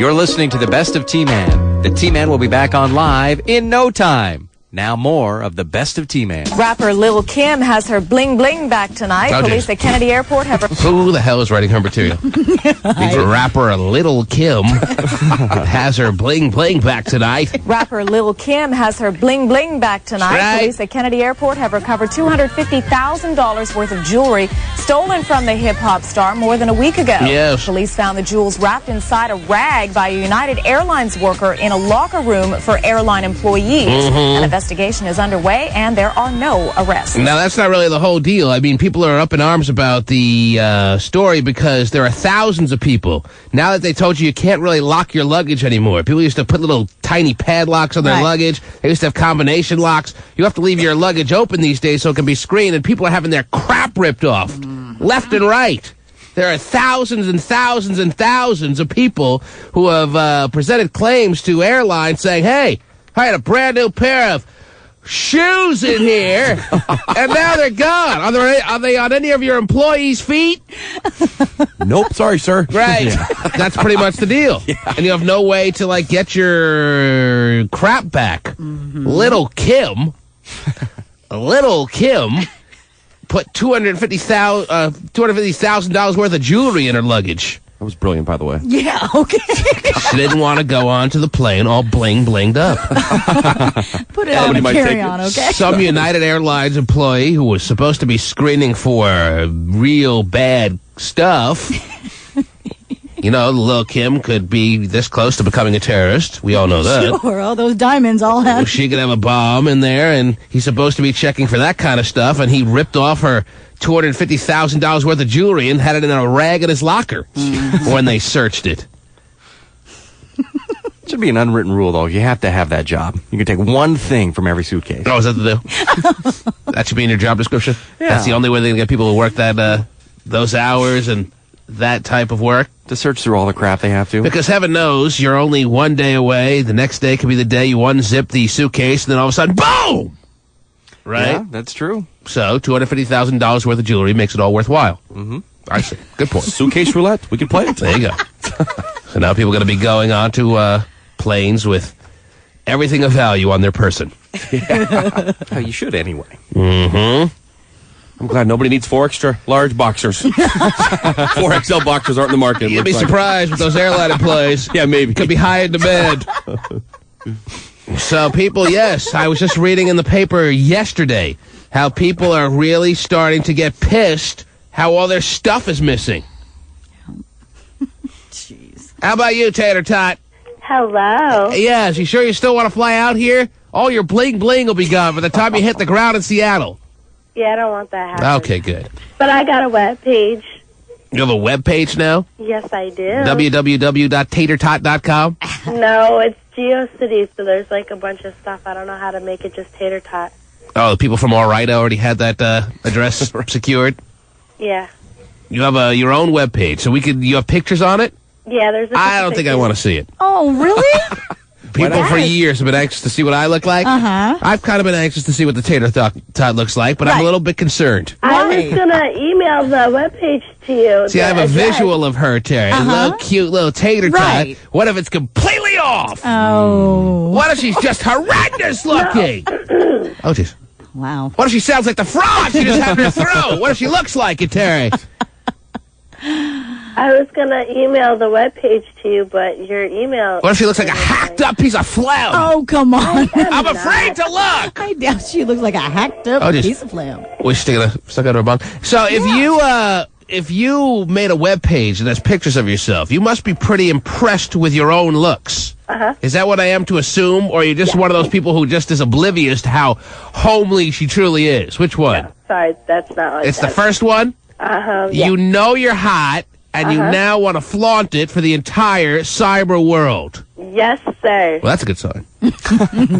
You're listening to the Best of T-Man. The T-Man will be back on live in no time. Now more of the Best of T-Man. Rapper Lil' Kim has her bling bling back tonight. Oh, Police at Kennedy Airport have... Who the hell is writing her material? The rapper Lil' Kim has her bling bling back tonight. Rapper Lil' Kim has her bling bling back tonight. Right. Police at Kennedy Airport have recovered $250,000 worth of jewelry stolen from the hip-hop star more than a week ago. Yes. Police found the jewels wrapped inside a rag by a United Airlines worker in a locker room for airline employees. An investigation is underway, and there are no arrests. Now, that's not really the whole deal. I mean, people are up in arms about the story because there are thousands of people. Now that they told you can't really lock your luggage anymore. People used to put little tiny padlocks on their luggage. They used to have combination locks. You have to leave your luggage open these days so it can be screened, and people are having their crap ripped off left and right. There are thousands and thousands and thousands of people who have presented claims to airlines saying, hey, I had a brand new pair of shoes in here, and now they're gone. Are they on any of your employees' feet? Nope, sorry, sir. Right. Yeah. That's pretty much the deal. Yeah. And you have no way to, like, get your crap back. Little Kim put $250,000 worth of jewelry in her luggage. That was brilliant, by the way. Yeah, okay. She didn't want to go onto the plane all blinged up. Put it on a carry-on, okay? Some United Airlines employee who was supposed to be screening for real bad stuff. You know, Lil' Kim could be this close to becoming a terrorist. We all know that. Sure, all those diamonds all have... She could have a bomb in there, and he's supposed to be checking for that kind of stuff, and he ripped off her $250,000 worth of jewelry and had it in a rag in his locker when they searched it. It should be an unwritten rule, though. You have to have that job. You can take one thing from every suitcase. Oh, is that the deal? That should be in your job description? Yeah. That's the only way they can get people to work that those hours and that type of work? To search through all the crap they have to. Because heaven knows you're only one day away. The next day could be the day you unzip the suitcase, and then all of a sudden, boom! Right? Yeah, that's true. So, $250,000 worth of jewelry makes it all worthwhile. I see. Good point. Suitcase roulette. We can play it. There you go. So now people are going to be going on to planes with everything of value on their person. Yeah. Oh, you should anyway. I'm glad nobody needs 4 extra large boxers. 4 XL boxers aren't in the market. You'd be surprised with those airline employees. Yeah, maybe. Could be high in demand. So people, yes, I was just reading in the paper yesterday how people are really starting to get pissed how all their stuff is missing. Jeez. How about you, Tater Tot? Hello. Yes, you sure you still want to fly out here? All your bling bling will be gone by the time you hit the ground in Seattle. Yeah, I don't want that happening. Okay, good. But I got a web page. You have a web page now? Yes, I do. www.tatertot.com? No, it's GeoCities, so there's like a bunch of stuff. I don't know how to make it just Tater Tot. Oh, the people from All Right already had that address secured? Yeah. You have your own web page, so you have pictures on it? Yeah, there's a I don't think I want to see it. Oh, really? People for years have been anxious to see what I look like. I've kind of been anxious to see what the Tater Tot looks like, but I'm a little bit concerned. I was going to email the webpage to you. See, I have a visual of her, Terry. A little cute little Tater Tot. What if it's completely off? Oh. What if she's just horrendous looking? Oh, jeez. Wow. What if she sounds like the frog she just had in her throat? What if she looks like it, Terry? I was going to email the webpage to you, but your email... What if she looks like a hacked-up piece of phlegm? Oh, come on. I'm afraid to look! I doubt she looks like a hacked-up piece of phlegm. We stuck out her bung. So if you made a web page and there's pictures of yourself, you must be pretty impressed with your own looks. Is that what I am to assume, or are you just one of those people who just is oblivious to how homely she truly is? Which one? No, sorry, that's not like It's the first one? Yeah. You know you're hot, and you now want to flaunt it for the entire cyber world. Yes, sir. Well, that's a good sign.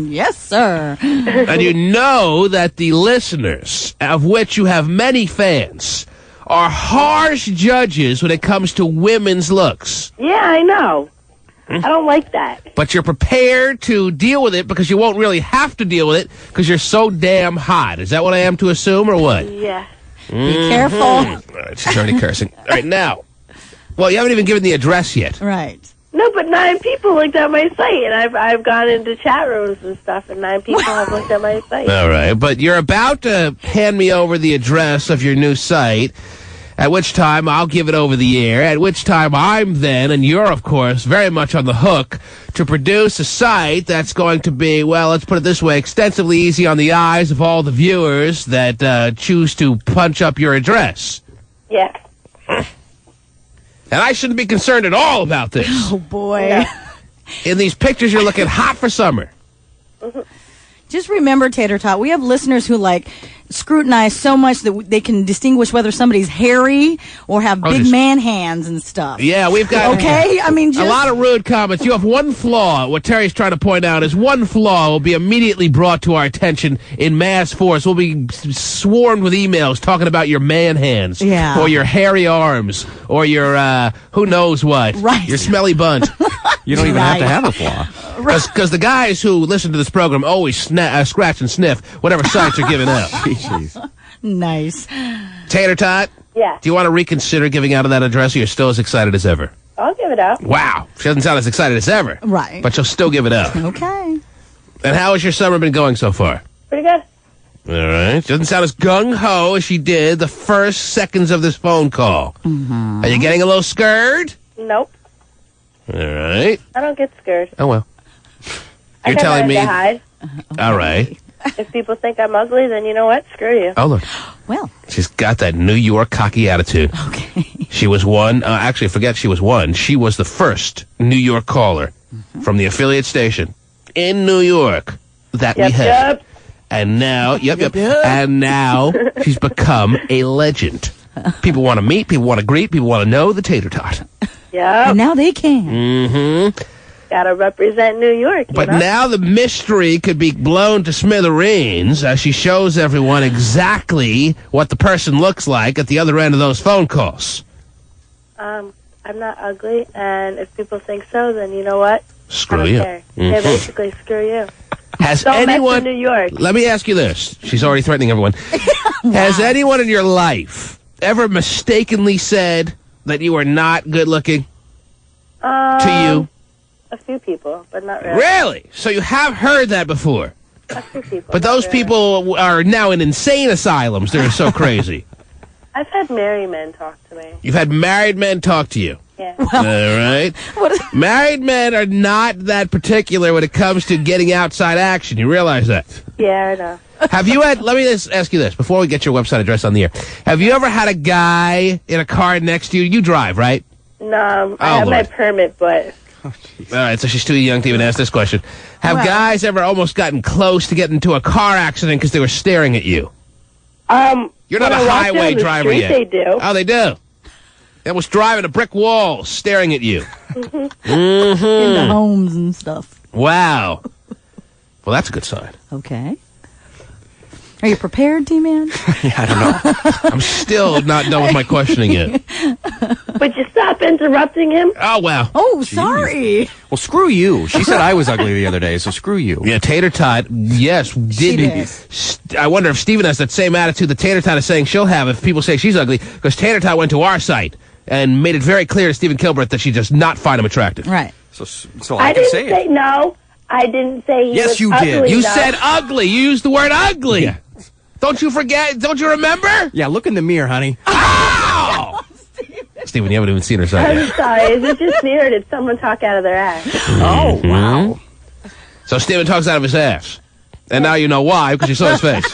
Yes, sir. And you know that the listeners, of which you have many fans, are harsh judges when it comes to women's looks. Yeah, I know. I don't like that. But you're prepared to deal with it because you won't really have to deal with it because you're so damn hot. Is that what I am to assume, or what? Yeah. Be careful. All right, she's already cursing. All right, now. Well, you haven't even given the address yet. Right. No, but 9 people looked at my site, and I've gone into chat rooms and stuff, and 9 people have looked at my site. All right, but you're about to hand me over the address of your new site, at which time I'll give it over the air, at which time I'm then, and you're, of course, very much on the hook to produce a site that's going to be, well, let's put it this way, extensively easy on the eyes of all the viewers that choose to punch up your address. Yeah. And I shouldn't be concerned at all about this. Oh, boy. Yeah. In these pictures, you're looking hot for summer. Just remember, Tater Tot, we have listeners who, like, scrutinize so much that they can distinguish whether somebody's hairy or have big man hands and stuff. Yeah, we've got Okay? I mean, just... a lot of rude comments. You have one flaw. What Terry's trying to point out is one flaw will be immediately brought to our attention in mass force. We'll be swarmed with emails talking about your man hands. Yeah. Or your hairy arms. Or your, who knows what. Right. Your smelly bunt. You don't even have to have a flaw. Because the guys who listen to this program always scratch and sniff whatever sites are giving out. Jeez. Nice. Tater Tot, Yeah. do you want to reconsider giving out of that address, or you're still as excited as ever? I'll give it out. Wow. She doesn't sound as excited as ever. Right. But she'll still give it out. Okay. And how has your summer been going so far? Pretty good. All right. Doesn't sound as gung-ho as she did the first seconds of this phone call. Are you getting a little scared? Nope. All right. I don't get scared. Oh, well. I You're got telling me... mine to hide. All right. If people think I'm ugly, then you know what? Screw you. Oh, look. Well, She's got that New York cocky attitude. okay. She was one... actually, forget she was one. She was the first New York caller from the affiliate station in New York that we had. Yep. And now... Yep. And now she's become a legend. People want to meet, people want to greet, people want to know the Tater Tot. Yep. And now they can. Mm-hmm. Gotta represent New York. But you know? now the mystery could be blown to smithereens as she shows everyone exactly what the person looks like at the other end of those phone calls. I'm not ugly, and if people think so, then you know what? Screw I don't you. care. Yeah, basically, screw you. Has Don't mess anyone... with New York. Let me ask you this. She's already threatening everyone. Has anyone in your life ever mistakenly said that you are not good looking to you? A few people, but not really. Really? So you have heard that before? A few people. But not those really. people are now in insane asylums. They're so crazy. I've had married men talk to me. You've had married men talk to you. Yeah. All right. Married men are not that particular when it comes to getting outside action. You realize that? Yeah, I know. Have you had, let me just ask you this, before we get your website address on the air. Have you ever had a guy in a car next to you? You drive, right? No, I have my Lord. permit, but All right, so she's too young to even ask this question. Have guys ever almost gotten close to getting into a car accident because they were staring at you? You're not when a I walk highway down the driver street, yet. They do. Oh, they do. They was driving a brick wall, staring at you. In the homes and stuff. Wow. Well, that's a good sign. Okay. Are you prepared, T-Man? Yeah, I don't know. I'm still not done with my questioning yet. But you stop interrupting him. Oh, wow. Oh, sorry. Well, screw you. She said I was ugly the other day, so screw you. Yeah, Tater Tot, yes, did. I wonder if Steven has that same attitude that Tater Tot is saying she'll have if people say she's ugly, because Tater Tot went to our site and made it very clear to Stephen Kilbreath that she does not find him attractive. Right. So I I can didn't say say it. no. I didn't say he Yes, was you did. ugly, You though. said ugly. You used the word ugly. Yeah. Don't you forget? Don't you remember? Yeah, look in the mirror, honey. Oh! Steven, you haven't even seen her site I'm yet. sorry. Is it just me, or did someone talk out of their ass? Oh, wow. So Steven talks out of his ass. And now you know why, because you saw his face.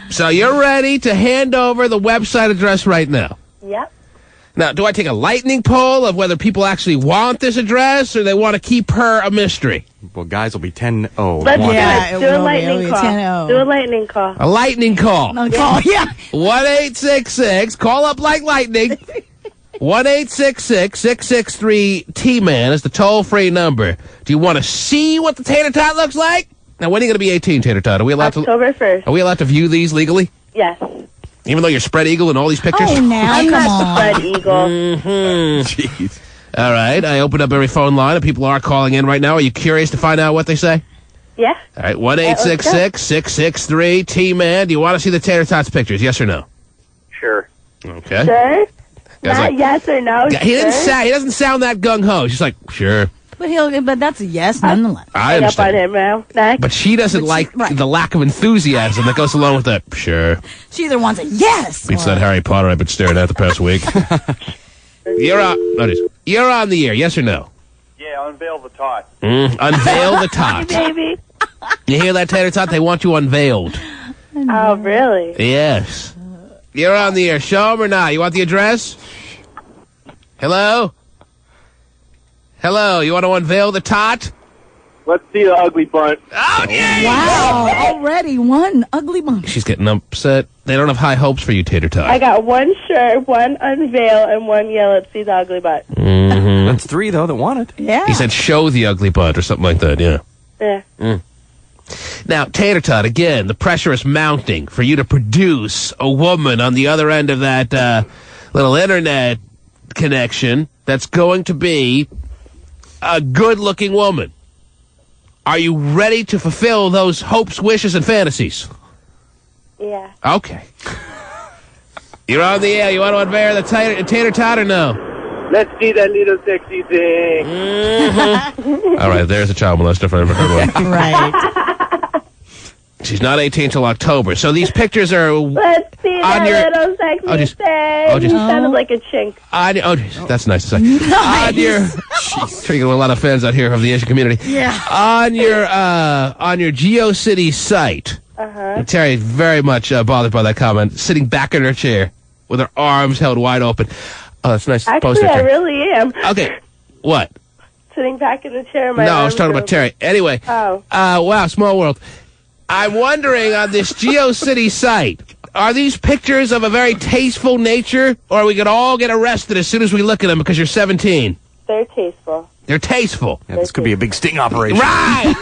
So you're ready to hand over the website address right now. Yep. Now, do I take a lightning poll of whether people actually want this address or they want to keep her a mystery? Well, guys will be 10-0. Let's Yeah, do it it. Do a will be. lightning It'll be call. 10-0. Do a lightning call. A lightning call. Oh, yeah. 1-866, call up like lightning. 1-866-663-T-Man is the toll-free number. Do you want to see what the Tater Tot looks like? Now, when are you going to be 18, Tater Tot? Are we allowed October 1st. Are we allowed to view these legally? Yes. Even though you're spread eagle in all these pictures? Oh, now, I'm come not on. the Fred Eagle. Jeez. All right, I opened up every phone line, and people are calling in right now. Are you curious to find out what they say? Yeah. All right, 1-866-663-T-Man. Do you want to see the Tater Tots pictures, yes or no? Sure. Okay. Sure. Not yes or no. He doesn't sound that gung ho. She's like, sure. But that's a yes nonetheless. I understand. Up on him now. Next. But she doesn't like the lack of enthusiasm that goes along with that. Sure. She either wants a yes. Beats that Harry Potter I've been staring at the past week. You're on the air. Yes or no? Yeah, unveil the tot. Unveil the tot. Baby. You hear that, Tater Tot? They want you unveiled. Oh, really? Yes. You're on the air. Show 'em or not? You want the address? Hello? Hello, you want to unveil the tot? Let's see the ugly bunt. Oh, yeah! Wow, already one ugly bump. She's getting upset. They don't have high hopes for you, Tater Tot. I got one shirt, one unveil, and one yell at see the ugly butt. Mm-hmm. That's 3, though, that want it. Yeah. He said show the ugly butt or something like that, yeah. Yeah. Now, Tater Tot, again, the pressure is mounting for you to produce a woman on the other end of that little internet connection that's going to be a good-looking woman. Are you ready to fulfill those hopes, wishes, and fantasies? Yeah. Okay. You're on the air. You want to unveil the Tater Tot or no? Let's see that little sexy thing. Mm-hmm. All right, there's a child molester if I ever heard one. Right. She's not 18 till October. So these pictures are Let's see that little sexy thing. You sounded like a chink. That's nice to say. Nice. Sure, you got a lot of fans out here of the Asian community. Yeah. On your GeoCity site, Terry is very much bothered by that comment. Sitting back in her chair with her arms held wide open. Oh, that's nice. Actually, I really am. Okay. What? Sitting back in the chair. No, I was talking about Terry. Anyway. Oh. Wow, small world. I'm wondering on this GeoCity site, are these pictures of a very tasteful nature, or we could all get arrested as soon as we look at them because you're 17? They're tasteful. They're tasteful. Yeah, this could be a big sting operation. Right!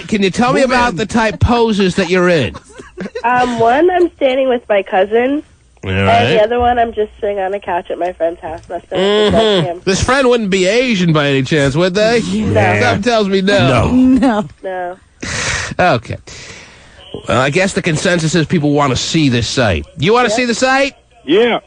Can you tell me about the type poses that you're in? One, I'm standing with my cousin. All And right. the other one, I'm just sitting on a couch at my friend's house. Must have been him. This friend wouldn't be Asian by any chance, would they? No. Something tells me no. No. Okay. Well, I guess the consensus is people want to see this site. You want to see the site? Yeah.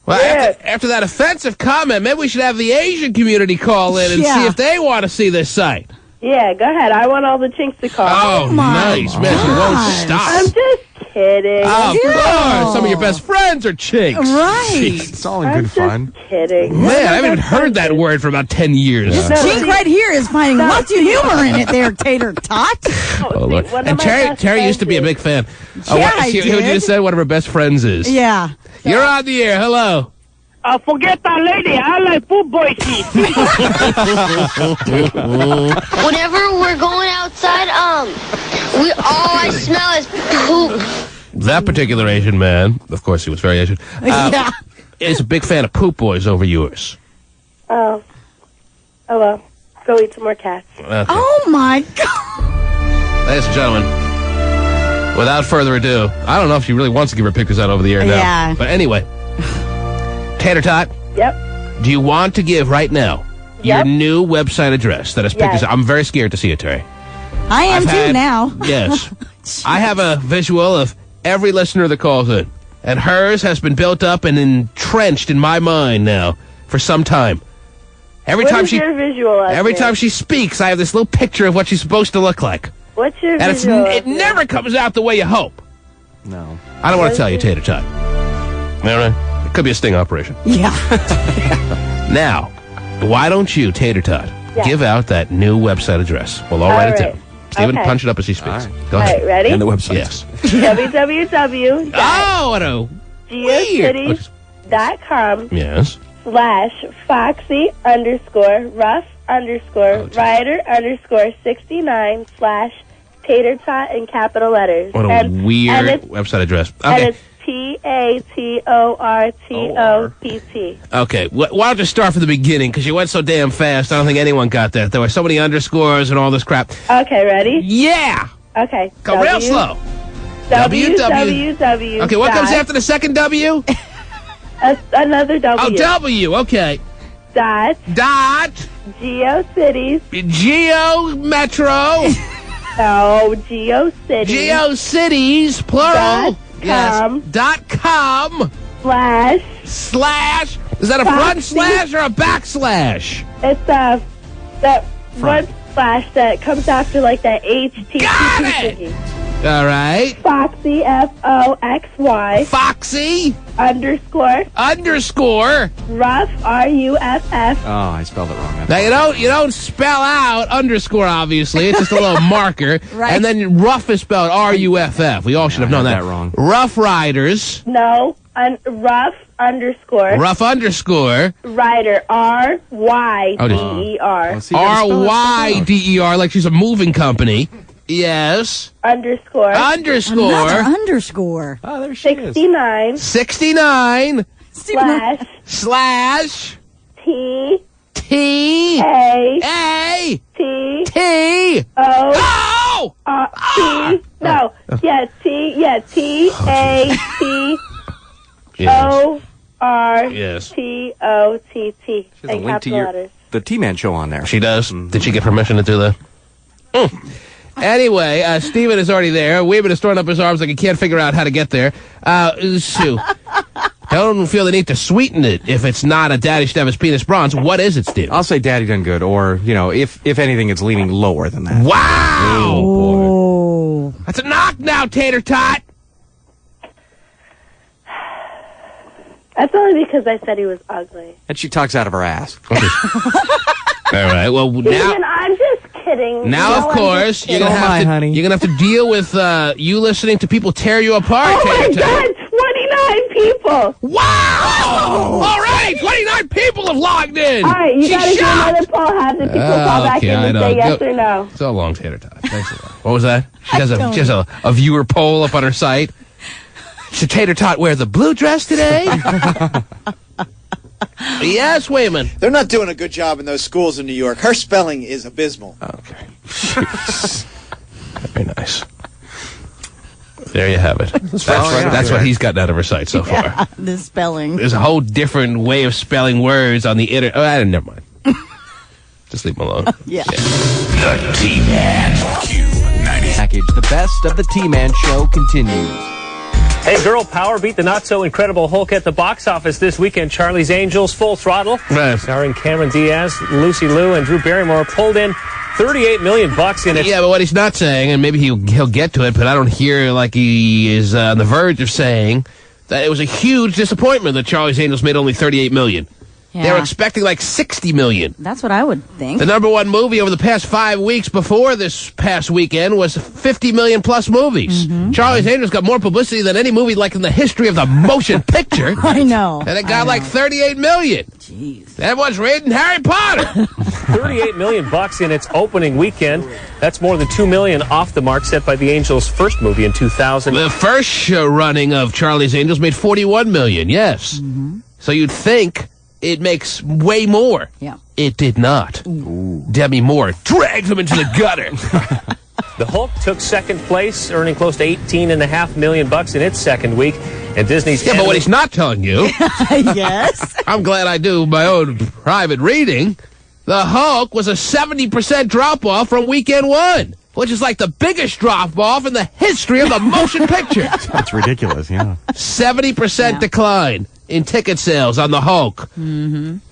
Well, after that offensive comment, maybe we should have the Asian community call in and see if they want to see this site. Yeah, go ahead. I want all the chinks to call. Oh, nice, man. You won't stop. I'm just kidding. Oh, of course. Some of your best friends are chinks. Right. It's all in good fun. Kidding. Man, I haven't even heard that word for about 10 years. This chink right here is finding lots of humor in it there, Tater Tot. Oh, Lord. And Terry used to be a big fan. I He did. just said one of her best friends is. Yeah. You're on the air. Hello. Forget that lady. I like football seats. Whenever we're going outside, all I smell is poop. That particular Asian man, of course he was very Asian, Yeah. is a big fan of Poop Boys over yours. Oh, well. Go eat some more cats. Okay. Oh, my God. Ladies and gentlemen, without further ado, I don't know if she really wants to give her pictures out over the air now. Yeah. But anyway, Tater Tot, Yep. do you want to give right now your new website address that has pictures? Yes. I'm very scared to see it, Terry. I am I've too had- now. Yes. I have a visual of every listener that calls in, and hers has been built up and entrenched in my mind now for some time. Every What time is your visual of every me? time she speaks, I have this little picture of what she's supposed to look like. What's your And visual it of me? never comes out the way you hope. No. I don't want to tell you, Tater Tot. All right? It could be a sting operation. Yeah. Now, why don't you, Tater Tot, give out that new website address? We'll all write it right. down. Steven, Okay. punch it up as he speaks. All right. Go All ahead. right, ready? And the website. Yes. www.geocities.com Oh, what a weird. Yes. /Foxy_Rough_Rider_69/Tater Tot in capital letters. What a and weird it's, website address. And Okay. it's TATORTOPT. Okay. Why don't you start from the beginning? Because you went so damn fast, I don't think anyone got that. There were so many underscores and all this crap. Okay, ready? Yeah! Okay. Go real slow. www. Okay, what comes after the second W? Another W. Oh, W. Okay. Dot GeoCities. Geo Metro. No, GeoCities. GeoCities, plural. .com. .com. Slash. Is that a front slash or a backslash? It's that one slash that comes after like that HTTP. Got it! All right. Foxy, Foxy. Foxy. Underscore. Ruff, RUFF. Oh, I spelled it wrong. Now, you don't spell out underscore, obviously. It's just a little marker. Right. And then rough is spelled R-U-F-F. We all should have known that. Wrong. Rough Riders. No, Ruff underscore. Rough underscore. Rider, RYDER. R-Y-D-E-R, like she's a moving company. Yes. Underscore. Another underscore. Oh, there she is. 69. Slash. T. A. T. T. Oh! T. No. Yeah, T. Yeah, T. A. T. O. R. Yes. T. O. T. T. She has a link to the T-Man show on there. She does. Did she get permission to do that? Anyway, Steven is already there. Weeman is throwing up his arms like he can't figure out how to get there. Sue, don't feel the need to sweeten it if it's not a Daddy should have his penis bronze. What is it, Steve? I'll say Daddy done good, or, if anything, it's leaning lower than that. Wow! Oh. That's a knock now, Tater Tot. That's only because I said he was ugly. And she talks out of her ass. All right, well, now... Steven, I'm just kidding. Now, of course, you're gonna have to deal with you listening to people tear you apart. Oh my God, 29 people! Wow! All right, 29 people have logged in. All right, you gotta do another poll. Have the people call back in and say yes or no. So long, Tater Tot. Thanks a lot. What was that? She has a viewer poll up on her site. Should Tater Tot wear the blue dress today? Yes, Wayman. They're not doing a good job in those schools in New York. Her spelling is abysmal. Okay. Very nice. There you have it. That's what he's gotten out of her site so far. Yeah, the spelling. There's a whole different way of spelling words on the internet. Oh, never mind. Just leave him alone. Yeah. The T-Man. Q90. Package, the best of the T-Man show continues. Hey, girl power beat the not-so-incredible Hulk at the box office this weekend. Charlie's Angels, Full Throttle, starring Cameron Diaz, Lucy Liu, and Drew Barrymore, pulled in $38 million in it. Yeah, but what he's not saying, and maybe he'll get to it, but I don't hear like he is on the verge of saying that it was a huge disappointment that Charlie's Angels made only $38 million. Yeah. They were expecting like $60 million. That's what I would think. The number one movie over the past 5 weeks before this past weekend was 50 million plus movies. Charlie's Angels got more publicity than any movie like in the history of the motion picture. I know. And it got like 38 million. Jeez. Everyone's reading Harry Potter. $38 million in its opening weekend. That's more than $2 million off the mark set by the Angels' first movie in 2000. The first show running of Charlie's Angels made 41 million, yes. So you'd think it makes way more. Yeah. It did not. Ooh. Demi Moore dragged him into the gutter. The Hulk took second place, earning close to $18.5 million in its second week. And Disney's... Yeah, but what he's not telling you... Yes. I'm glad I do my own private reading. The Hulk was a 70% drop-off from weekend one, which is like the biggest drop-off in the history of the motion picture. That's ridiculous, yeah. 70% decline in ticket sales on the Hulk.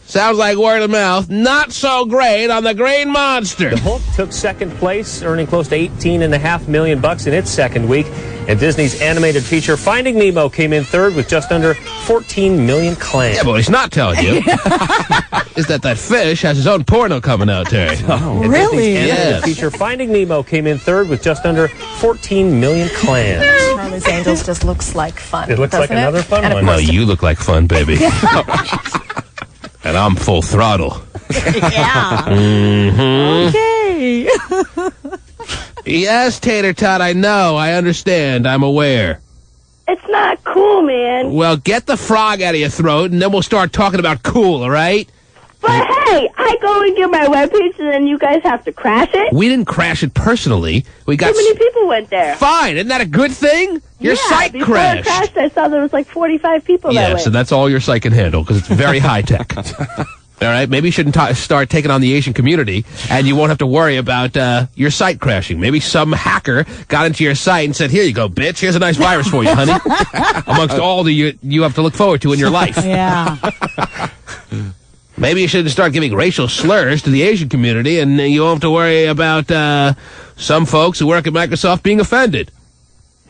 Sounds like word of mouth. Not so great on the Green Monster. The Hulk took second place, earning close to $18.5 million in its second week. And Disney's animated feature Finding Nemo came in third with just under 14 million claims. Yeah, but what he's not telling you is that fish has his own porno coming out, Terry. And Really? Disney's animated feature Finding Nemo came in third with just under 14 million clams. Charlie's Angels just looks like fun. It looks like another fun one. No, you look like fun, baby. And I'm full throttle. Yeah. Okay. Yes, Tater Tot, I know. I understand. I'm aware. It's not cool, man. Well, get the frog out of your throat, and then we'll start talking about cool, all right? But hey, I go and get my webpage, and then you guys have to crash it? We didn't crash it personally. We got... Too many people went there. Fine. Isn't that a good thing? Your site before crashed. It crashed, I saw there was like 45 people that way. Yes, and that's all your site can handle, because it's very high-tech. All right, maybe you shouldn't start taking on the Asian community, and you won't have to worry about your site crashing. Maybe some hacker got into your site and said, "Here you go, bitch. Here's a nice virus for you, honey." Amongst all the you have to look forward to in your life. Yeah. Maybe you should start giving racial slurs to the Asian community, and you won't have to worry about some folks who work at Microsoft being offended.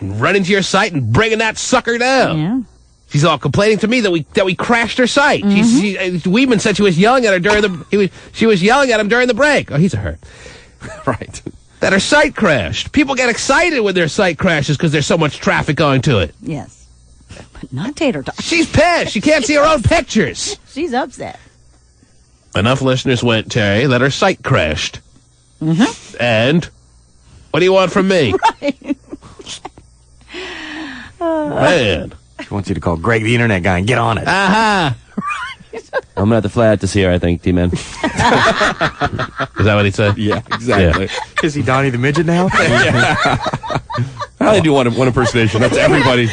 Run into your site and bringing that sucker down. Yeah. She's all complaining to me that we crashed her site. Weedman said she was yelling at her during she was yelling at him during the break. Oh, he's a her. Right. That her site crashed. People get excited when their site crashes because there's so much traffic going to it. Yes. But not Tater Tot. She's pissed. She can't see her own pictures. She's upset. Enough listeners went, Terry, that her site crashed. And what do you want from me? Right. Man. She wants you to call Greg the internet guy and get on it. Aha. I'm going to have to fly out to see her, I think, T-Man. Is that what he said? Yeah, exactly. Yeah. Is he Donnie the Midget now? I only do one impersonation. That's everybody.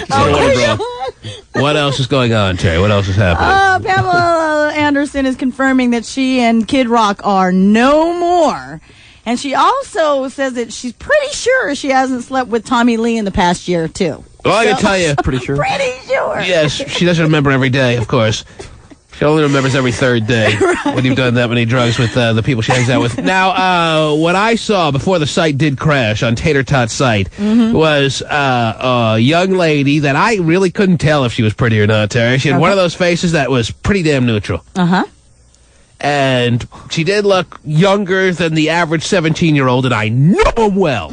What else is going on, Terry? What else is happening? Pamela Anderson is confirming that she and Kid Rock are no more. And she also says that she's pretty sure she hasn't slept with Tommy Lee in the past year, too. Well, I can tell you. Pretty sure. Pretty sure. Yes, she doesn't remember every day, of course. She only remembers every third day when you've done that many drugs with the people she hangs out with. Now, what I saw before the site did crash on Tater Tot's site was a young lady that I really couldn't tell if she was pretty or not, Terry. She had one of those faces that was pretty damn neutral. Uh-huh. And she did look younger than the average 17-year-old, and I know him well.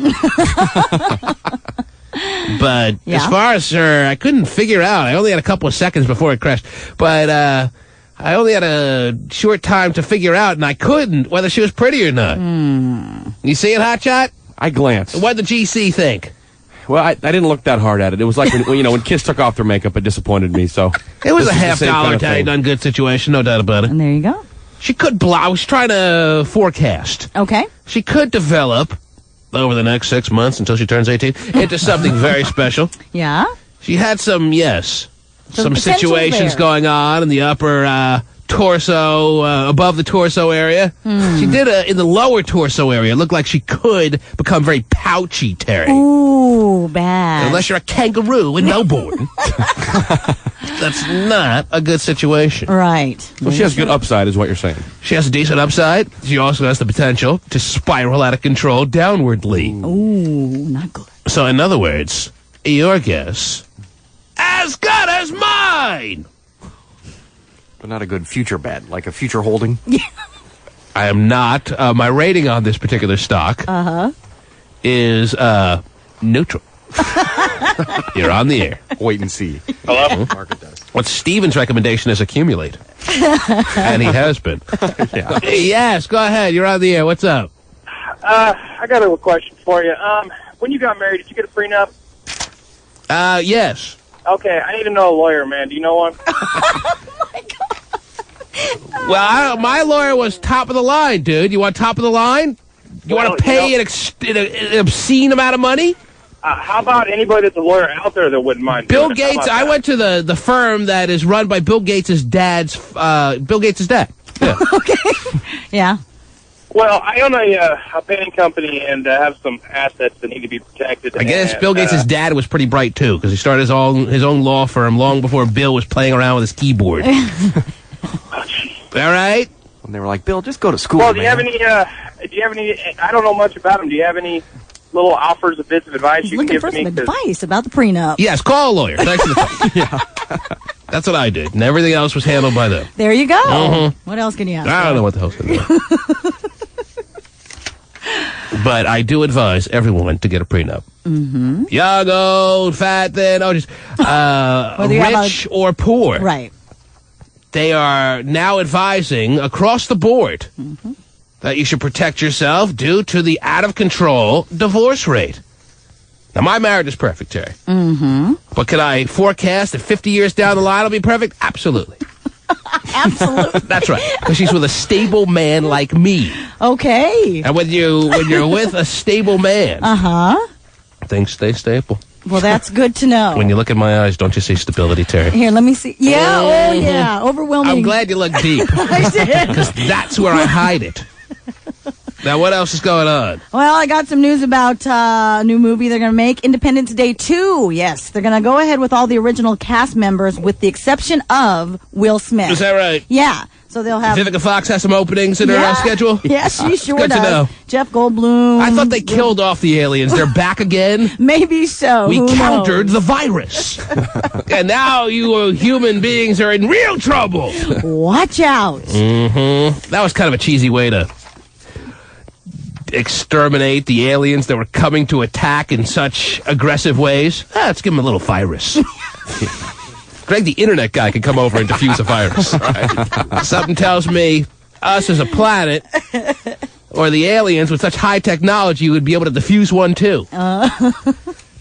But as far as her, I couldn't figure out. I only had a couple of seconds before it crashed. But I only had a short time to figure out, and I couldn't, whether she was pretty or not. You see it, Hotshot? I glanced. What did the GC think? Well, I didn't look that hard at it. It was like when Kiss took off their makeup, it disappointed me. So it was a $50 done good situation, no doubt about it. And there you go. She could I was trying to forecast. Okay. She could develop over the next 6 months until she turns 18 into something very special. Yeah. She had some situations going on in the upper torso, above the torso area. She did in the lower torso area. It looked like she could become very pouchy, Terry. Ooh, bad. Unless you're a kangaroo in Melbourne. That's not a good situation. Right. So she has good upside, is what you're saying. She has a decent upside. She also has the potential to spiral out of control downwardly. Ooh, not good. So, in other words, your guess, as good as mine! But not a good future bet, like a future holding. I am not. My rating on this particular stock is neutral. You're on the air. Wait and see. Hello? Market does. What Steven's recommendation is accumulate. And he has been. Yeah. Yes, go ahead. You're on the air. What's up? I got a question for you. When you got married, did you get a prenup? Yes. Okay, I need to know a lawyer, man. Do you know one? Well, my lawyer was top of the line, dude. You want top of the line? You want to pay an obscene amount of money? How about anybody that's a lawyer out there that wouldn't mind? Bill Gates. I went to the firm that is run by Bill Gates' dad. Yeah. Okay. Yeah. Well, I own a painting company and have some assets that need to be protected. I guess Bill Gates' dad was pretty bright, too, because he started his own law firm long before Bill was playing around with his keyboard. All right? And they were like, Bill, just go to school, Well, do you have any, I don't know much about them. Do you have any little offers, bits of advice He's you can looking give for to me? some advice about the prenup. Yes, call a lawyer. Thanks for the call. Yeah. That's what I did, and everything else was handled by them. There you go. What else can you ask? I don't know what the hell's going on. But I do advise everyone to get a prenup. Young, old, fat, thin, just rich or poor. Right. They are now advising across the board that you should protect yourself due to the out-of-control divorce rate. Now, my marriage is perfect, Terry. But can I forecast that 50 years down the line it'll be perfect? Absolutely. Absolutely. That's right. Because she's with a stable man like me. Okay. And when you're with a stable man, things stay stable. Well, that's good to know. When you look in my eyes, don't you see stability, Terry? Here, let me see. Yeah, oh yeah. overwhelming. I'm glad you look deep. I did. Because that's where I hide it. Now, what else is going on? Well, I got some news about a new movie they're going to make, Independence Day 2. Yes, they're going to go ahead with all the original cast members with the exception of Will Smith. Is that right? Yeah. So they'll have... Vivica Fox has some openings in her schedule? Yeah, she sure Good does. to know. Jeff Goldblum. I thought they killed off the aliens. They're back again? Maybe so. We Who countered knows? the virus. And now you human beings are in real trouble. Watch out. Mm-hmm. That was kind of a cheesy way to exterminate the aliens that were coming to attack in such aggressive ways. Let's give them a little virus. Greg, the internet guy, can come over and defuse a virus. Right? Something tells me us as a planet or the aliens with such high technology would be able to defuse one too. But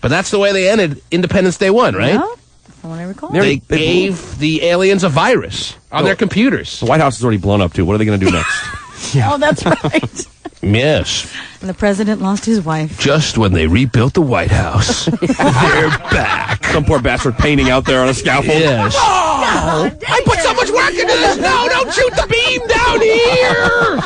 that's the way they ended Independence Day 1, right? Well, from what I recall. They gave the aliens a virus on their computers. The White House is already blown up, too. What are they going to do next? Oh, that's right. Yes. And the president lost his wife. Just when they rebuilt the White House, they're back. Some poor bastard painting out there on a scaffold. Yes. Oh, I put so much work into this. No, don't shoot the beam down here.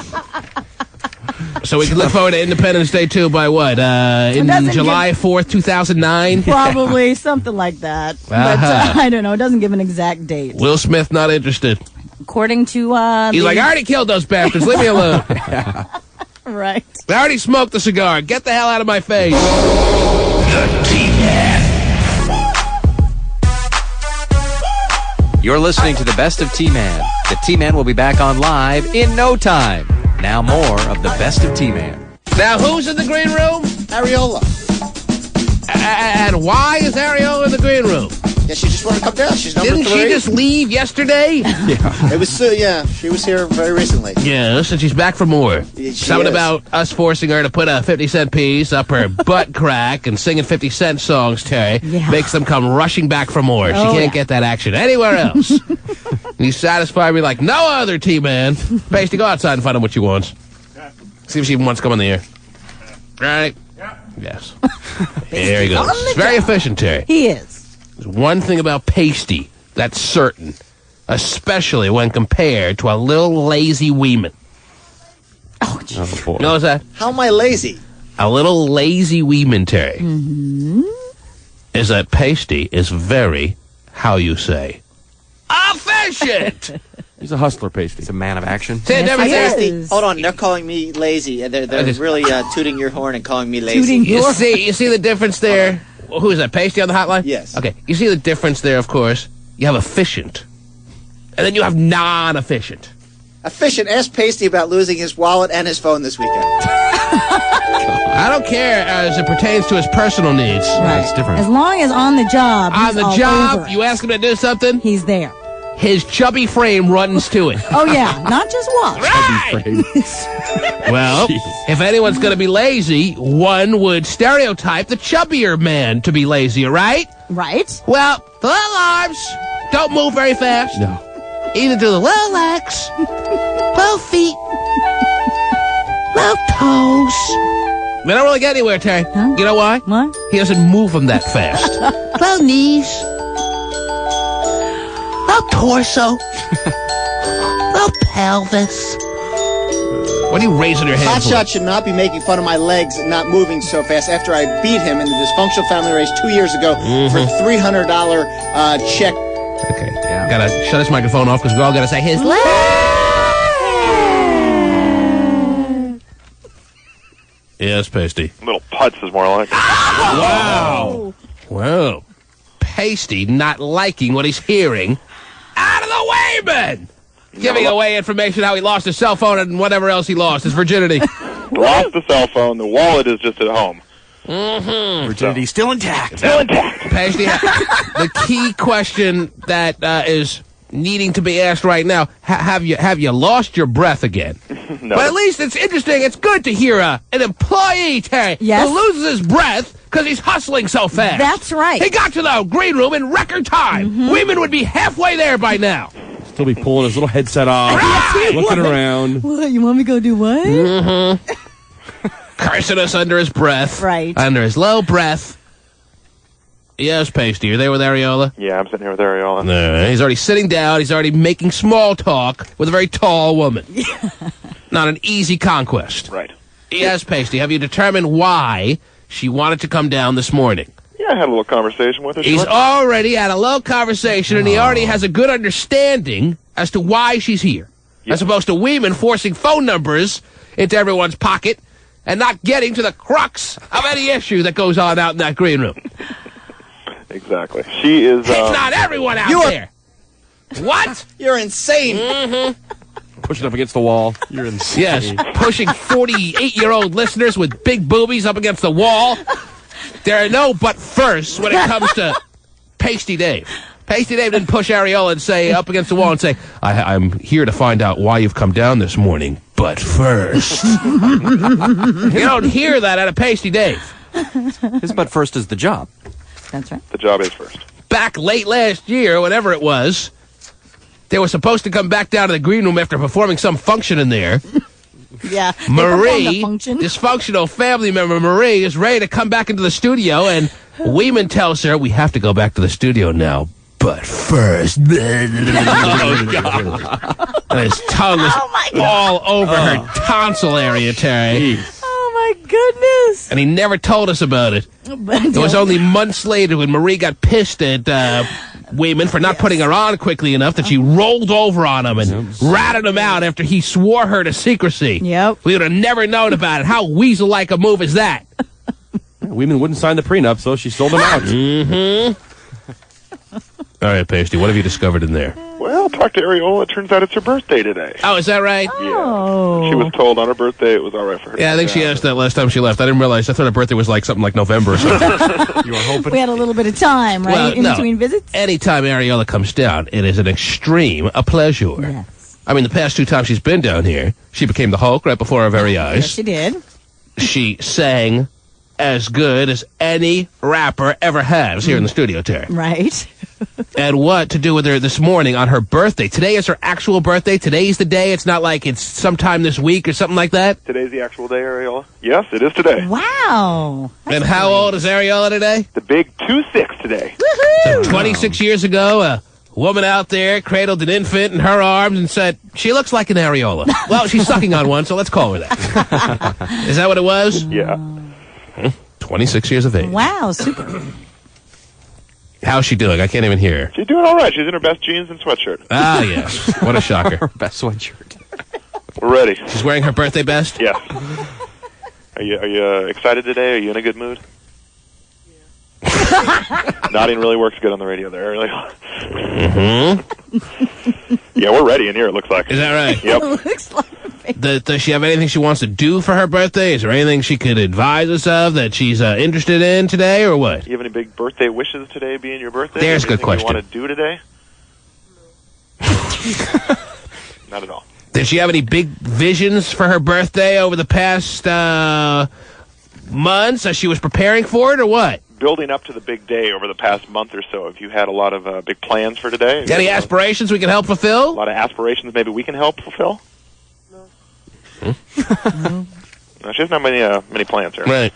So we can look forward to Independence Day 2 by what? In July 4th, 2009? Probably something like that. But I don't know. It doesn't give an exact date. Will Smith not interested. According to... He's like, I already killed those bastards. Leave me alone. Right. I already smoked the cigar. Get the hell out of my face. The T-Man. You're listening to the best of T-Man. The T-Man will be back on live in no time. Now more of the best of T-Man. Now, who's in the green room? Ariola. And why is Ariola in the green room? Yeah, she just wanted to come down. She's number Didn't 3. she just leave yesterday? It was she was here very recently. Yes, and she's back for more. Something about us forcing her to put a 50-cent piece up her butt crack and singing 50-cent songs, Terry, makes them come rushing back for more. She can't get that action anywhere else. And you satisfy me like no other T-Man. Pasty, go outside and find out what she wants. See if she even wants to come on the air. Right? Yes. There he goes. Very efficient, Terry. He is. There's one thing about Pasty that's certain, especially when compared to a little lazy Weeman. Oh, jeez. You know what's that? How am I lazy? A little lazy Weeman, Terry, is that Pasty is very, how you say, efficient. He's a hustler, Pasty. He's a man of action. Hold on, they're calling me lazy. They're really tooting your horn and calling me lazy. You see the difference there? Who is that, Pasty on the hotline? Yes. Okay, you see the difference there, of course. You have efficient, and then you have non-efficient. Efficient. Ask Pasty about losing his wallet and his phone this weekend. I don't care as it pertains to his personal needs. Right. It's different. As long as on the job, On he's the all job, over it. you ask him to do something, he's there. his chubby frame runs to it. Oh, yeah. Not just walk. Right! Well, if anyone's going to be lazy, one would stereotype the chubbier man to be lazier, right? Right. Well, the little arms don't move very fast. No. Either do the little legs, little feet, little toes. They don't really get anywhere, Terry. Huh? You know why? What? He doesn't move them that fast. Little knees, little torso, little pelvis. What are you raising your hand for? Hotshot should not be making fun of my legs and not moving so fast after I beat him in the dysfunctional family race 2 years ago for a $300 check. Okay, gotta shut this microphone off because we all gotta say his leg. Yes, Pasty. Little putts is more like. Wow. Well, Pasty not liking what he's hearing. Out of the way, man! Giving away information how he lost his cell phone and whatever else he lost, his virginity. Lost the cell phone. The wallet is just at home. Virginity still intact. Pasty, the key question that is needing to be asked right now, have you lost your breath again? No. But at least it's interesting. It's good to hear an employee, Terry, Yes. who loses his breath because he's hustling so fast. That's right. He got to the green room in record time. Women would be halfway there by now. Still be pulling his little headset off, looking around. What? You want me to go do what? Cursing us under his breath. Right. Under his low breath. Yes, Pasty. You're there with Areola? Yeah, I'm sitting here with Areola. He's already sitting down. He's already making small talk with a very tall woman. Not an easy conquest. Right. Yes, Pasty. Have you determined why she wanted to come down this morning? Yeah, I had a little conversation with her. He's already had a little conversation, and he already has a good understanding as to why she's here. Yep. As opposed to women forcing phone numbers into everyone's pocket and not getting to the crux of any issue that goes on out in that green room. Exactly. She is... It's not everyone out there. What? You're insane. Mm-hmm. Pushing up against the wall. You're insane. Yes, pushing 48-year-old listeners with big boobies up against the wall. There are no but firsts when it comes to Pasty Dave. Pasty Dave didn't push Areola and say up against the wall and say, I'm here to find out why you've come down this morning, but first. You don't hear that out of Pasty Dave. His but first is the job. That's right. The job is first. Back late last year, whenever it was, they were supposed to come back down to the green room after performing some function in there. Yeah. Marie, dysfunctional family member Marie, is ready to come back into the studio, and Weeman tells her, we have to go back to the studio now, but first. Oh, God. And his tongue is all over her tonsil area, Terry. Oh, my goodness. And he never told us about it. It was only months later when Marie got pissed at Weeman for not putting her on quickly enough that she rolled over on him and ratted him out after he swore her to secrecy. Yep. We would have never known about it. How weasel-like a move is that? Weeman wouldn't sign the prenup, so she sold him out. Mm-hmm. All right, Pasty, what have you discovered in there? Well, talk to Areola. It turns out it's her birthday today. Oh, is that right? Oh. Yeah. She was told on her birthday it was all right for her. Yeah, I think she asked that last time she left. I didn't realize. I thought her birthday was like something like November or something. You were hoping? We had a little bit of time, right, in between visits? Anytime Areola comes down, it is an extreme a pleasure. Yes. I mean, the past 2 times she's been down here, she became the Hulk right before our very eyes. Yes, she did. She sang as good as any rapper ever has here in the studio, Terry. Right. And what to do with her this morning on her birthday? Today is her actual birthday. Today's the day. It's not like it's sometime this week or something like that. Today's the actual day, Areola? Yes, it is today. Wow. And how old is Areola today? The big 2-6 today. So 26 years ago, a woman out there cradled an infant in her arms and said, she looks like an areola. Well, she's sucking on one, so let's call her that. Is that what it was? Yeah. 26 years of age. Wow, super. How's she doing? I can't even hear her. She's doing all right. She's in her best jeans and sweatshirt. Ah, yes. What a shocker. Her best sweatshirt. We're ready. She's wearing her birthday best? Yes. Are you excited today? Are you in a good mood? Nodding really works good on the radio there. Yeah, we're ready in here, it looks like. Is that right? Yep. Looks like Does she have anything she wants to do for her birthday? Is there anything she could advise us of that she's interested in today, or what? Do you have any big birthday wishes today being your birthday? There's a good question. You want to do today? Not at all. Did she have any big visions for her birthday over the past months as she was preparing for it, or what? Building up to the big day over the past month or so, have you had a lot of big plans for today? Any aspirations we can help fulfill? A lot of aspirations maybe we can help fulfill? No, she doesn't have many plans here. Right.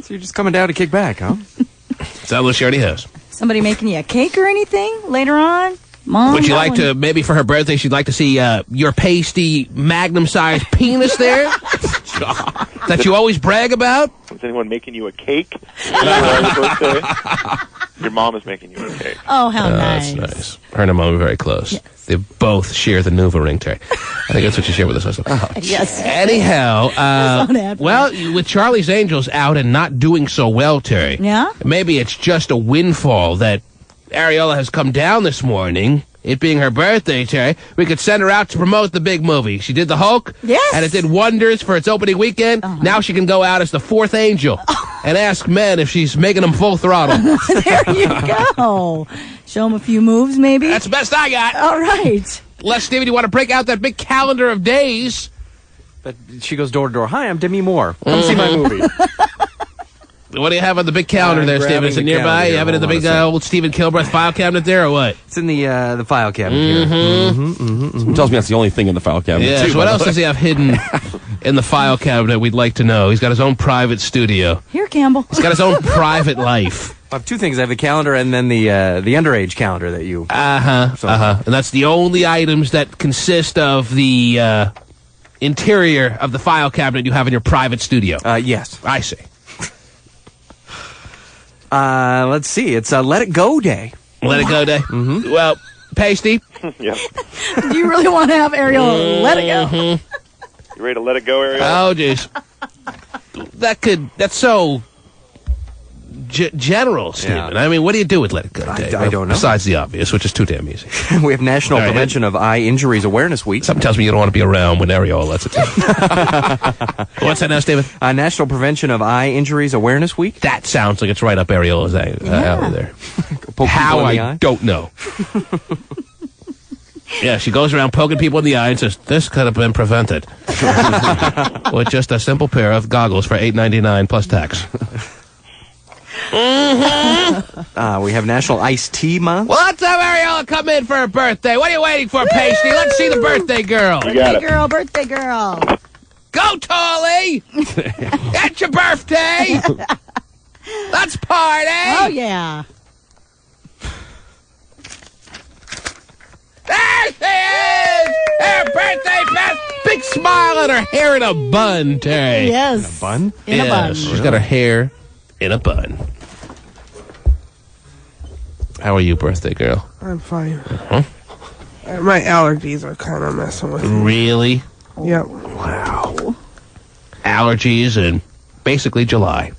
So you're just coming down to kick back, huh? So she already has. somebody making you a cake or anything later on? Mom, would you like to, maybe for her birthday, she'd like to see your pasty, magnum-sized penis there? That you always brag about? Is anyone making you a cake for your birthday? Your mom is making you a cake. Oh, how nice. That's nice. Her and her mom are very close. Yes. They both share the Nuva ring, Terry. I think that's what you share with us. Oh. Yes. Anyhow, well, with Charlie's Angels out and not doing so well, Terry. Yeah? Maybe it's just a windfall that Ariella has come down this morning. It being her birthday, Terry, we could send her out to promote the big movie. She did The Hulk. Yes. And it did wonders for its opening weekend. Now she can go out as the fourth angel and ask men if she's making them full throttle. There you go. Show them a few moves, maybe. That's the best I got. All right. Les, Stevie, do you want to break out that big calendar of days? But she goes door to door. Hi, I'm Demi Moore. Come see my movie. What do you have on the big calendar there, Steven? Is it nearby? You have it in the big old Stephen Kilbreath file cabinet there, or what? It's in the file cabinet here. Someone tells me that's the only thing in the file cabinet. Yeah, too, so what else does he have hidden in the file cabinet we'd like to know? He's got his own private studio. Here, Campbell. He's got his own private life. I have two things. I have the calendar and then the underage calendar that you... And that's the only items that consist of the interior of the file cabinet you have in your private studio. Yes. I see. Let's see. It's Let It Go Day. Let It Go Day? Mm-hmm. Well, Pasty? Yep. Do you really want to have Ariel let it go? You ready to let it go, Ariel? Oh, jeez. That's so general, Stephen. Yeah. I mean, what do you do with Let It Go Day? I don't know. Besides the obvious, which is too damn easy. We have National Prevention of Eye Injuries Awareness Week. Something tells me you don't want to be around when Ariel lets it go. What's that now, Stephen? National Prevention of Eye Injuries Awareness Week. That sounds like it's right up Ariel's alley there. How, I don't know. Yeah, she goes around poking people in the eye and says, this could have been prevented. With just a simple pair of goggles for $8.99 plus tax. We have National Iced Tea Month. What's up, Ariel? Come in for her birthday. What are you waiting for, Pasty? Let's see the birthday girl. Birthday girl. Go, Tolly! It's your birthday! Let's party! Oh, yeah. There she is! Her birthday best! Big smile and her hair in a bun, Terry. Yes. In a bun? In a bun. She's got her hair in a bun. How are you, birthday girl? I'm fine. My allergies are kind of messing with me. Really? Yep. Wow. Allergies in basically July.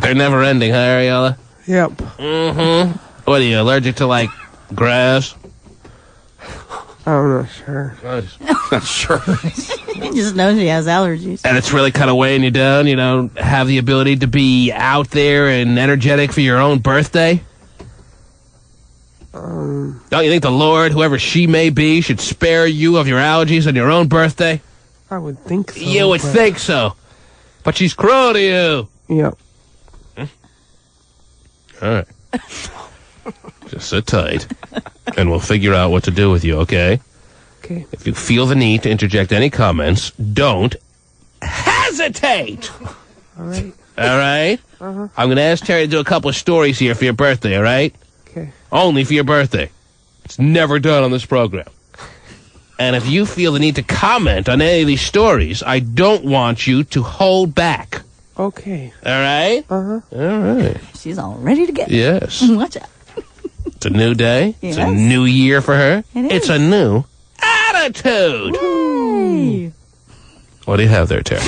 They're never ending, huh, Ariella? Yep. Mm-hmm. What are you, allergic to, like, grass? I'm not sure. Not sure. He just knows he has allergies. And it's really kind of weighing you down. You don't have the ability to be out there and energetic for your own birthday? Don't you think the Lord, whoever she may be, should spare you of your allergies on your own birthday? I would think so. You would think so. But she's cruel to you. Yep. All right. Just sit tight, and we'll figure out what to do with you, okay? Okay. If you feel the need to interject any comments, don't hesitate! All right. All right? Uh-huh. I'm going to ask Terry to do a couple of stories here for your birthday, all right? Okay. Only for your birthday. It's never done on this program. And if you feel the need to comment on any of these stories, I don't want you to hold back. Okay. All right? Uh-huh. All right. She's all ready to go. Yes. Watch out. It's a new day. Yes. It's a new year for her. It is. It's a new attitude. Yay. What do you have there, Terry?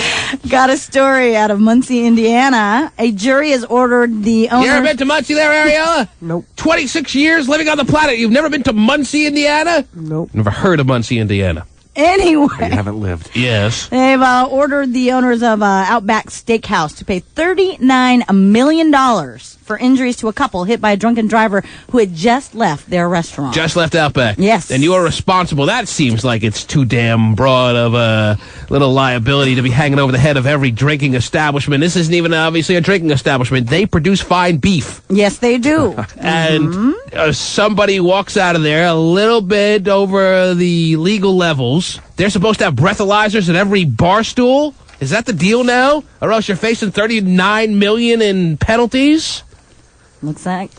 Got a story out of Muncie, Indiana. A jury has ordered the owner... You ever been to Muncie there, Ariella? Nope. 26 years living on the planet. You've never been to Muncie, Indiana? Nope. Never heard of Muncie, Indiana. Anyway. You haven't lived. Yes. They've ordered the owners of Outback Steakhouse to pay $39 million for injuries to a couple hit by a drunken driver who had just left their restaurant. Just left Outback. Yes. And you are responsible. That seems like it's too damn broad of a little liability to be hanging over the head of every drinking establishment. This isn't even obviously a drinking establishment. They produce fine beef. Yes, they do. And somebody walks out of there a little bit over the legal levels. They're supposed to have breathalyzers at every bar stool? Is that the deal now? Or else you're facing $39 million in penalties? Looks like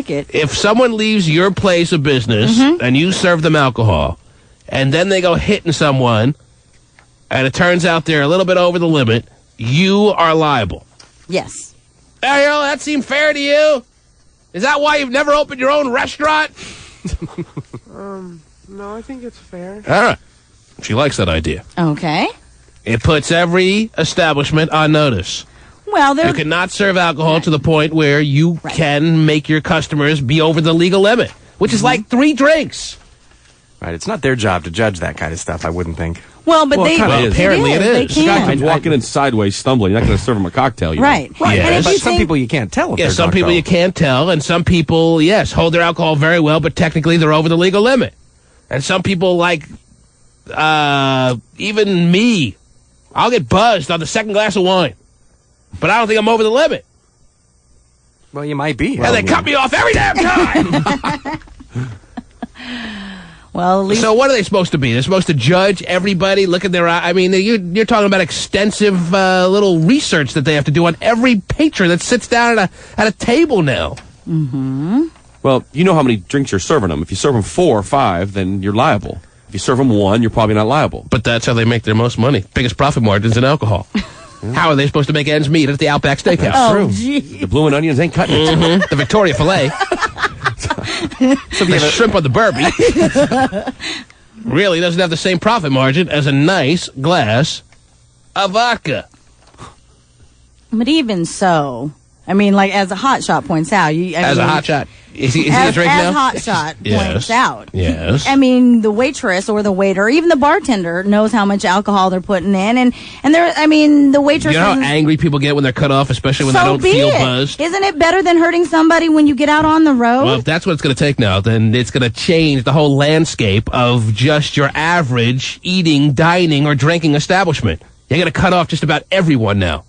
it. If someone leaves your place of business and you serve them alcohol, and then they go hitting someone, and it turns out they're a little bit over the limit, you are liable. Yes. Ariel, that seem fair to you? Is that why you've never opened your own restaurant? No, I think it's fair. All right. She likes that idea. Okay. It puts every establishment on notice. Well, You cannot serve alcohol to the point where you can make your customers be over the legal limit, which is like 3 drinks. Right. It's not their job to judge that kind of stuff, I wouldn't think. Well, but they... Well, apparently it is. They This guy comes can. walking in sideways, stumbling. You're not going to serve him a cocktail, you know? Right. Right. And if But you Some think- people you can't tell if Yeah, they're some drunk, people though. you can't tell, and some people, yes, hold their alcohol very well, but technically they're over the legal limit. And some people, like, even me, I'll get buzzed on the second glass of wine. But I don't think I'm over the limit. Well, you might be. And they cut me off every damn time! Well, at least... So what are they supposed to be? They're supposed to judge everybody, look at their eye. I mean, you're talking about extensive little research that they have to do on every patron that sits down at a table now. Mm-hmm. Well, you know how many drinks you're serving them. If you serve them 4 or 5, then you're liable. If you serve them 1, you're probably not liable. But that's how they make their most money. Biggest profit margins in alcohol. How are they supposed to make ends meet at the Outback Steakhouse? That's true. Geez. The blue and onions ain't cutting it. Mm-hmm. The Victoria filet. The shrimp on the Burby. Really doesn't have the same profit margin as a nice glass of vodka. But even so, I mean, like as a hot shot points out, As a hot shot. Is he a drink now? As hot shot points out. Yes. I mean, the waitress or the waiter, even the bartender knows how much alcohol they're putting in, and the waitress. You know how angry people get when they're cut off, especially when they don't feel buzzed? Isn't it better than hurting somebody when you get out on the road? Well, if that's what it's going to take now, then it's going to change the whole landscape of just your average eating, dining, or drinking establishment. You're going to cut off just about everyone now.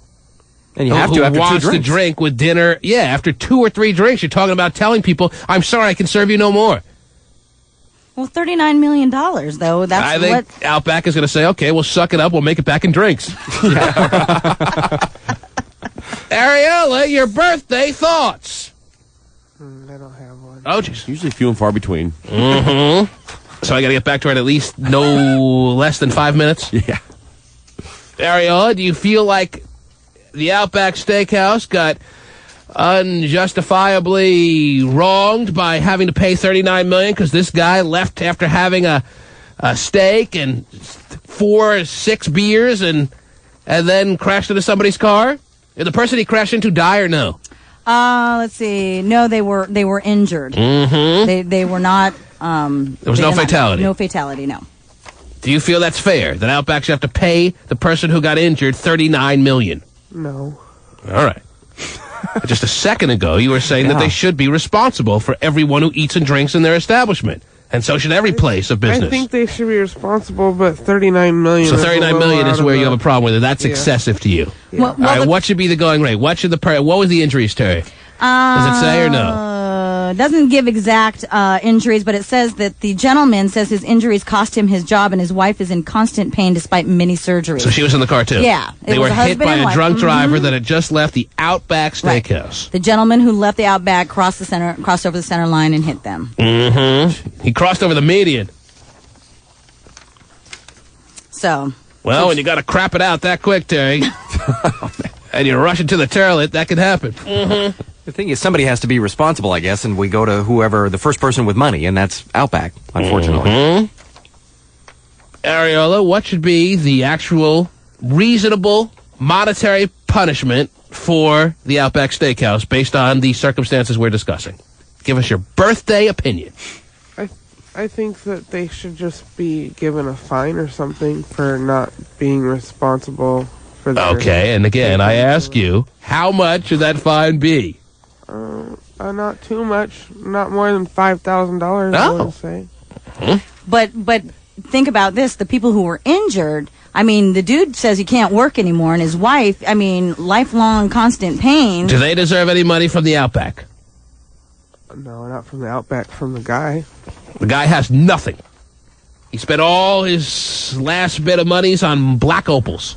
And you have to after 2 wants drinks. to drink with dinner. Yeah, after 2 or 3 drinks, you're talking about telling people, I'm sorry, I can serve you no more. Well, $39 million, though. I think Outback is going to say, okay, we'll suck it up. We'll make it back in drinks. Ariola, your birthday thoughts. I don't have one. Oh, jeez. Usually few and far between. Mm-hmm. So I got to get back to it in at least no less than 5 minutes? Yeah. Ariola, do you feel like the Outback Steakhouse got unjustifiably wronged by having to pay $39 million because this guy left after having a steak and 4 or 6 beers and then crashed into somebody's car? Did the person he crashed into die or no? Let's see. No, they were injured. Mm-hmm. They were not. There was no fatality. No fatality. No. Do you feel that's fair? That Outback should have to pay the person who got injured $39 million? No. All right. Just a second ago, you were saying that they should be responsible for everyone who eats and drinks in their establishment. And so should every place of business. I think they should be responsible, but $39 million. So $39 million is where you have a problem with it. That's excessive to you. Yeah. Well, All right, what should be the going rate? What was the injuries, Terry? Does it say or no? Doesn't give exact injuries, but it says that the gentleman says his injuries cost him his job, and his wife is in constant pain despite many surgeries. So she was in the car, too? Yeah. They were hit by a drunk driver that had just left the Outback Steakhouse. Right. The gentleman who left the Outback crossed over the center line and hit them. Mm-hmm. He crossed over the median. So. Well, when you got to crap it out that quick, Terry, and you're rushing to the toilet, that could happen. Mm-hmm. The thing is, somebody has to be responsible, I guess, and we go to whoever, the first person with money, and that's Outback, unfortunately. Mm-hmm. Ariola, what should be the actual reasonable monetary punishment for the Outback Steakhouse based on the circumstances we're discussing? Give us your birthday opinion. I think that they should just be given a fine or something for not being responsible for their... Okay, and again, I ask you, how much should that fine be? Not too much. Not more than $5,000, I would say. But think about this. The people who were injured, I mean, the dude says he can't work anymore, and his wife, I mean, lifelong constant pain. Do they deserve any money from the Outback? No, not from the Outback, from the guy. The guy has nothing. He spent all his last bit of monies on black opals.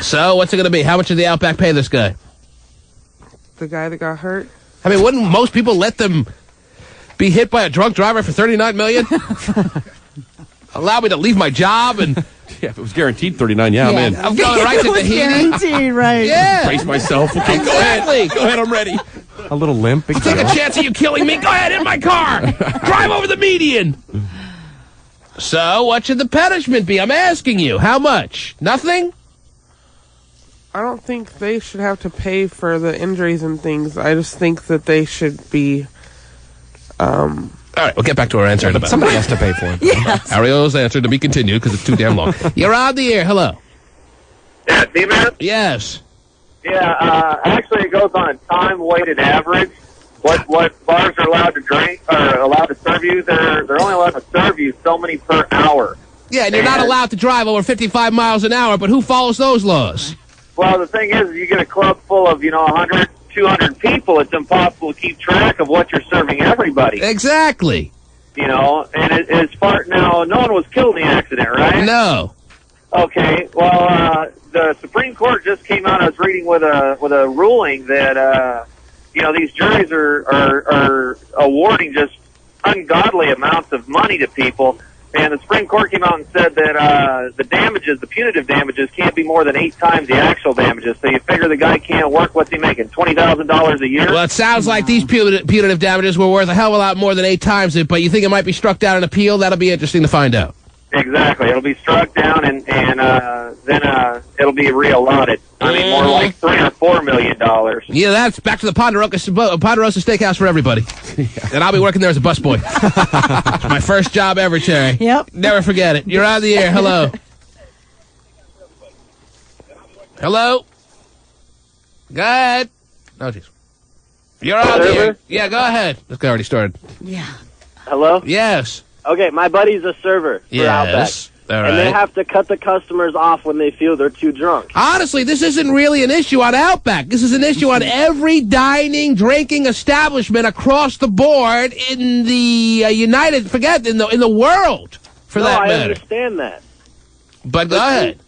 So, what's it going to be? How much did the Outback pay this guy? The guy that got hurt? I mean, wouldn't most people let them be hit by a drunk driver for $39 million? Allow me to leave my job and... Yeah, if it was guaranteed 39, I'm in. I'm going right to Tahiti. Guaranteed, right. Yeah. Brace myself. Okay, Exactly. Go ahead, I'm ready. A little limp. Big Take deal. a chance of you killing me. Go ahead, in my car. Drive over the median. So, what should the punishment be? I'm asking you. How much? Nothing? I don't think they should have to pay for the injuries and things. I just think that they should be... All right, we'll get back to our answer in a minute. Somebody has to pay for it. Yes. Ariel's answer to be continued because it's too damn long. You're on the air. Hello. Yeah, T-Man? Yes. Yeah, actually it goes on a time-weighted average. What bars are allowed to drink, or allowed to serve you, they're only allowed to serve you so many per hour. Yeah, and you're not allowed to drive over 55 miles an hour, but who follows those laws? Well, the thing is, you get a club full of, 100, 200 people, it's impossible to keep track of what you're serving everybody. Exactly. you know, and as far now, no one was killed in the accident, right? No. Okay. Well, the Supreme Court just came out. I was reading with a ruling that you know, these juries are awarding just ungodly amounts of money to people. And the Supreme Court came out and said that the damages, the punitive damages, can't be more than 8 times the actual damages. So you figure the guy can't work. What's he making? $20,000 a year? Well, it sounds like these punitive damages were worth a hell of a lot more than 8 times it, but you think it might be struck down in appeal? That'll be interesting to find out. Exactly. It'll be struck down, and then it'll be reallotted. I mean, more like $3 or $4 million. Yeah, that's back to the Ponderosa Steakhouse for everybody. And I'll be working there as a busboy. It's my first job ever, Cherry. Yep. Never forget it. You're on the air. Hello. Hello. Go ahead. Oh, jeez. You're on the air. Yeah, go ahead. This guy already started. Yeah. Hello? Yes. Okay, my buddy's a server for Outback. All right. And they have to cut the customers off when they feel they're too drunk. Honestly, this isn't really an issue on Outback. This is an issue on every dining, drinking establishment across the board in the in the world, for that matter. I understand that. But go ahead.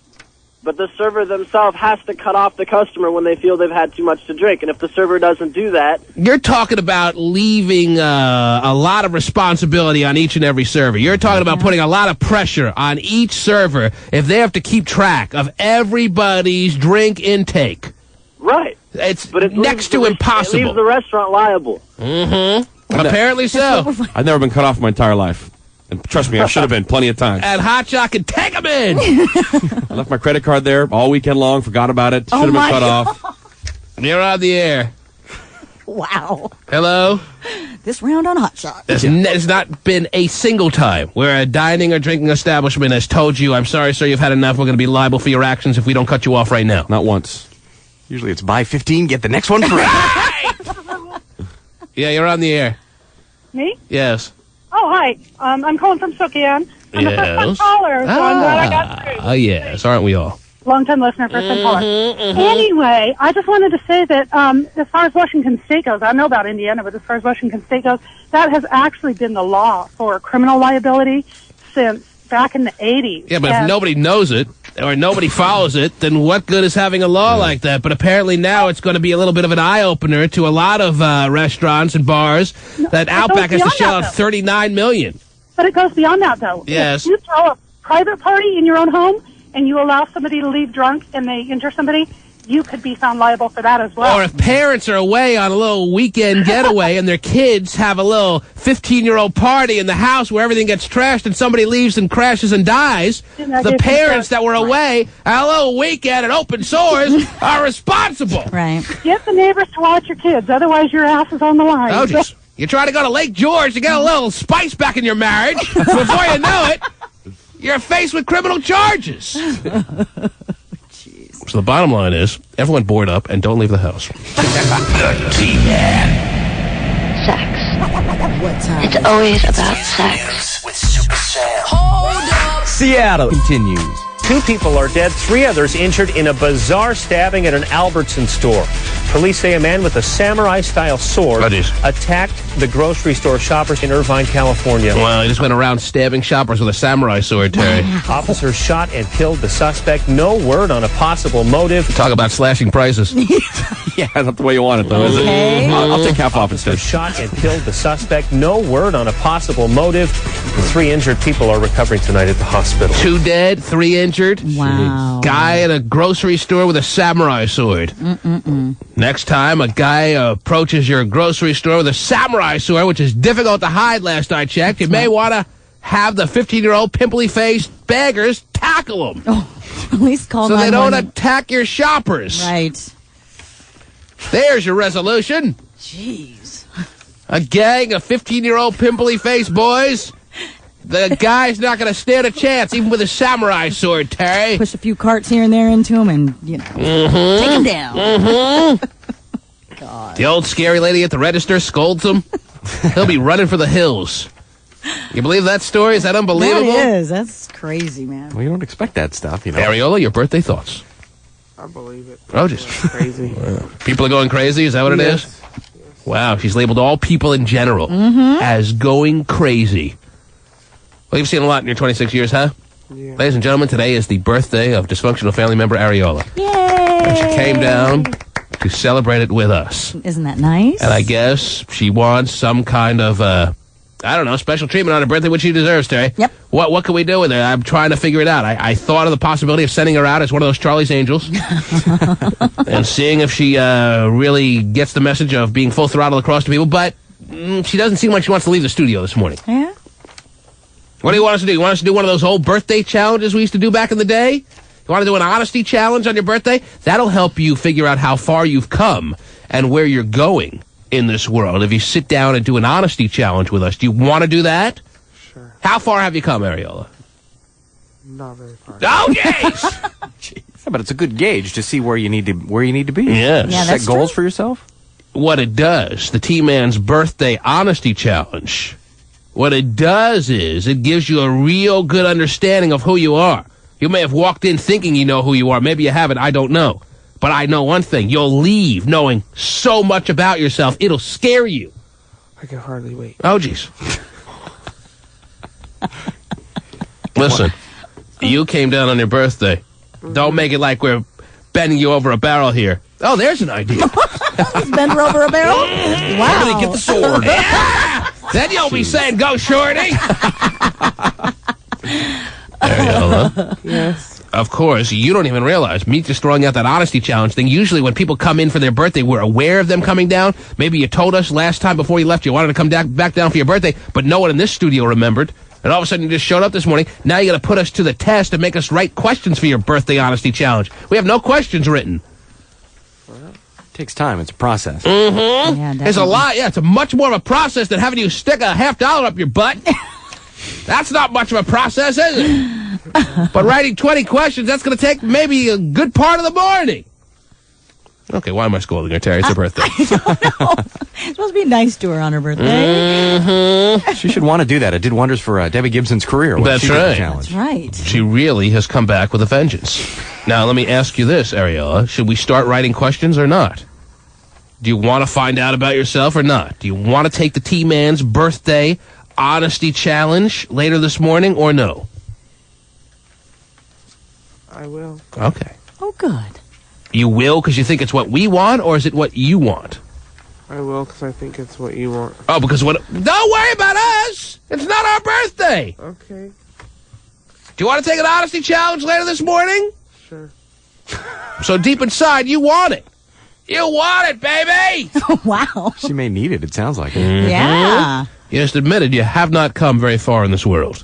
But the server themselves has to cut off the customer when they feel they've had too much to drink. And if the server doesn't do that... You're talking about leaving a lot of responsibility on each and every server. You're talking about putting a lot of pressure on each server if they have to keep track of everybody's drink intake. Right. It's next to impossible. It leaves the restaurant liable. Mm-hmm. Apparently so. I've never been cut off my entire life. And trust me, I should have been plenty of times. And Hotshot can take them in. I left my credit card there all weekend long, forgot about it, should have been cut off. You're on the air. Wow. Hello? This round on Hotshot. There's not been a single time where a dining or drinking establishment has told you, I'm sorry, sir, you've had enough. We're going to be liable for your actions if we don't cut you off right now. Not once. Usually it's buy 15, get the next one free. Yeah, you're on the air. Me? Yes. Oh, hi. I'm calling from Spokane. I'm a first-time caller, so I'm glad I got through. Oh, yes. Aren't we all? Long-time listener, first-time caller. Anyway, I just wanted to say that as far as Washington State goes, I know about Indiana, but as far as Washington State goes, that has actually been the law for criminal liability since back in the 80s. Yeah, but if nobody knows it or nobody follows it, then what good is having a law like that? But apparently now it's going to be a little bit of an eye-opener to a lot of restaurants and bars that Outback has to shell out $39 million. But it goes beyond that, though. Yes. If you throw a private party in your own home and you allow somebody to leave drunk and they injure somebody, you could be found liable for that as well. Or if parents are away on a little weekend getaway and their kids have a little 15-year-old party in the house where everything gets trashed and somebody leaves and crashes and dies, the parents that were away on a little weekend at open sores are responsible. Right. Get the neighbors to watch your kids, otherwise your ass is on the line. Oh, just, you try to go to Lake George to get a little spice back in your marriage. Before you know it, you're faced with criminal charges. So the bottom line is, everyone board up and don't leave the house. The T-Man. Sex. What time? It's always about sex. With Super Sam. Hold up. Seattle continues. 2 people are dead, 3 others injured in a bizarre stabbing at an Albertson store. Police say a man with a samurai-style sword attacked the grocery store shoppers in Irvine, California. Well, he just went around stabbing shoppers with a samurai sword, Terry. Officers shot and killed the suspect. No word on a possible motive. Talk about slashing prices. Yeah, not the way you want it, though, is it? I'll take half off instead. Shot and killed the suspect. No word on a possible motive. 3 injured people are recovering tonight at the hospital. 2 dead, 3 injured. Wow. Guy at a grocery store with a samurai sword. Next time a guy approaches your grocery store with a samurai sword, which is difficult to hide last I checked, you may want to have the 15-year-old pimply-faced beggars tackle them. Oh, at least call so they don't 911. attack your shoppers. Right. There's your resolution. Jeez. A gang of 15-year-old pimply-faced boys. The guy's not going to stand a chance, even with a samurai sword, Terry. Push a few carts here and there into him and, you know, take him down. God. The old scary lady at the register scolds him. He'll be running for the hills. You believe that story? Is that unbelievable? That is. That's crazy, man. Well, you don't expect that stuff, you know. Ariola, your birthday thoughts? I believe it. Oh, just crazy. People are going crazy? Is that what it is? Wow, she's labeled all people in general as going crazy. Well, you've seen a lot in your 26 years, huh? Yeah. Ladies and gentlemen, today is the birthday of dysfunctional family member Areola. Yay! And she came down to celebrate it with us. Isn't that nice? And I guess she wants some kind of, special treatment on her birthday, which she deserves, Terry. Yep. What can we do with her? I'm trying to figure it out. I thought of the possibility of sending her out as one of those Charlie's Angels and seeing if she really gets the message of being full throttle across to people, but she doesn't seem like she wants to leave the studio this morning. Yeah? What do you want us to do? You want us to do one of those old birthday challenges we used to do back in the day? You want to do an honesty challenge on your birthday? That'll help you figure out how far you've come and where you're going in this world. If you sit down and do an honesty challenge with us, do you want to do that? Sure. How far have you come, Areola? Not very far. Oh, jeez! Yeah, but it's a good gauge to see where you need to be. Yes. Yeah, that's Set goals true. for yourself. What it does, the T-Man's birthday honesty challenge, what it does is it gives you a real good understanding of who you are. You may have walked in thinking you know who you are. Maybe you haven't. I don't know. But I know one thing. You'll leave knowing so much about yourself, it'll scare you. I can hardly wait. Oh, jeez. Listen, you came down on your birthday. Don't make it like we're bending you over a barrel here. Oh, there's an idea. Bend her over a barrel? Wow. Everybody get the sword. Yeah! Then you'll be saying, go, Shorty. Areola. Yes. Of course, you don't even realize, me just throwing out that honesty challenge thing, usually when people come in for their birthday, we're aware of them coming down. Maybe you told us last time before you left you wanted to come back down for your birthday, but no one in this studio remembered. And all of a sudden you just showed up this morning. Now you got to put us to the test and make us write questions for your birthday honesty challenge. We have no questions written. Takes time. It's a process. Mm-hmm. Yeah, It's a lot. Yeah, it's a much more of a process than having you stick a $50 up your butt. That's not much of a process, is it? But writing 20 questions, that's going to take maybe a good part of the morning. Okay, why am I scolding her, Terry? It's her birthday. I don't know. It's supposed to be nice to her on her birthday. Mm-hmm. She should want to do that. It did wonders for Debbie Gibson's career. when That's she did the right. challenge. That's right. She really has come back with a vengeance. Now, let me ask you this, Areola. Should we start writing questions or not? Do you want to find out about yourself or not? Do you want to take the T-Man's birthday honesty challenge later this morning or no? I will. Okay. Oh, good. You will because you think it's what we want, or is it what you want? I will because I think it's what you want. Oh, because what? Don't worry about us. It's not our birthday. Okay. Do you want to take an honesty challenge later this morning? Sure. So deep inside, you want it. You want it, baby. Wow. She may need it. It sounds like it. Yeah. You just admitted you have not come very far in this world.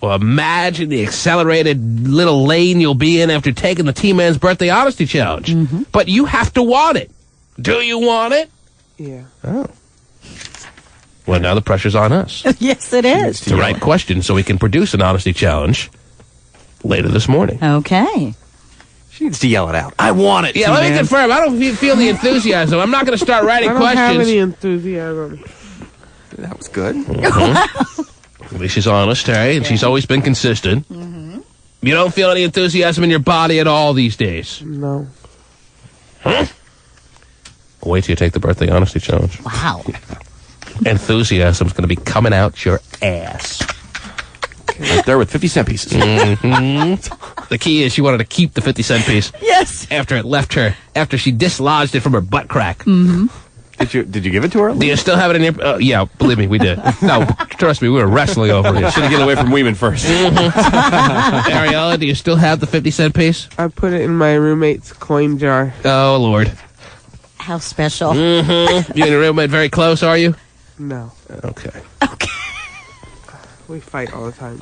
Well, imagine the accelerated little lane you'll be in after taking the T-Man's birthday honesty challenge. But you have to want it. Do you want it? Yeah. Oh. Well, now the pressure's on us Yes, it is. to write questions so we can produce an honesty challenge later this morning. Okay. She needs to yell it out. I want it. Yeah, let me T-Man. confirm. I don't feel the enthusiasm. I'm not going to start writing I don't questions. have any enthusiasm. That was good. At least she's honest, Terry, and she's always been consistent. You don't feel any enthusiasm in your body at all these days. No. Wait till you take the birthday honesty challenge. Wow. Enthusiasm's going to be coming out your ass. Right there with 50-cent pieces. The key is she wanted to keep the 50-cent piece Yes. after it left her, after she dislodged it from her butt crack. Did you give it to her? Do you still have it in your... yeah, believe me, we did. No, trust me, we were wrestling over it. Should have get away from Weeman first. Areola, do you still have the 50-cent piece? I put it in my roommate's coin jar. Oh, Lord. How special. You and your roommate very close, are you? No. Okay. We fight all the time.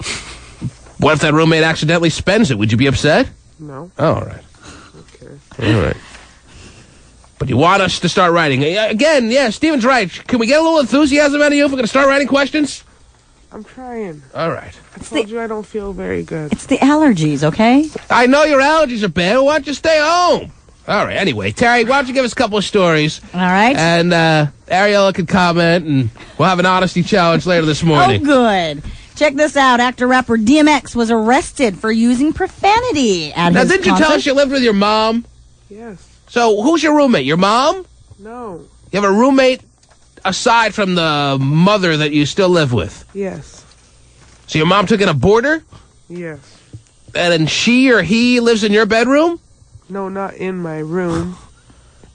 What if that roommate accidentally spends it? Would you be upset? No. Oh, all right. Okay. All right. But you want us to start writing. Again, yeah, Steven's right. Can we get a little enthusiasm out of you if we're going to start writing questions? I'm trying. All right. I told you I don't feel very good. It's the allergies, okay? I know your allergies are bad. Why don't you stay home? All right. Anyway, Terry, why don't you give us a couple of stories? All right. And Areola can comment, and we'll have an honesty challenge later this morning. Oh, good. Check this out. Actor-rapper DMX was arrested for using profanity at Now, his didn't you tell us you lived with your mom? Yes. So, who's your roommate? Your mom? No. You have a roommate aside from the mother that you still live with? Yes. So your mom took in a boarder? Yes. And then she or he lives in your bedroom? No, not in my room.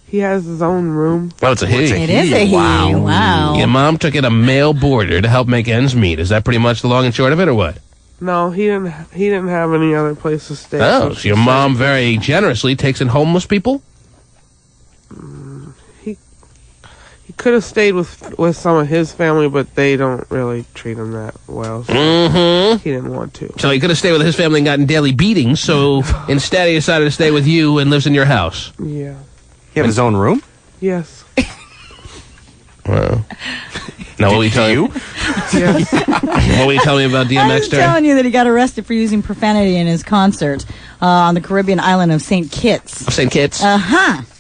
He has his own room. Oh, it's a he. It is a he. Wow. Your mom took in a male boarder to help make ends meet. Is that pretty much the long and short of it, or what? No, he didn't have any other place to stay. Oh, so your mom very generously takes in homeless people? He could have stayed with some of his family, but they don't really treat him that well. So he didn't want to. So he could have stayed with his family and gotten daily beatings, so instead he decided to stay with you and lives in your house. Yeah. He have his own room? Yes. Wow. Now, what will you tell you? Yes. What will you tell me about DMX? I was telling you that he got arrested for using profanity in his concert on the Caribbean island of St. Kitts. St. Kitts?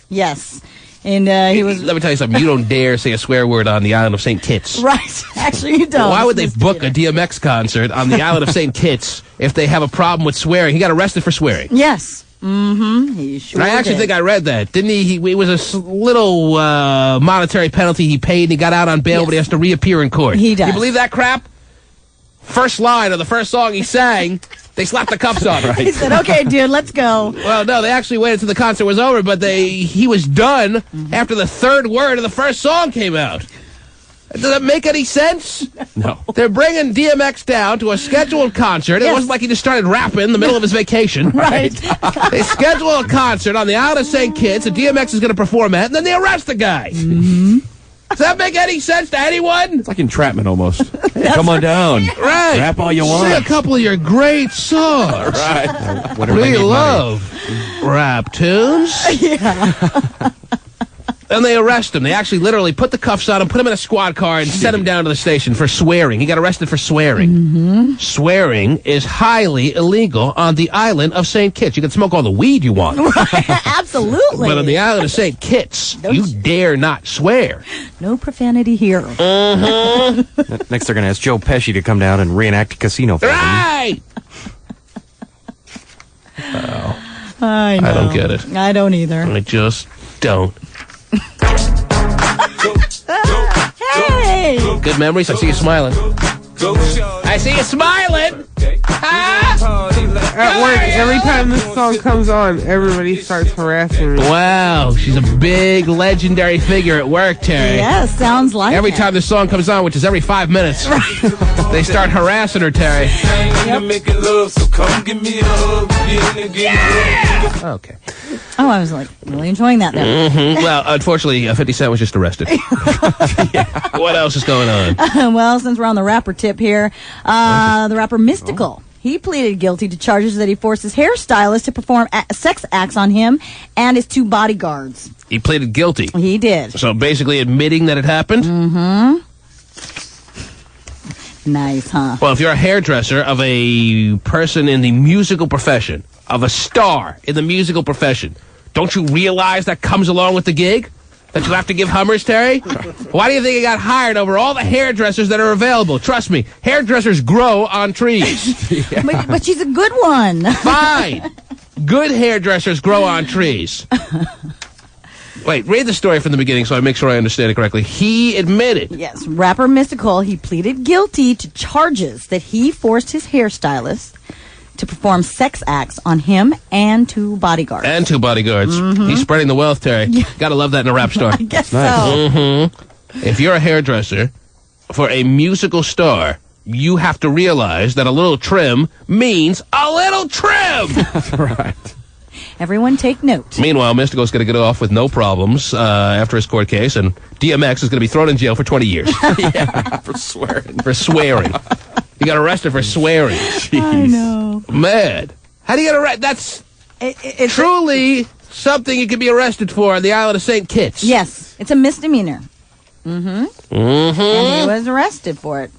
Yes. And he was... Let me tell you something. You don't dare say a swear word on the island of St. Kitts. Right. Actually, you don't. Why would they book a DMX concert on the island of St. Kitts if they have a problem with swearing? He got arrested for swearing. Yes. Mm-hmm. He sure I actually think I read that. Didn't he? It was a little monetary penalty he paid, and he got out on bail, but he has to reappear in court. He does. You believe that crap? First line of the first song he sang, they slapped the cuffs on him. He said, okay, dude, let's go. Well, no, they actually waited until the concert was over, but he was done after the third word of the first song came out. Does that make any sense? No. They're bringing DMX down to a scheduled concert. It wasn't like he just started rapping in the middle of his vacation. Right. They schedule a concert on the island of St. Kitts that DMX is going to perform at, and then they arrest the guy. Does that make any sense to anyone? It's like entrapment almost. Hey, come on down. Right. Rap all you want. Sing a couple of your great songs. Right. We love rap tunes. Yeah. And they arrest him. They actually literally put the cuffs on him, put him in a squad car, and sent him down to the station for swearing. He got arrested for swearing. Swearing is highly illegal on the island of St. Kitts. You can smoke all the weed you want. Absolutely. But on the island of St. Kitts, you dare not swear. No profanity here. Next, they're going to ask Joe Pesci to come down and reenact Casino for them. Right! I know. I don't get it. I don't either. I just don't. Hey! Good memories. I see you smiling. I see you smiling. At work, every time this song comes on, everybody starts harassing me. Wow, she's a big legendary figure at work, Terry. Yes, sounds like Every it. time this song comes on, which is every 5 minutes, they start harassing her, Terry. Okay. Oh, I was like really enjoying that there. Well, unfortunately, 50 Cent was just arrested. What else is going on? Well, since we're on the rapper tip here, the rapper Mystical. He pleaded guilty to charges that he forced his hairstylist to perform sex acts on him and his 2 bodyguards. He pleaded guilty. He did. So basically admitting that it happened? Nice, huh? Well, if you're a hairdresser of a person in the musical profession, of a star in the musical profession, don't you realize that comes along with the gig? That you have to give Hummers, Terry? Why do you think he got hired over all the hairdressers that are available? Trust me, hairdressers grow on trees. But she's a good one. Fine. Good hairdressers grow on trees. Wait, read the story from the beginning so I make sure I understand it correctly. He admitted. Yes, rapper Mystical, he pleaded guilty to charges that he forced his hairstylist to perform sex acts on him and 2 bodyguards. And 2 bodyguards. He's spreading the wealth, Terry. Gotta love that in a rap star. I guess so. If you're a hairdresser for a musical star, you have to realize that a little trim means a little trim! Right. Everyone take note. Meanwhile, Mystical's going to get off with no problems after his court case, and DMX is going to be thrown in jail for 20 years. For swearing. For swearing. He got arrested for swearing. I know. Mad. How do you get arrested? That's it's truly something you can be arrested for on the island of St. Kitts. Yes, it's a misdemeanor. And he was arrested for it.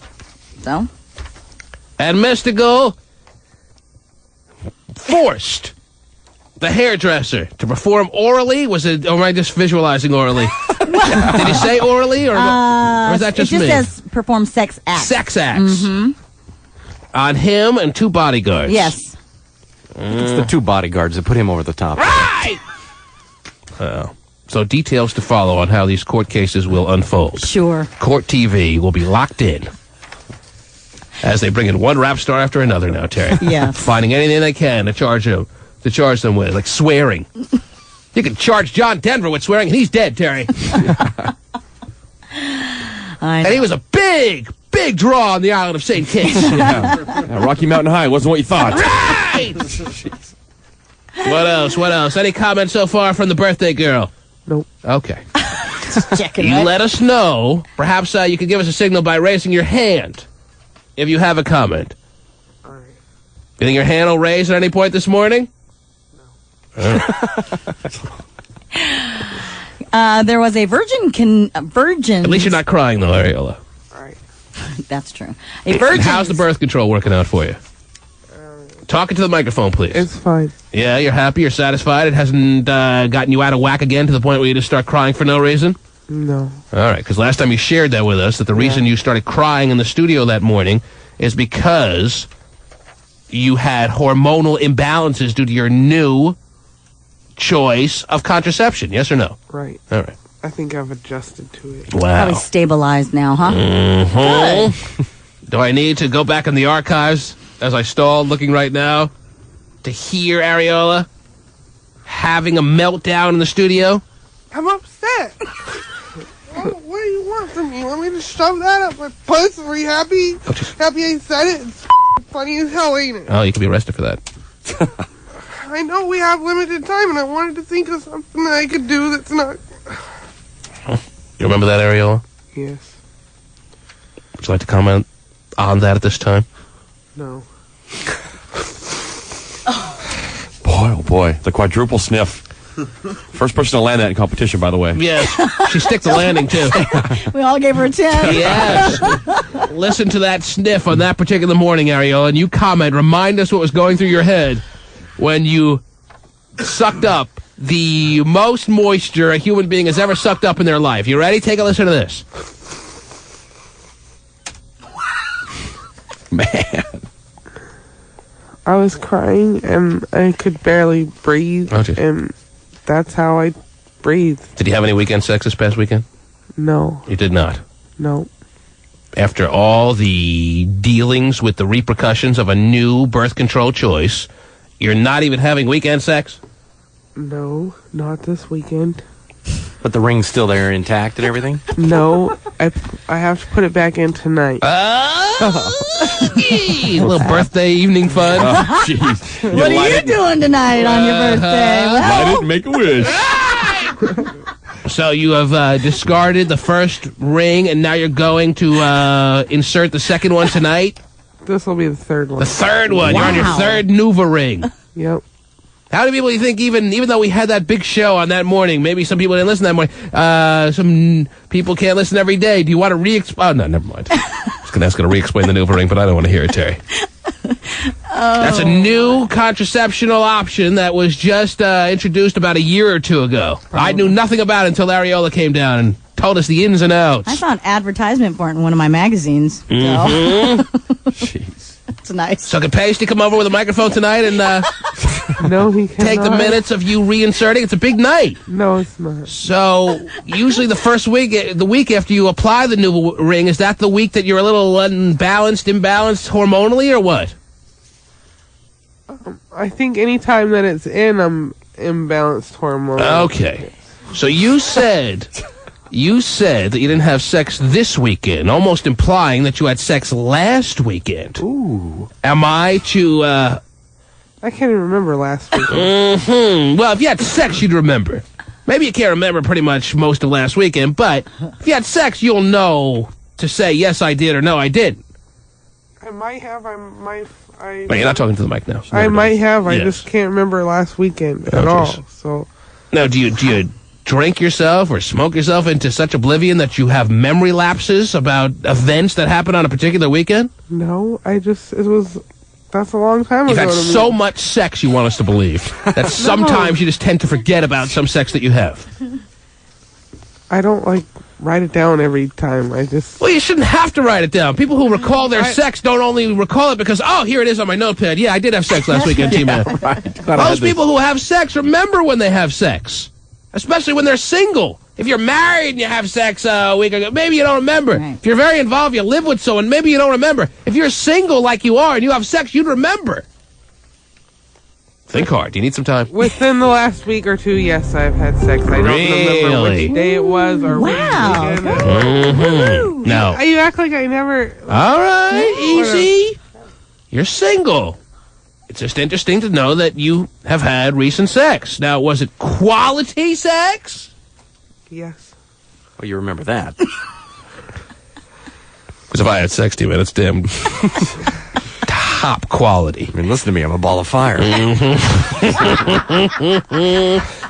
So? And Mystical forced the hairdresser to perform orally. Was it, or am I just visualizing orally? Did he say orally, or is that just me? It just me? says perform sex acts. Sex acts. On him and 2 bodyguards. Yes. It's the 2 bodyguards that put him over the top. Right! Oh. So details to follow on how these court cases will unfold. Sure. Court TV will be locked in as they bring in one rap star after another now, Terry. Yeah. Finding anything they can to charge them with, like swearing. You can charge John Denver with swearing, and he's dead, Terry. And he was a big draw on the island of St. Kitts. Yeah, Rocky Mountain High wasn't what you thought. Right! What else? Any comments so far from the birthday girl? Nope. Okay. Checking You it. let us know. Perhaps you can give us a signal by raising your hand if you have a comment. All right. You think your hand will raise at any point this morning? No. There was a virgin. At least you're not crying, though, Ariola. All right. That's true. A virgin. How's the birth control working out for you? Talking to the microphone, please. It's fine. Yeah, you're happy, you're satisfied. It hasn't gotten you out of whack again to the point where you just start crying for no reason? No. All right, because last time you shared that with us, that the reason you started crying in the studio that morning is because you had hormonal imbalances due to your new choice of contraception. Yes or no? Right. All right. I think I've adjusted to it. Wow. Probably stabilized now, huh? Mm-hmm. Do I need to go back in the archives as I stall looking right now to hear Ariola having a meltdown in the studio? I'm upset. What do you want from me? You want me to shove that up my puss? Are you happy? Happy I said it? It's funny as hell, ain't it? Oh, you could be arrested for that. I know we have limited time, and I wanted to think of something that I could do that's not... You remember that, Ariola? Yes. Would you like to comment on that at this time? No. Boy, oh boy. The quadruple sniff. First person to land that in competition, by the way. Yes. She stick the landing, too. We all gave her a 10. Yes. Listen to that sniff on that particular morning, Ariola, and you comment. Remind us what was going through your head when you sucked up the most moisture a human being has ever sucked up in their life. You ready? Take a listen to this. Man. I was crying, and I could barely breathe, Oh, geez. and that's how I breathed. Did you have any weekend sex this past weekend? No. You did not. No. After all the dealings with the repercussions of a new birth control choice, you're not even having weekend sex? No, not this weekend. But the ring's still there intact and everything? No, I have to put it back in tonight. A little birthday evening fun. Oh, jeez. What are you doing tonight on your birthday? I didn't make a wish. So you have discarded the first ring, and now you're going to insert the second one tonight? This will be the third one. The third one. Wow. You're on your third Nuva ring. Yep. How many people do you think, even though we had that big show on that morning, maybe some people didn't listen that morning, some people can't listen every day. Do you want to re-explain? Oh, no, never mind. I was going to re-explain the Nuva ring, but I don't want to hear it, Terry. That's a new contraceptional option that was just introduced about a year or two ago. I knew nothing about it until Ariola came down and told us the ins and outs. I saw an advertisement for it in one of my magazines. So. Jeez. That's nice. So can Pasty come over with a microphone tonight and No, he cannot. take the minutes of you reinserting? It's a big night. No, it's not. So usually the first week, the week after you apply the new ring, is that the week that you're a little imbalanced hormonally, or what? I think any time that it's in, I'm imbalanced hormonally. Okay. So you said that you didn't have sex this weekend, almost implying that you had sex last weekend. Ooh. Am I to, I can't even remember last week. Well, if you had sex, you'd remember. Maybe you can't remember pretty much most of last weekend, but if you had sex, you'll know to say, yes, I did, or no, I didn't. I might have. But you're not talking to the mic now. I might have. I Yes. just can't remember last weekend Oh, at all. jeez. So Now, do you drink yourself or smoke yourself into such oblivion that you have memory lapses about events that happened on a particular weekend? no, that's a long time You've ago. had to me. so much sex, you want us to believe, that sometimes you just tend to forget about some sex that you have. I don't write it down every time. I just. Well, you shouldn't have to write it down. People who recall their sex don't only recall it because, oh, here it is on my notepad. Yeah, I did have sex last weekend, T-Man. Right. Most people who have sex remember when they have sex. especially when they're single. If you're married and you have sex a week ago, maybe you don't remember. Right. If you're very involved, you live with someone, maybe you don't remember. If you're single like you are and you have sex, you'd remember. Think hard. Do you need some time? Within the last week or two, yes, I've had sex. I don't remember which day it was or which weekend. Mm-hmm. No. You act like I never... All right, easy. You're single. It's just interesting to know that you have had recent sex. Now, was it quality sex? Yes. Oh, you remember that. Because if I had sex, T-Man, it's damn top quality. I mean, listen to me. I'm a ball of fire.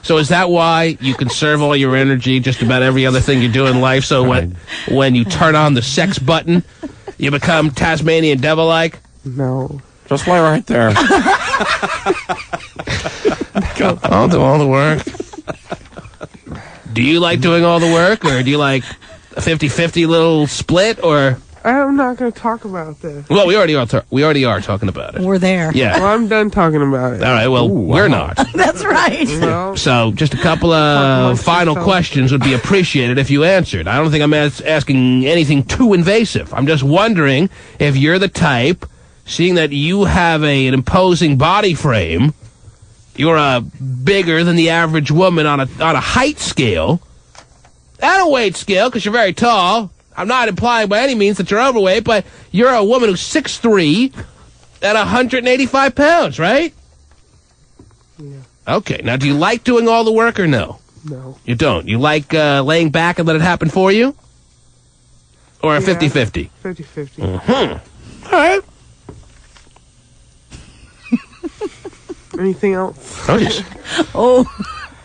So is that why you conserve all your energy, just about every other thing you do in life? So when you turn on the sex button, you become Tasmanian devil-like? No. Just lie right there. I'll do all the work. Do you like doing all the work, or do you like a 50-50 little split, or... I'm not going to talk about this. Well, we already are talking about it. We're there. Yeah. Well, I'm done talking about it. All right, well, we're not. That's right. Well, So just a couple of final questions would be appreciated if you answered. I don't think I'm asking anything too invasive. I'm just wondering if you're the type, seeing that you have an imposing body frame, you're bigger than the average woman on a height scale, and a weight scale, because you're very tall. I'm not implying by any means that you're overweight, but you're a woman who's 6'3", and 185 pounds, right? Yeah. Okay. Now, do you like doing all the work or no? No. You don't? You like laying back and let it happen for you? Or a 50-50? 50-50. Mm-hmm. All right. Anything else? Oh, yes.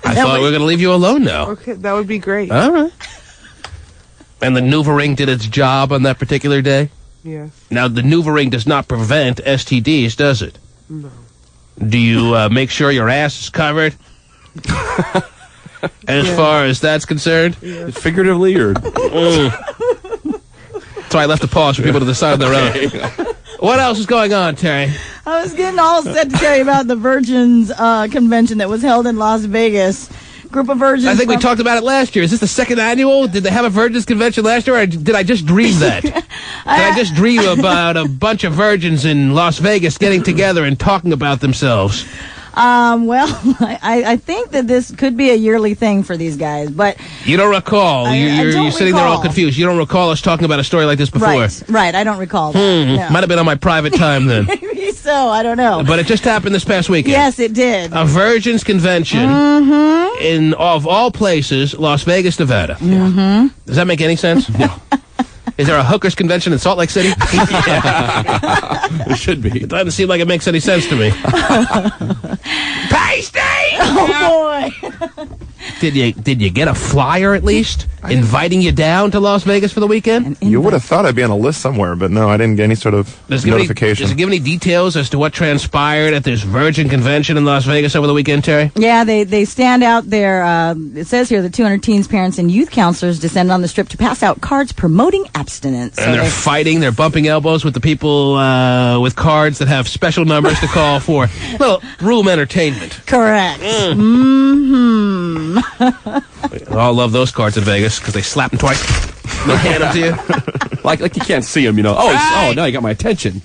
I thought we were going to leave you alone now. Okay, that would be great. All right. And the NuvaRing did its job on that particular day? Yes. Now, the NuvaRing does not prevent STDs, does it? No. Do you make sure your ass is covered? As far as that's concerned? Yes. Figuratively or... So I left a pause for people to decide on their own. What else is going on, Terry? I was getting all set to tell you about the Virgins convention that was held in Las Vegas. Group of virgins. I think we talked about it last year. Is this the second annual? Did they have a Virgins convention last year, or did I just dream that? Did I just dream about a bunch of virgins in Las Vegas getting together and talking about themselves? Well, I think that this could be a yearly thing for these guys, but... You don't recall. You're sitting there all recall. confused. You don't recall us talking about a story like this before. Right, I don't recall that. No. Might have been on my private time then. Maybe so, I don't know. But it just happened this past weekend. Yes, it did. A Virgins convention in, of all places, Las Vegas, Nevada. Mm-hmm. Does that make any sense? No. Is there a hookers convention in Salt Lake City? It should be. It doesn't seem like it makes any sense to me. Pasty! Oh, boy. Did you get a flyer at least inviting you down to Las Vegas for the weekend? You would have thought I'd be on a list somewhere, but no, I didn't get any sort of notification. Does it give any details as to what transpired at this Virgin convention in Las Vegas over the weekend, Terry? Yeah, they stand out there. It says here that 200 teens, parents, and youth counselors descend on the strip to pass out cards promoting abstinence. And they're fighting, they're bumping elbows with the people with cards that have special numbers to call for little room entertainment. Correct. Mm-hmm. We all love those cards in Vegas because they slap them twice. They hand them to you. like you can't see them, you know. Oh, now you got my attention.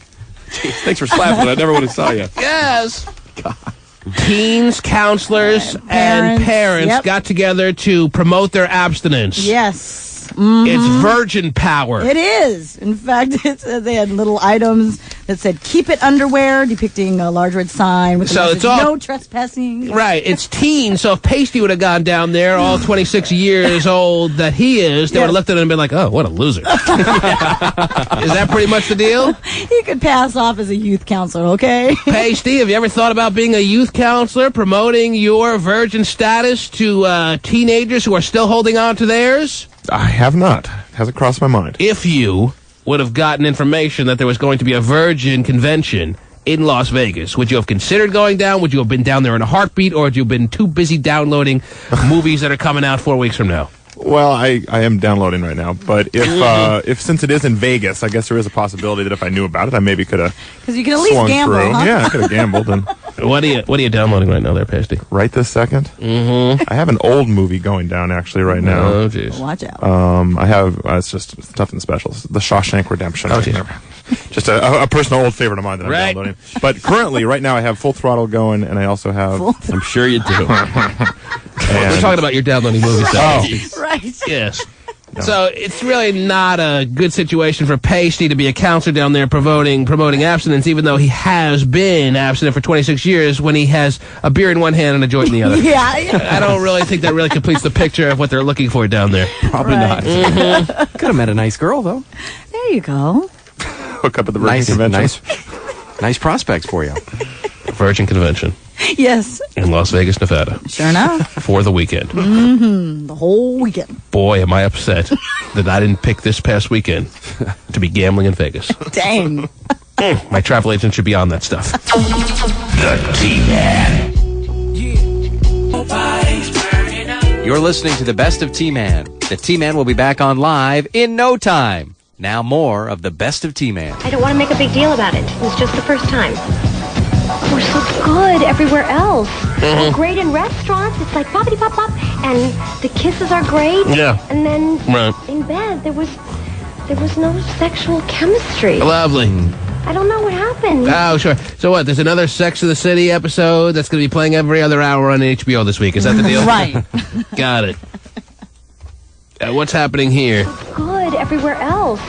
Jeez, thanks for slapping. I never would have saw you. Yes. God. Teens, counselors, and parents got together to promote their abstinence. Yes. Mm-hmm. It's virgin power. It is. In fact, they had little items that said "Keep it underwear," depicting a large red sign with the message, "No trespassing." Right. It's teens. So if Pasty would have gone down there, all 26 years old that he is, they would have looked at him and been like, "Oh, what a loser." Is that pretty much the deal? He could pass off as a youth counselor, okay? Pasty, have you ever thought about being a youth counselor, promoting your virgin status to teenagers who are still holding on to theirs? I have not. Hasn't crossed my mind. If you would have gotten information that there was going to be a Virgin convention in Las Vegas, would you have considered going down? Would you have been down there in a heartbeat, or would you have been too busy downloading movies that are coming out 4 weeks from now? Well, I am downloading right now, but if since it is in Vegas, I guess there is a possibility that if I knew about it, I maybe could have. Because you can at least gamble, through. huh? Yeah, I could have gambled. And What are you downloading right now there, Pasty? Right this second? Mm-hmm. I have an old movie going down, actually, right now. Oh, jeez. Watch out. I have, it's just stuff in the specials. The Shawshank Redemption. Oh, jeez. Just a personal old favorite of mine that I'm Right. downloading. But currently, right now, I have Full Throttle going, and I also have... I'm sure you do. We're talking about your downloading movies. Oh. Right. Yes. So it's really not a good situation for Pasty to be a counselor down there promoting abstinence, even though he has been abstinent for 26 years when he has a beer in one hand and a joint in the other. Yeah. I don't really think that really completes the picture of what they're looking for down there. Probably Right. not. Could have met a nice girl, though. There you go. Hook up at the Virgin Convention. Nice prospects for you. Virgin Convention Yes. in Las Vegas, Nevada. Sure enough. For the weekend. Mm-hmm. The whole weekend. Boy, am I upset that I didn't pick this past weekend to be gambling in Vegas. Dang. My travel agent should be on that stuff. The T-Man. You're listening to the Best of T-Man. The T-Man will be back on live in no time. Now more of the Best of T-Man. I don't want to make a big deal about it. It was just the first time. We're so good everywhere else. We're great in restaurants. It's like poppity pop pop, and the kisses are great. Yeah. And then Right. in bed there was no sexual chemistry. Lovely. I don't know what happened. Oh, sure. So what, there's another Sex of the City episode that's going to be playing every other hour on HBO this week. Is that the deal? Right. Got it. What's happening here? Good everywhere else.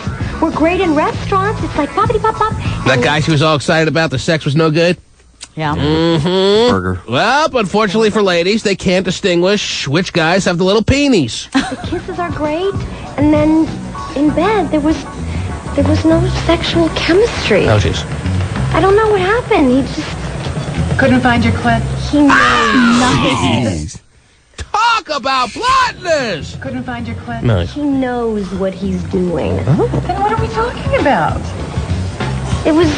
We're great in restaurants. It's like poppity pop pop. That guy she was all excited about, the sex was no good? Yeah. Mm-hmm. Burger. Well, unfortunately for ladies, they can't distinguish which guys have the little peenies. The kisses are great, and then in bed there was no sexual chemistry. Oh, jeez. I don't know what happened. He just couldn't find your clit. He knows. Nice. Talk about bluntness! Couldn't find your clit. Nice. He knows what he's doing. Then what are we talking about? It was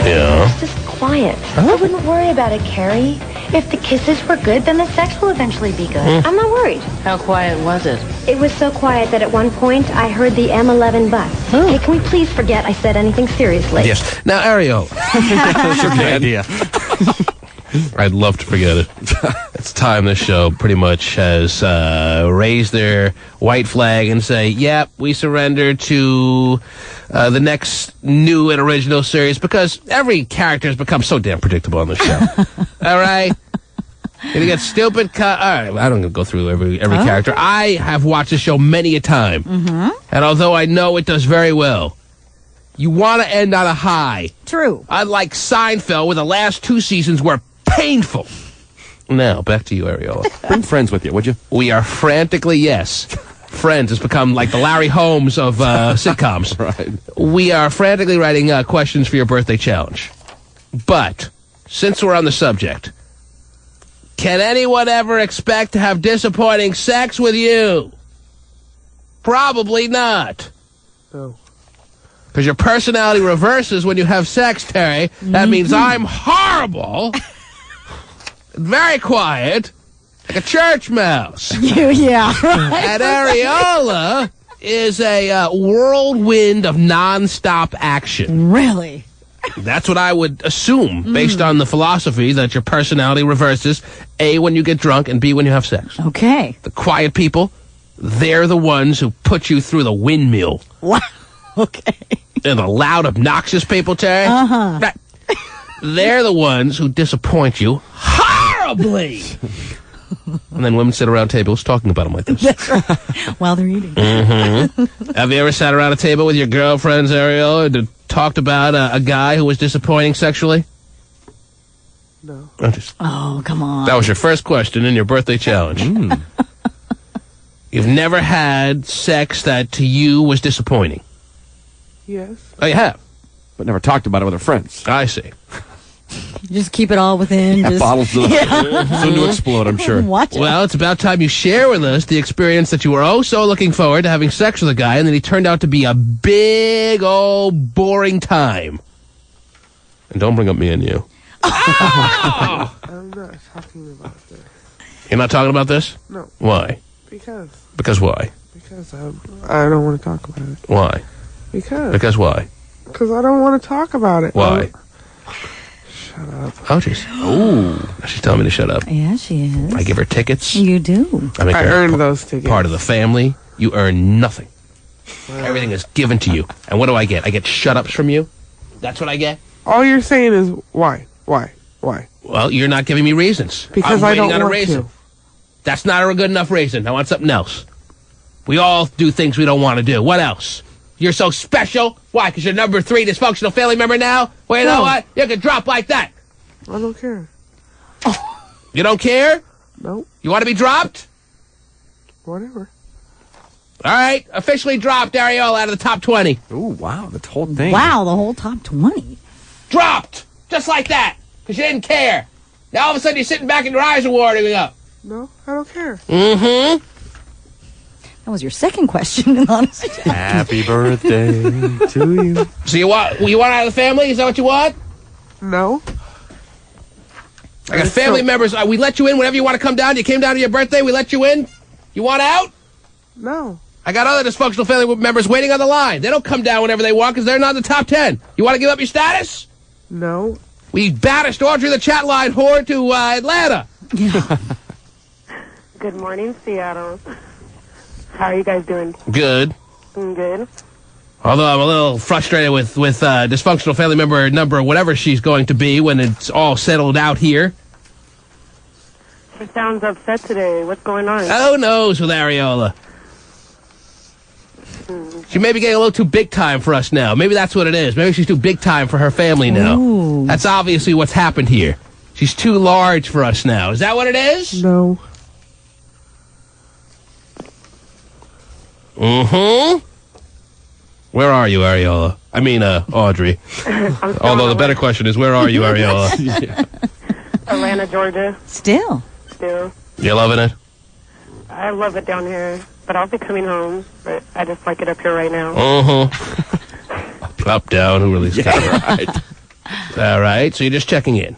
Yeah. just quiet. I wouldn't worry about it, Carrie. If the kisses were good, then the sex will eventually be good. I'm not worried. How quiet was it? It was so quiet that at one point I heard the M11 bus. Hey, can we please forget I said anything seriously? Yes. Now, Ariel. That's a good idea. I'd love to forget it. It's time this show pretty much has raised their white flag and say, yep, we surrender to the next new and original series, because every character has become so damn predictable on the show. All right? You get stupid... all right, I don't go through every character. I have watched the show many a time. Mm-hmm. And although I know it does very well, you want to end on a high. True. Unlike Seinfeld, where the last 2 seasons were painful. Now, back to you, Ariola. Bring friends with you, would you? We are frantically, yes. Friends has become like the Larry Holmes of sitcoms. Right. We are frantically writing questions for your birthday challenge. But, since we're on the subject, can anyone ever expect to have disappointing sex with you? Probably not. No. Because your personality reverses when you have sex, Terry. That means I'm horrible, very quiet, like a church mouse. Yeah, right. And Ariola is a whirlwind of nonstop action. Really? That's what I would assume, based on the philosophy that your personality reverses, A, when you get drunk, and B, when you have sex. Okay. The quiet people, they're the ones who put you through the windmill. Wow. Okay. And the loud, obnoxious people, Terry, they're the ones who disappoint you horribly. And then women sit around tables talking about them like this. That's right. While they're eating. Mm-hmm. Have you ever sat around a table with your girlfriends, Ariel, and talked about a guy who was disappointing sexually? No. Oh, come on. That was your first question in your birthday challenge. You've never had sex that to you was disappointing? Yes. Oh, you have? But never talked about it with her friends. I see. Just keep it all within. Yeah, just, bottles of soon to explode, I'm sure. Watch it. Well, it's about time you share with us the experience that you were oh so looking forward to having sex with a guy, and then he turned out to be a big old boring time. And don't bring up me and you. Oh! I'm not talking about this. You're not talking about this? No. Why? Because why? Because I don't want to talk about it. Why? Because why? Because I don't want to talk about it. Why? shut up. Oh, jeez. Ooh. She's telling me to shut up. Yeah, she is. I give her tickets. You do. I make I her earned those tickets. part of the family. You earn nothing. Everything is given to you. And what do I get? I get shut-ups from you? That's what I get? All you're saying is why? Well, you're not giving me reasons. Because I'm I don't waiting on a want reason. to. That's not a good enough reason. I want something else. We all do things we don't want to do. What else? You're so special? Why? Because you're number 3 dysfunctional family member now? Well, you know what? You can drop like that. I don't care. You don't care? Nope. You want to be dropped? Whatever. All right. Officially dropped Ariola out of the top 20. Ooh, wow, the whole thing. Wow, the whole top 20. Dropped! Just like that. Because you didn't care. Now all of a sudden you're sitting back and your eyes are watering up. No, I don't care. Mm-hmm. That was your second question, honestly. Happy birthday to you. So you want out of the family? Is that what you want? No. I got family members. We let you in whenever you want to come down. You came down to your birthday. We let you in. You want out? No. I got other dysfunctional family members waiting on the line. They don't come down whenever they want because they're not in the top 10. You want to give up your status? No. We banished Audrey the chat line whore to Atlanta. Good morning, Seattle. How are you guys doing? Good. Good. Although I'm a little frustrated with dysfunctional family member number whatever she's going to be when it's all settled out here. She sounds upset today. What's going on? Who knows with Ariola? She may be getting a little too big time for us now. Maybe that's what it is. Maybe she's too big time for her family now. Ooh. That's obviously what's happened here. She's too large for us now. Is that what it is? No. Mm-hmm. Where are you, Ariola? I mean, Audrey. Although the better question is, where are you, Ariola? Atlanta, Georgia. Still. You loving it? I love it down here, but I'll be coming home. But I just like it up here right now. Uh-huh. Up, down, who really right. All right, so you're just checking in.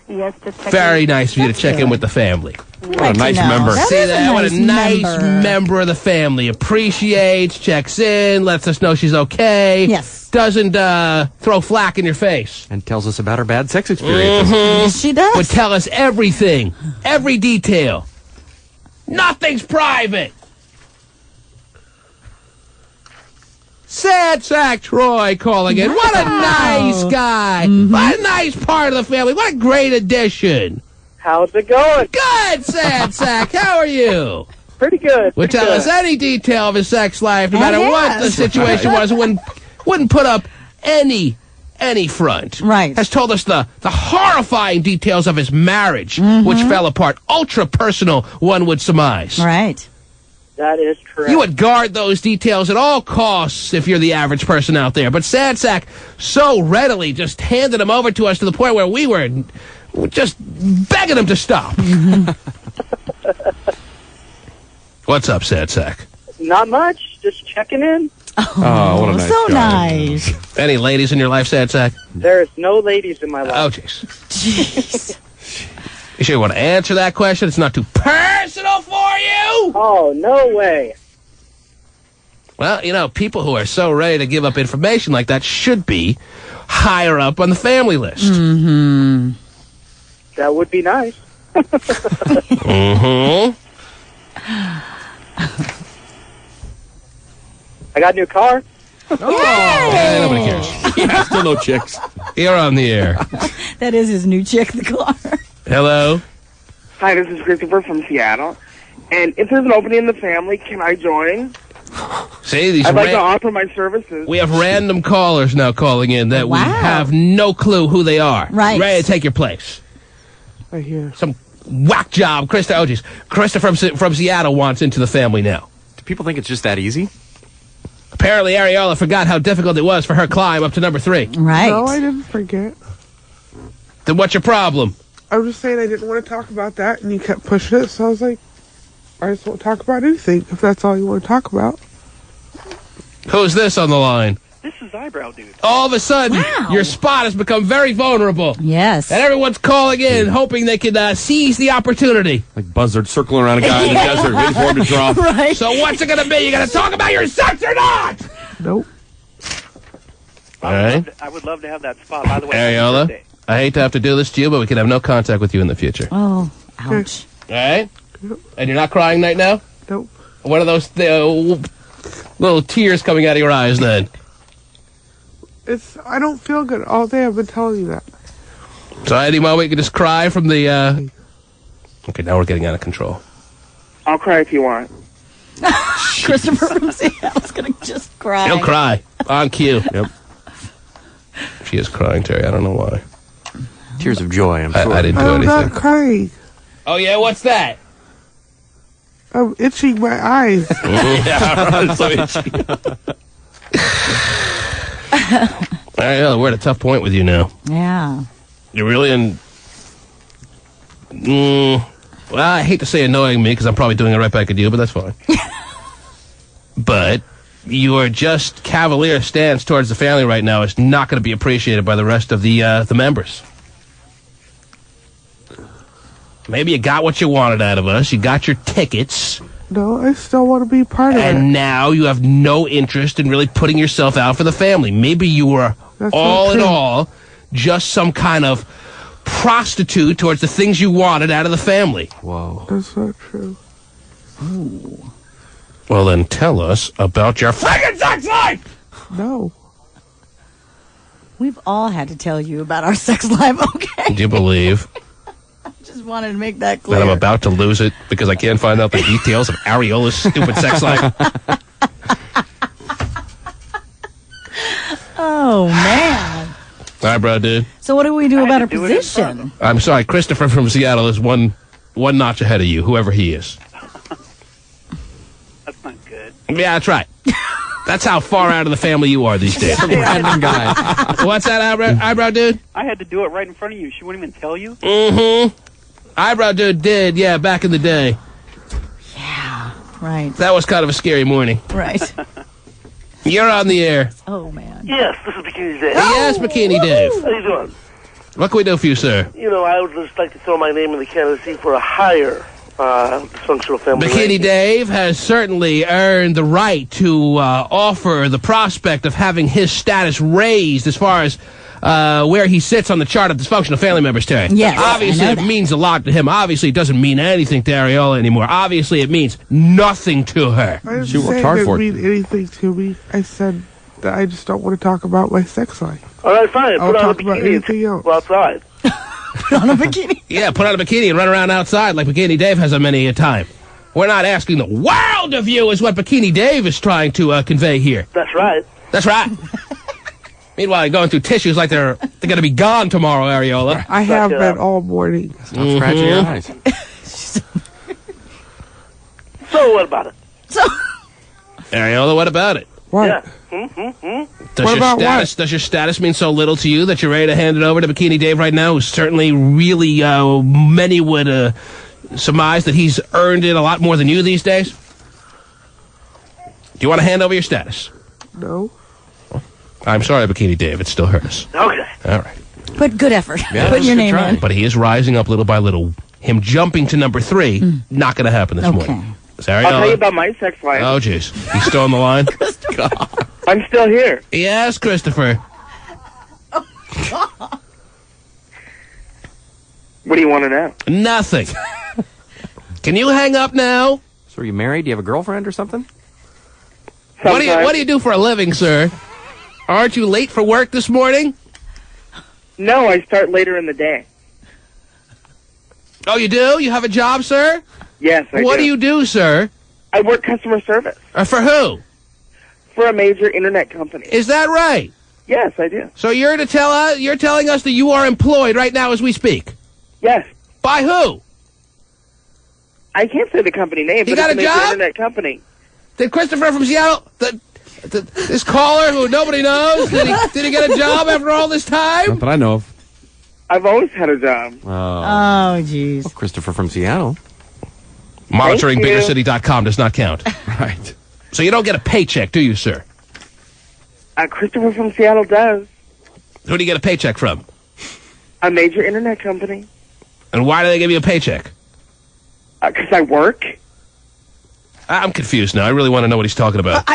Yes, just checking Very in. nice of you to check in with the family. What a nice member. See that? What a nice member of the family. Appreciates, checks in, lets us know she's okay. Yes. Doesn't throw flack in your face. And tells us about her bad sex experiences. Yes, she does. Would tell us everything. Every detail. Nothing's private. Sad sack Troy calling in. What a nice guy. What a nice part of the family. What a great addition. How's it going? Good, Sad Sack. How are you? Pretty good. Would tell us any detail of his sex life, no matter what the situation was. Wouldn't put up any front. Right. Has told us the horrifying details of his marriage, which fell apart. Ultra personal, one would surmise. Right. That is correct. You would guard those details at all costs if you're the average person out there. But Sad Sack so readily just handed them over to us to the point where we were just begging him to stop. What's up, Sad Sack? Not much. Just checking in. Oh, what a nice so guy. nice. Any ladies in your life, Sad Sack? There's no ladies in my life. Oh, jeez. You sure you want to answer that question? It's not too personal for you? Oh, no way. Well, you know, people who are so ready to give up information like that should be higher up on the family list. Mm-hmm. That would be nice. Mm-hmm. I got a new car. Yeah, nobody cares. Yeah, still no chicks. You're on the air. That is his new chick, the car. Hello? Hi, this is Christopher from Seattle. And if there's an opening in the family, can I join? See, these I'd like to offer my services. we have random callers now calling in that we have no clue who they are. Right. Ready to take your place. I hear. Some whack job. Christopher from Seattle wants into the family now. Do people think it's just that easy? Apparently, Ariola forgot how difficult it was for her climb up to number 3. Right. No, I didn't forget. Then what's your problem? I was just saying I didn't want to talk about that, and you kept pushing it, so I was like, I just won't talk about anything, if that's all you want to talk about. Who's this on the line? This is Eyebrow Dude. All of a sudden, your spot has become very vulnerable. Yes. And everyone's calling in, hoping they can seize the opportunity. Like buzzard circling around a guy in the desert, waiting for him to drop. Right. So what's it going to be? You going to talk about your sex or not? Nope. All right. I would love to have that spot. By the way, Ariola? I hate to have to do this to you, but we can have no contact with you in the future. Oh, ouch. All right? And you're not crying right now? Nope. What are those little tears coming out of your eyes then? I don't feel good all day. I've been telling you that. So any moment you can just cry from the, Okay, now we're getting out of control. I'll cry if you want. Christopher from Seattle's going to just cry. He'll cry. On cue. Yep. She is crying, Terry. I don't know why. Tears of joy, I'm sure. I didn't do anything. I'm not crying. Oh, yeah? What's that? I'm itching my eyes. Yeah, so itchy. All right, we're at a tough point with you now. Yeah. You're really in... well, I hate to say annoying me because I'm probably doing it right back at you, but that's fine. But your just cavalier stance towards the family right now is not going to be appreciated by the rest of the members. Maybe you got what you wanted out of us. You got your tickets. No, I still want to be part of it. And now you have no interest in really putting yourself out for the family. Maybe you were all in all just some kind of prostitute towards the things you wanted out of the family. Whoa. That's not true. Ooh. Well, then tell us about your fucking sex life! No. We've all had to tell you about our sex life, okay? Do you believe Just wanted to make that clear. that I'm about to lose it because I can't find out the details of Ariola's stupid sex life? Oh, man. All right, bro, dude. So what do we do about our position? I'm sorry, Christopher from Seattle is one notch ahead of you, whoever he is. That's not good. Yeah, that's right. That's how far out of the family you are these days. Random guy. What's that, eyebrow dude? I had to do it right in front of you. She wouldn't even tell you? Mm-hmm. Eyebrow dude did, yeah, back in the day. Yeah, right. That was kind of a scary morning. Right. You're on the air. Oh, man. Yes, this is Bikini Dave. Yes, Bikini Dave. How you doing? What can we do for you, sir? You know, I would just like to throw my name in the candidacy for a higher dysfunctional family. Bikini Dave has certainly earned the right to offer the prospect of having his status raised as far as where he sits on the chart of dysfunctional family members, Terry. Yes, obviously, it means a lot to him. Obviously, it doesn't mean anything to Ariola anymore. Obviously, it means nothing to her. I didn't say it didn't mean anything to me. I said that I just don't want to talk about my sex life. All right, fine. I'll Put on a talk about bikini anything else. Go outside. Put on a bikini? Yeah, put on a bikini and run around outside like Bikini Dave has a many a time. We're not asking the world of you is what Bikini Dave is trying to convey here. That's right. That's right. Meanwhile, you're going through tissues like they're going to be gone tomorrow, Ariola. I have been all morning. Stop scratching your eyes. So, what about it? Ariola, what about it? What? Yeah. Does your status mean so little to you that you're ready to hand it over to Bikini Dave right now, who's certainly really, many would surmise that he's earned it a lot more than you these days? Do you want to hand over your status? No. I'm sorry, Bikini Dave. It still hurts. Okay. All right. But good effort. Yeah, Putting your name in. But he is rising up little by little. Him jumping to number 3, not going to happen this morning. Sorry, I'll tell you about my sex life. Oh, jeez. He's still on the line? I'm still here. Yes, Christopher. What do you want to know? Nothing. Can you hang up now? So are you married? Do you have a girlfriend or something? What do you do for a living, sir? Aren't you late for work this morning? No, I start later in the day. Oh, you do? You have a job, sir? Yes, I do. What do you do, sir? I work customer service. For who? For a major internet company. Is that right? Yes, I do. So you're telling us that you are employed right now as we speak? Yes. By who? I can't say the company name, You but got it's a major job? internet company. Did Christopher from Seattle, this caller who nobody knows, did he get a job after all this time? Not that I know of. I've always had a job. Oh, jeez. Well, Christopher from Seattle. MonitoringBiggerCity.com does not count. Right. So you don't get a paycheck, do you, sir? Christopher from Seattle does. Who do you get a paycheck from? A major internet company. And why do they give you a paycheck? Because I work. I'm confused now. I really want to know what he's talking about.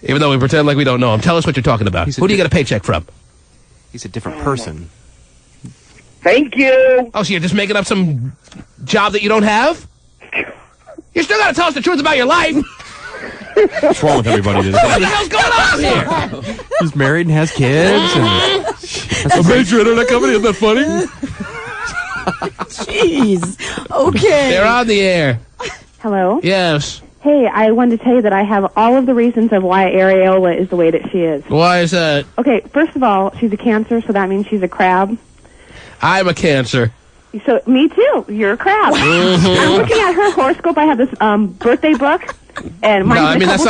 Even though we pretend like we don't know him. Tell us what you're talking about. Who do you get a paycheck from? He's a different person. Thank you. Oh, so you're just making up some job that you don't have? You still got to tell us the truth about your life. What's wrong with everybody today? What the hell's going on here? He's married and has kids. And a major internet company, isn't that funny? Jeez. Okay. They're on the air. Hello? Yes. Hey, I wanted to tell you that I have all of the reasons of why Areola is the way that she is. Why is that? Okay, first of all, she's a Cancer, so that means she's a crab. I'm a Cancer. So, me too. You're a crab. I'm looking at her horoscope. I have this birthday book. And no, I mean, that's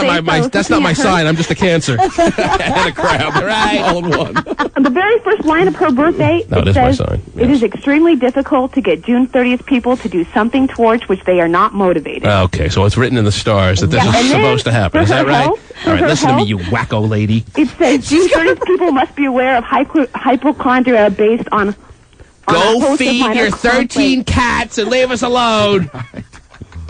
not my sign. I'm just a Cancer. And a crab. Right. All in one. The very first line of her birthday, it says, my sign. Yes. It is extremely difficult to get June 30th people to do something towards which they are not motivated. Okay, so it's written in the stars that this is supposed to happen. Is that right? All right, listen to me, you wacko lady. It says June 30th people must be aware of hypochondria based on Go feed your 13 cats and leave us alone.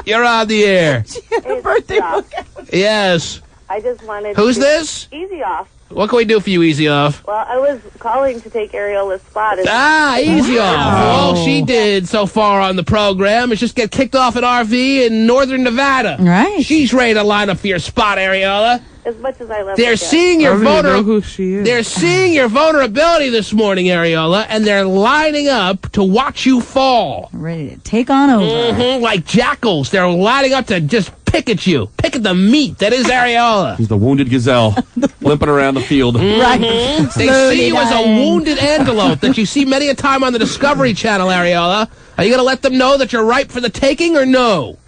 You're on the air. She had a birthday book. Yes. I just wanted Who's to this? Easy Off. What can we do for you, Easy Off? Well, I was calling to take Ariola's spot. Easy Off. All she did so far on the program is just get kicked off an RV in northern Nevada. Right. She's ready to line up for your spot, Ariola. As much as I love They're her, seeing your who she is. They're seeing your vulnerability this morning, Ariola, and they're lining up to watch you fall. Ready to take on over. Like jackals. They're lining up to just pick at you. Pick at the meat that is Ariola. He's the wounded gazelle limping around the field. Right. They see you as a wounded antelope that you see many a time on the Discovery Channel, Ariola. Are you going to let them know that you're ripe for the taking or no?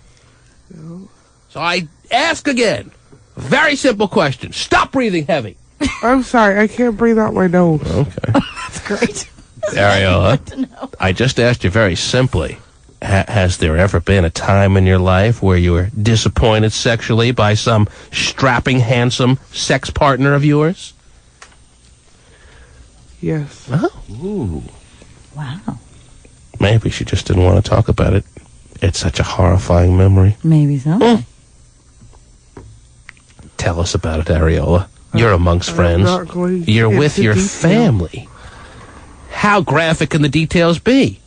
No. So I ask again. Very simple question. Stop breathing heavy. I'm sorry, I can't breathe out my nose. Okay. That's great. Ariola, I just asked you very simply. Has there ever been a time in your life where you were disappointed sexually by some strapping, handsome sex partner of yours? Yes. Oh. Ooh. Wow. Maybe she just didn't want to talk about it. It's such a horrifying memory. Maybe so. Tell us about it, Ariola. You're amongst friends. Not going to You're get with the your details. family. How graphic can the details be?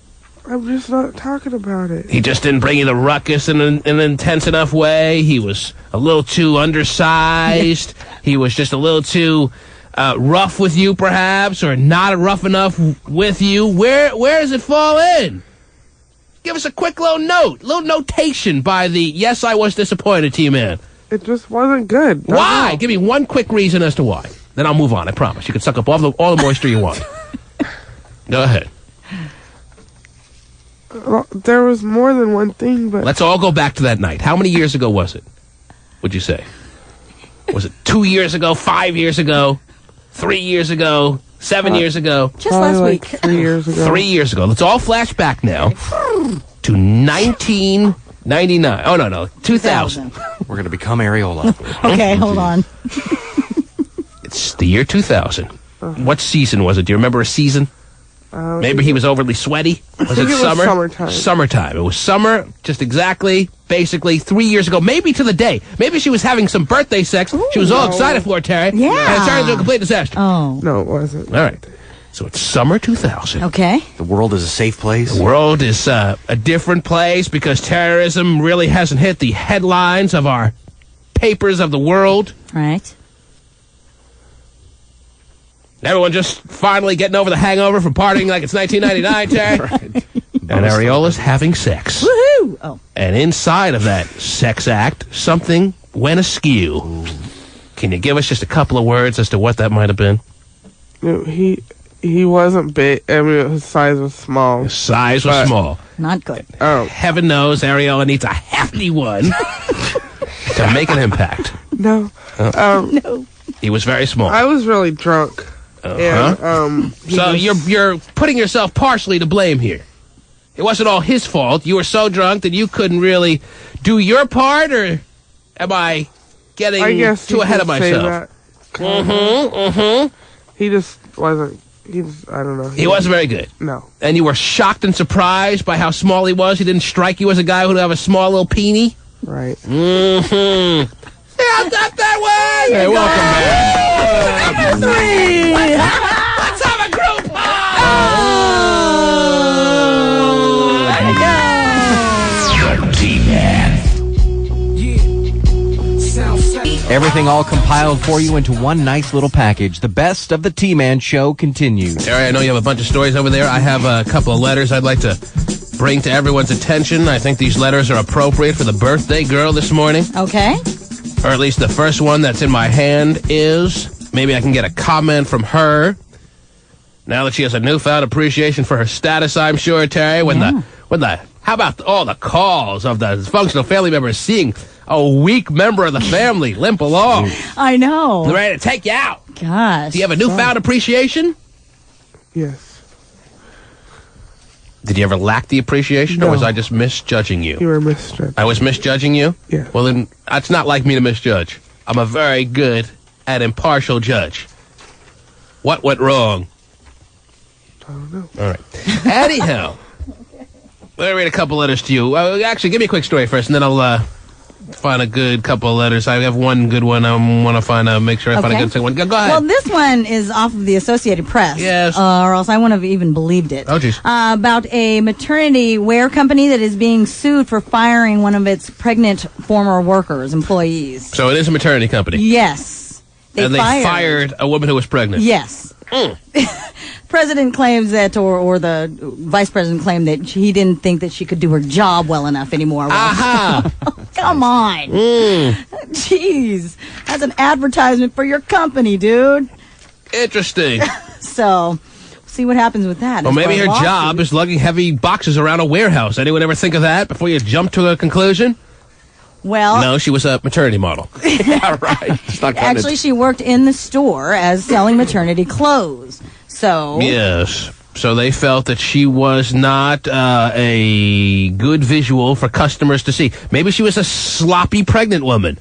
I'm just not talking about it. He just didn't bring you the ruckus in an intense enough way. He was a little too undersized. He was just a little too rough with you, perhaps, or not rough enough with you. Where does it fall in? Give us a quick little notation by the yes, I was disappointed, T-Man. It just wasn't good. Why? Give me one quick reason as to why. Then I'll move on, I promise. You can suck up all the moisture you want. Go ahead. Well, there was more than one thing, but... Let's all go back to that night. How many years ago was it, would you say? Was it 2 years ago, 5 years ago, 3 years ago, 7 years ago? Just last week. 3 years ago. 3 years ago. Let's all flash back now to 1999. Oh, no, 2000. We're going to become Areola. Okay, hold on. It's the year 2000. What season was it? Do you remember a season? Maybe he was overly sweaty. Was it summer? Summertime. Summertime. It was summer, just exactly, basically 3 years ago. Maybe to the day. Maybe she was having some birthday sex. She was all excited for it, Tari. Yeah. And it turned into a complete disaster. Oh. No, it wasn't. All right. So it's summer 2000. Okay. The world is a safe place. The world is a different place because terrorism really hasn't hit the headlines of our papers of the world. Right. Everyone just finally getting over the hangover from partying like it's 1999, Terry. Right. And Ariola's having sex. Woohoo! Oh. And inside of that sex act, something went askew. Ooh. Can you give us just a couple of words as to what that might have been? No, he wasn't big. I mean, his size was small. His size was small. Not good. Oh. Heaven knows Ariola needs a hefty one to make an impact. No. No. He was very small. I was really drunk. And, so you're putting yourself partially to blame here. It wasn't all his fault. You were so drunk that you couldn't really do your part, or am I getting too ahead of myself? He just wasn't. I don't know. He wasn't very good. No. And you were shocked and surprised by how small he was. He didn't strike you as a guy who'd have a small little peenie. Right. Yeah, I'm not that way. Hey, welcome back. Number 3. Let's have a group hug. Everything all compiled for you into one nice little package. The Best of the T-Man Show continues. Terry, I know you have a bunch of stories over there. I have a couple of letters I'd like to bring to everyone's attention. I think these letters are appropriate for the birthday girl this morning. Okay. Or at least the first one that's in my hand is. Maybe I can get a comment from her. Now that she has a newfound appreciation for her status, I'm sure, Terry, how about all the calls of the dysfunctional family members seeing a weak member of the family limp along? I know. They're ready to take you out. Gosh. Do you have a newfound appreciation? Yes. Did you ever lack the appreciation, or was I just misjudging you? You were misjudging. I was misjudging you? Yeah. Well, then, that's not like me to misjudge. I'm a very good and impartial judge. What went wrong? I don't know. All right. Anyhow, let me read a couple letters to you. Actually, give me a quick story first, and then I'll find a good couple of letters. I have one good one. I want to make sure I find a good second one. Go ahead. Well, this one is off of the Associated Press. Yes. Or else I wouldn't have even believed it. Oh, jeez. About a maternity wear company that is being sued for firing one of its pregnant former employees. So it is a maternity company. Yes. They fired a woman who was pregnant. Yes. President claims that, or the vice president claimed that he didn't think that she could do her job well enough anymore. Aha! Come on. Jeez. That's an advertisement for your company, dude. Interesting. So, see what happens with that. Well, maybe her job is lugging heavy boxes around a warehouse. Anyone ever think of that before you jump to a conclusion? Well, no, she was a maternity model. Yeah, right. Actually, she worked in the store as selling maternity clothes. So yes. So they felt that she was not a good visual for customers to see. Maybe she was a sloppy pregnant woman.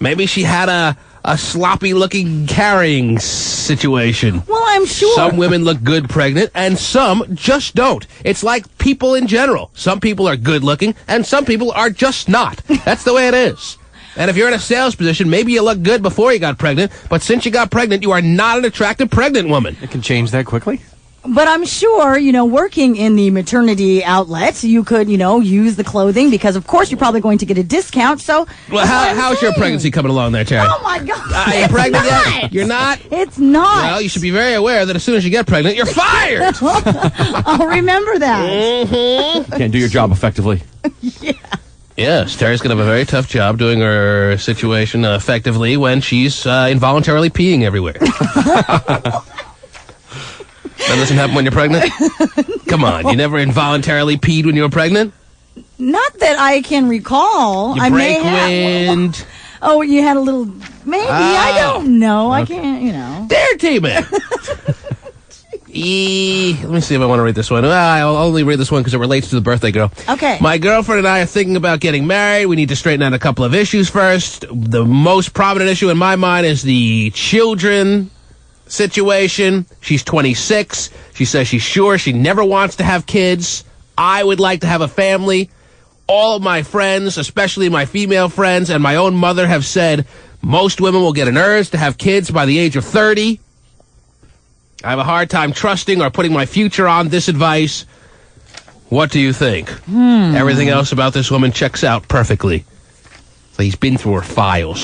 Maybe she had a sloppy-looking carrying situation. Well, I'm sure. Some women look good pregnant, and some just don't. It's like people in general. Some people are good-looking, and some people are just not. That's the way it is. And if you're in a sales position, maybe you look good before you got pregnant, but since you got pregnant, you are not an attractive pregnant woman. It can change that quickly. But I'm sure, working in the maternity outlet, you could, use the clothing because, of course, you're probably going to get a discount. So, well, how's your pregnancy coming along there, Terry? Oh, my God. Are you pregnant yet? You're not? It's not. Well, you should be very aware that as soon as you get pregnant, you're fired. I'll remember that. Mm-hmm. Can't do your job effectively. Yeah. Yes, Terry's going to have a very tough job doing her situation effectively when she's involuntarily peeing everywhere. That doesn't happen when you're pregnant? Come on, you never involuntarily peed when you were pregnant? Not that I can recall. You break wind. Oh, you had a little... Maybe. I don't know. Okay. I can't, There, T-Man. Let me see if I want to read this one. I'll only read this one because it relates to the birthday girl. Okay. My girlfriend and I are thinking about getting married. We need to straighten out a couple of issues first. The most prominent issue in my mind is the children situation. She's 26. She says she's sure she never wants to have kids. I would like to have a family. All of my friends, especially my female friends and my own mother, have said most women will get an urge to have kids by the age of 30. I have a hard time trusting or putting my future on this advice. What do you think? Everything else about this woman checks out perfectly. So he's been through her files.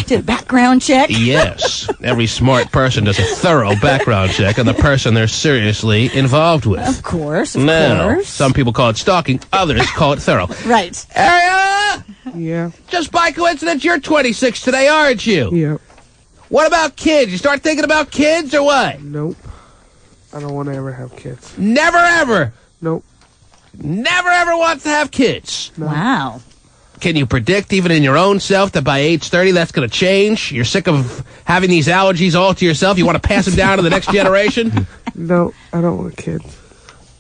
Did a background check? Yes. Every smart person does a thorough background check on the person they're seriously involved with. Of course, of now, course. Some people call it stalking, others call it thorough. Right. Ariella! Yeah. Just by coincidence, you're 26 today, aren't you? Yep. What about kids? You start thinking about kids or what? Nope. I don't want to ever have kids. Never ever? Nope. Never ever wants to have kids? No. Wow. Can you predict even in your own self that by age 30 that's going to change? You're sick of having these allergies all to yourself? You want to pass them down to the next generation? No, I don't want kids.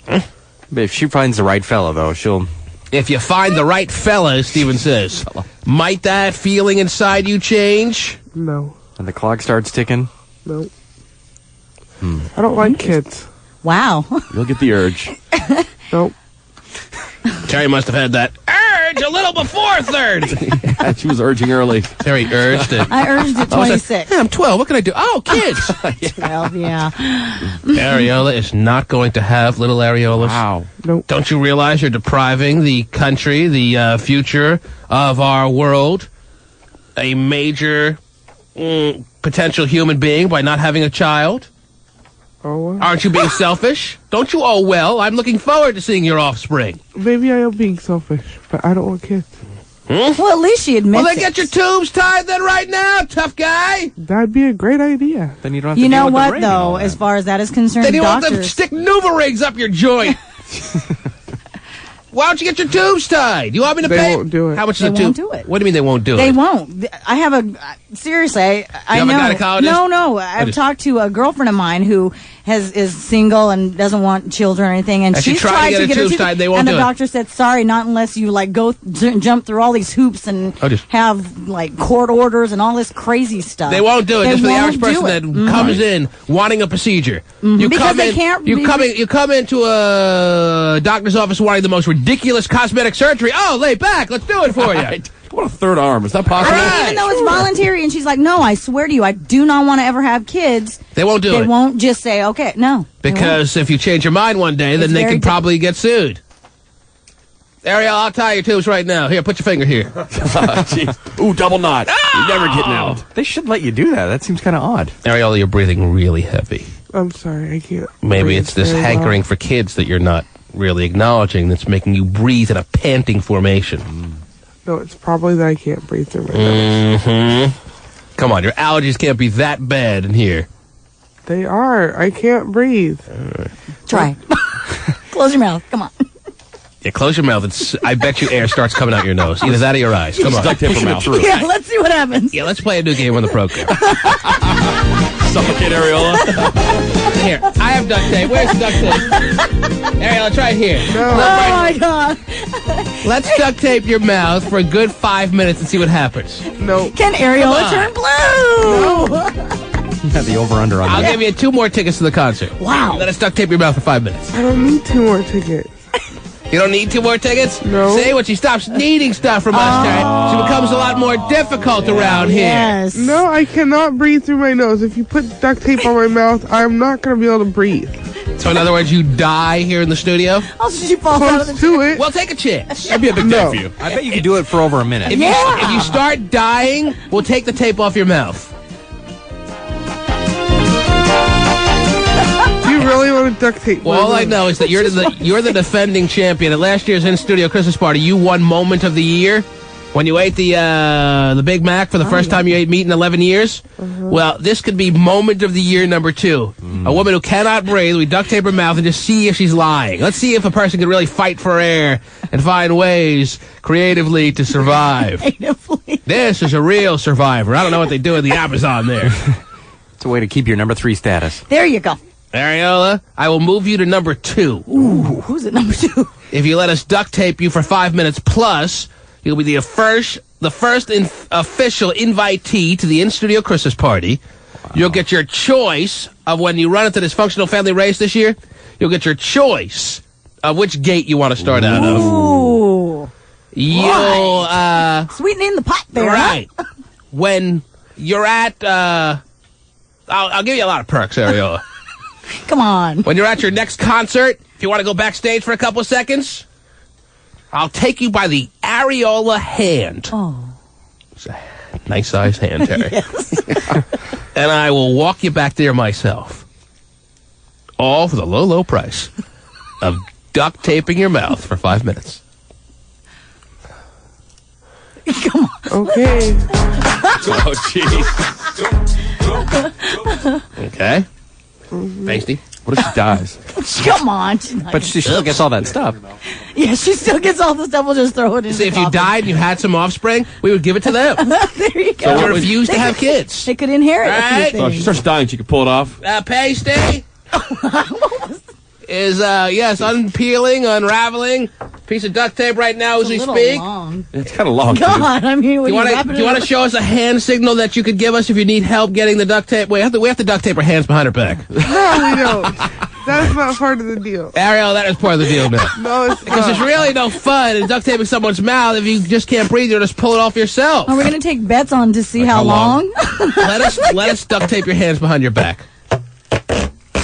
But if she finds the right fella, though, she'll... If you find the right fella, Steven says, might that feeling inside you change? No. And the clock starts ticking? No. I don't like kids. Wow. You'll get the urge. Nope. Terry must have had that urge a little before 30. Yeah, she was urging early. Terry urged it. I urged at 26. Hey, I'm 12. What can I do? Oh, kids. 12, yeah. Areola is not going to have little areolas. Wow. Nope. Don't you realize you're depriving the country, the future of our world, a major potential human being by not having a child? Oh, well. Aren't you being selfish? Don't you? Oh, well, I'm looking forward to seeing your offspring. Maybe I am being selfish, but I don't want kids. Well, at least she admits Well, then get your tubes tied then right now, tough guy. That'd be a great idea. Then you don't have to You deal know with the what, ring though, as far as that is concerned, Then you want them to doctors... stick Nuva rings up your joint. Why don't you get your tubes tied? You want me to pay? They won't do it. How much is They a tube? won't do it. What do you mean they won't do They it? won't. I have a... Seriously, I have a know. gynecologist? No. I've talked to a girlfriend of mine who is single and doesn't want children or anything, and she she's tried to get her tubes tied, they won't and do the it. doctor said, sorry, not unless you, like, go jump through all these hoops and have, like, court orders and all this crazy stuff. They won't do it. They Just for the won't average do person it. that comes in wanting a procedure. You Because come they in, can't You be- come into a doctor's office wanting the most ridiculous cosmetic surgery. Oh, lay back. Let's do it for you. What a third arm. Is that possible? Even though it's voluntary, and she's like, no, I swear to you, I do not want to ever have kids. They won't do it. They won't just say, okay, no. Because if you change your mind one day, then It's they very can probably get sued. Ariel, I'll tie your tubes right now. Here, put your finger here. Ooh, double knot. You're never getting out. They should let you do that. That seems kind of odd. Ariel, you're breathing really heavy. I'm sorry, I can't. Maybe breathe it's this very well. hankering for kids that you're not really acknowledging that's making you breathe in a panting formation. No, it's probably that I can't breathe through my nose. Mm-hmm. Come on, your allergies can't be that bad in here. They are. I can't breathe. Try. Close your mouth. Come on. Yeah, close your mouth. I bet you air starts coming out your nose. Either that or your eyes. Come on. Duct tape her mouth. Yeah, let's see what happens. Yeah, let's play a new game on the program. Suffocate Areola. Here, I have duct tape. Where's the duct tape? Ariel, try it here. No. Oh, my God. Let's duct tape your mouth for a good 5 minutes and see what happens. No. Can Areola turn blue? Had the over-under on I'll that. give you 2 more tickets to the concert. Wow. Let us duct tape your mouth for 5 minutes. I don't need 2 more tickets. You don't need 2 more tickets? No. See, when she stops needing stuff from us, Tari, she becomes a lot more difficult around here. Yes. No, I cannot breathe through my nose. If you put duct tape on my mouth, I'm not going to be able to breathe. So in other words, you die here in the studio? Also, she falls out of Close the to it. Well, take a chance. That'd be a big day for you. I bet you could do it for over a minute. If you start dying, we'll take the tape off your mouth. Do you really want to duct tape? Well, all I know is that you're the defending champion. At last year's in-studio Christmas party, you won Moment of the Year when you ate the Big Mac for the first time you ate meat in 11 years. Well, this could be Moment of the Year number 2. A woman who cannot breathe. We duct tape her mouth and just see if she's lying. Let's see if a person can really fight for air and find ways creatively to survive. This is a real survivor. I don't know what they do in the Amazon there. It's a way to keep your number 3 status. There you go. Ariola, I will move you to number 2. Ooh, who's at number 2? If you let us duct tape you for 5 minutes plus, you'll be the first official invitee to the in-studio Christmas party. Wow. You'll get your choice of when you run into this functional family race this year. You'll get your choice of which gate you want to start out of. Ooh. You'll sweetening the pot there. Right. When you're at I'll give you a lot of perks, Ariola. Come on. When you're at your next concert, if you want to go backstage for a couple of seconds, I'll take you by the Ariola hand. Oh. It's a nice-sized hand, Tari. Yes. And I will walk you back there myself. All for the low, low price of duct taping your mouth for 5 minutes. Come on. Okay. Oh, jeez. Okay. Pasty. What if she dies? Come on. She's not But she still gets all that stuff. Yeah, she still gets all the stuff. We'll just throw it in. See, if you died and you had some offspring, we would give it to them. There you go. So you refuse to have kids. They could inherit a Right? few So if things. she starts dying, she can pull it off. Pasty is, yes, unpeeling, unraveling. Piece of duct tape right now as we speak. Long. It's kind of long. God, I mean, Do you want to show us a hand signal that you could give us if you need help getting the duct tape? We have to duct tape our hands behind her back. No, we don't. That's not part of the deal. Ariel, that is part of the deal, man. No, it's Because not. there's really no fun in duct taping someone's mouth if you just can't breathe. You'll just pull it off yourself. Are we going to take bets on to see Like how how long? long? Let us duct tape your hands behind your back.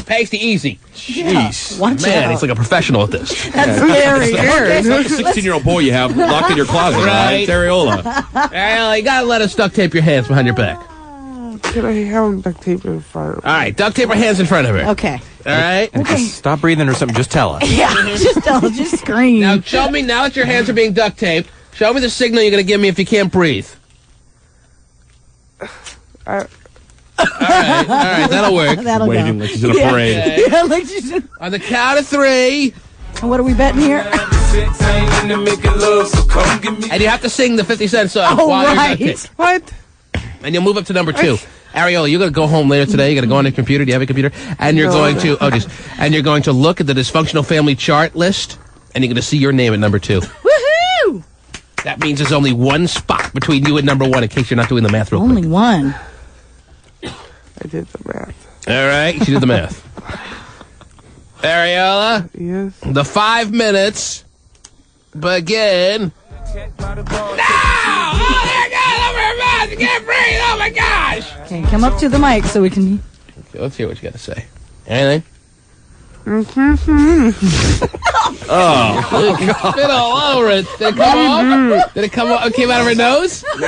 Pasty, easy. Jeez. Watch Man, out. he's like a professional at this. That's scary. It's like a 16-year-old boy you have locked in your closet, right? It's Areola. Well, you gotta let us duct tape your hands behind your back. Can I have duct tape in front of me? All right, duct tape her hands in front of her. Okay. All right? And just stop breathing or something. Just tell us. Yeah, just scream. Now, show me, now that your hands are being duct taped, show me the signal you're going to give me if you can't breathe. All right, that'll work. That'll Waving go. like she's in a parade. Okay. Yeah, like she's in... On the count of 3. What are we betting here? And you have to sing the 50 Cent song Oh, while right. you're duct taped. What? And you'll move up to number 2. Ariola, you're going to go home later today. You're going to go on your computer. Do you have a computer? And you're going to, and you're going to look at the dysfunctional family chart list, and you're going to see your name at number 2. Woohoo! That means there's only one spot between you and number 1, in case you're not doing the math real quick. Only one. I did the math. All right, she did the math. Ariola, Yes. the 5 minutes begin. You can't breathe. Oh my gosh! Okay, come up to the mic so we can... Okay, let's hear what you got to say. Anything? Oh. Spit all over it. Did it come off? Did it come off? It came out of her nose? Oh,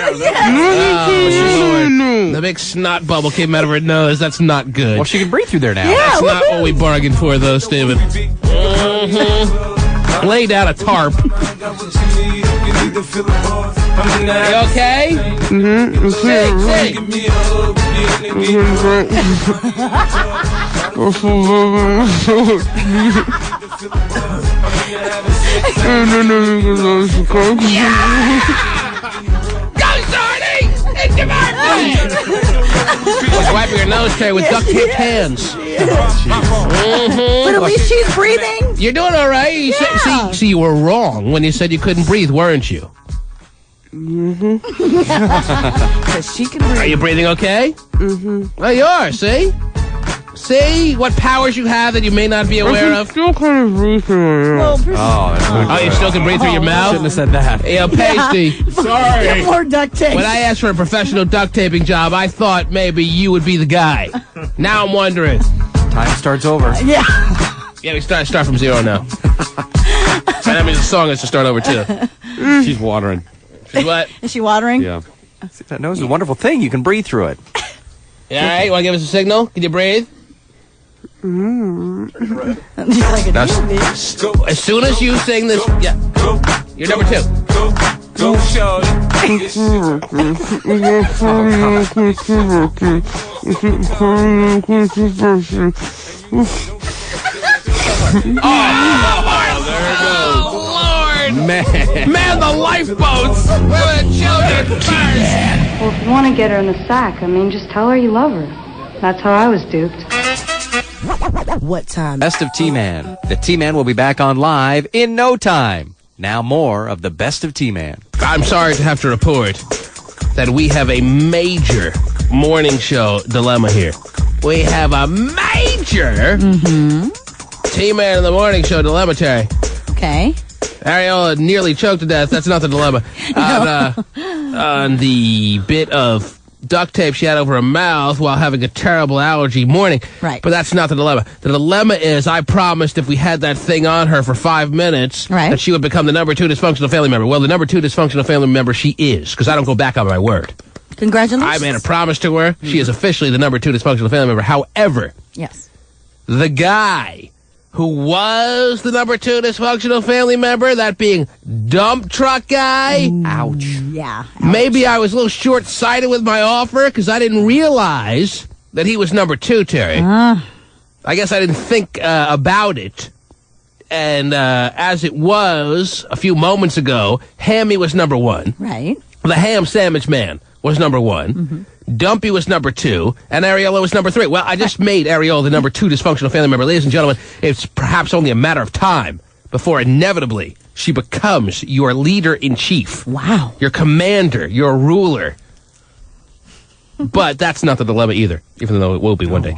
Lord. The big snot bubble came out of her nose. That's not good. Well, she can breathe through there now. That's not what we bargained for, though, Steven. Lay down a tarp. Are you okay? Mm-hmm. Sing. Go, Shorty! It's your birthday! She's wiping her nose, Terry, with duct taped hands. But at least she's breathing. You're doing all right. You see, you were wrong when you said you couldn't breathe, weren't you? Because she can breathe. Are you breathing okay? Mm-hmm. Well, you are, see? See what powers you have that you may not be aware of? Still kind of breathing. Well, You still can breathe through your mouth? Shouldn't have said that. Yeah, Pasty. Sorry. Get more duct tape. When I asked for a professional duct taping job, I thought maybe you would be the guy. Now I'm wondering. Time starts over. Yeah. Yeah, we start from 0 now. And that means the song has to start over, too. She's watering. She's what? Is she watering? Yeah. See, that nose is a wonderful thing. You can breathe through it. Yeah, all right, you want to give us a signal? Can you breathe? Now, as soon as you sing this, yeah, you're number 2. Go, shorty. Oh, Lord! Man, the lifeboats! Where the children first! Well, if you want to get her in the sack, I mean, just tell her you love her. That's how I was duped. What time? Best of T-Man. The T-Man will be back on live in no time. Now more of the Best of T-Man. I'm sorry to have to report that we have a major morning show dilemma here. We have a major T-Man in the morning show dilemma, Terry. Okay. Ariola nearly choked to death. That's not the dilemma. On the bit of duct tape she had over her mouth while having a terrible allergy morning. Right. But that's not the dilemma. The dilemma is I promised if we had that thing on her for 5 minutes that she would become the number 2 dysfunctional family member. Well, the number 2 dysfunctional family member she is, because I don't go back on my word. Congratulations. I made a promise to her. She is officially the number 2 dysfunctional family member. However, yes, the guy who was the number 2 dysfunctional family member, that being dump truck guy. Ouch. Yeah. Maybe I was a little short-sighted with my offer because I didn't realize that he was number 2, Terry. I guess I didn't think about it. And as it was a few moments ago, Hammy was number 1. Right. The ham sandwich man was number 1. Dumpy was number 2, and Ariola was number 3. Well, I just made Ariola the number 2 dysfunctional family member. Ladies and gentlemen, it's perhaps only a matter of time before inevitably she becomes your leader-in-chief. Wow. Your commander, your ruler. But that's not the dilemma either, even though it will be one day.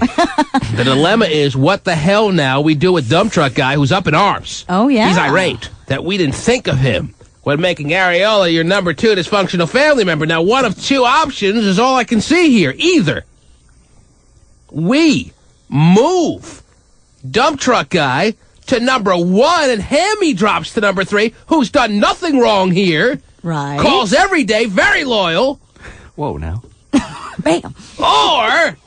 The dilemma is what the hell now we do with dump truck guy who's up in arms. Oh, yeah. He's irate that we didn't think of him when making Ariola your number 2 dysfunctional family member. Now, one of 2 options is all I can see here. Either we move Dump truck guy to number 1, and Hammy drops to number 3, who's done nothing wrong here. Right. Calls every day, very loyal. Whoa, now. Bam. Or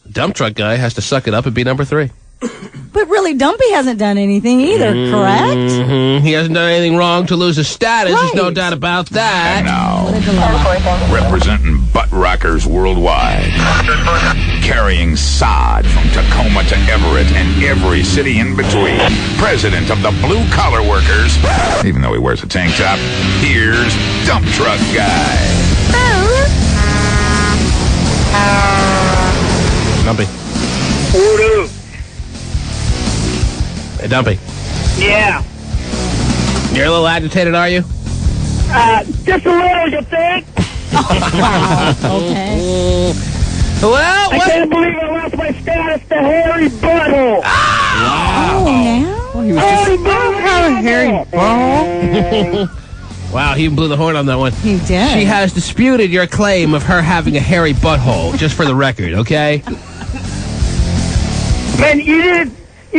dump truck guy has to suck it up and be number 3. But really, Dumpy hasn't done anything either, correct? Mm-hmm. He hasn't done anything wrong to lose his status. There's no doubt about that. And now, representing butt rockers worldwide, carrying sod from Tacoma to Everett and every city in between, president of the blue collar workers, even though he wears a tank top, here's Dump Truck Guy. Dumpy. What up? Hey, Dumpy. Yeah. You're a little agitated, are you? Just a little, you think? Okay. Well, I can't believe I lost my status to hairy butthole. Oh, now? Well, he was Hairy butthole. Hairy butthole. Wow, he blew the horn on that one. He did. She has disputed your claim of her having a hairy butthole, just for the record, okay? Man, you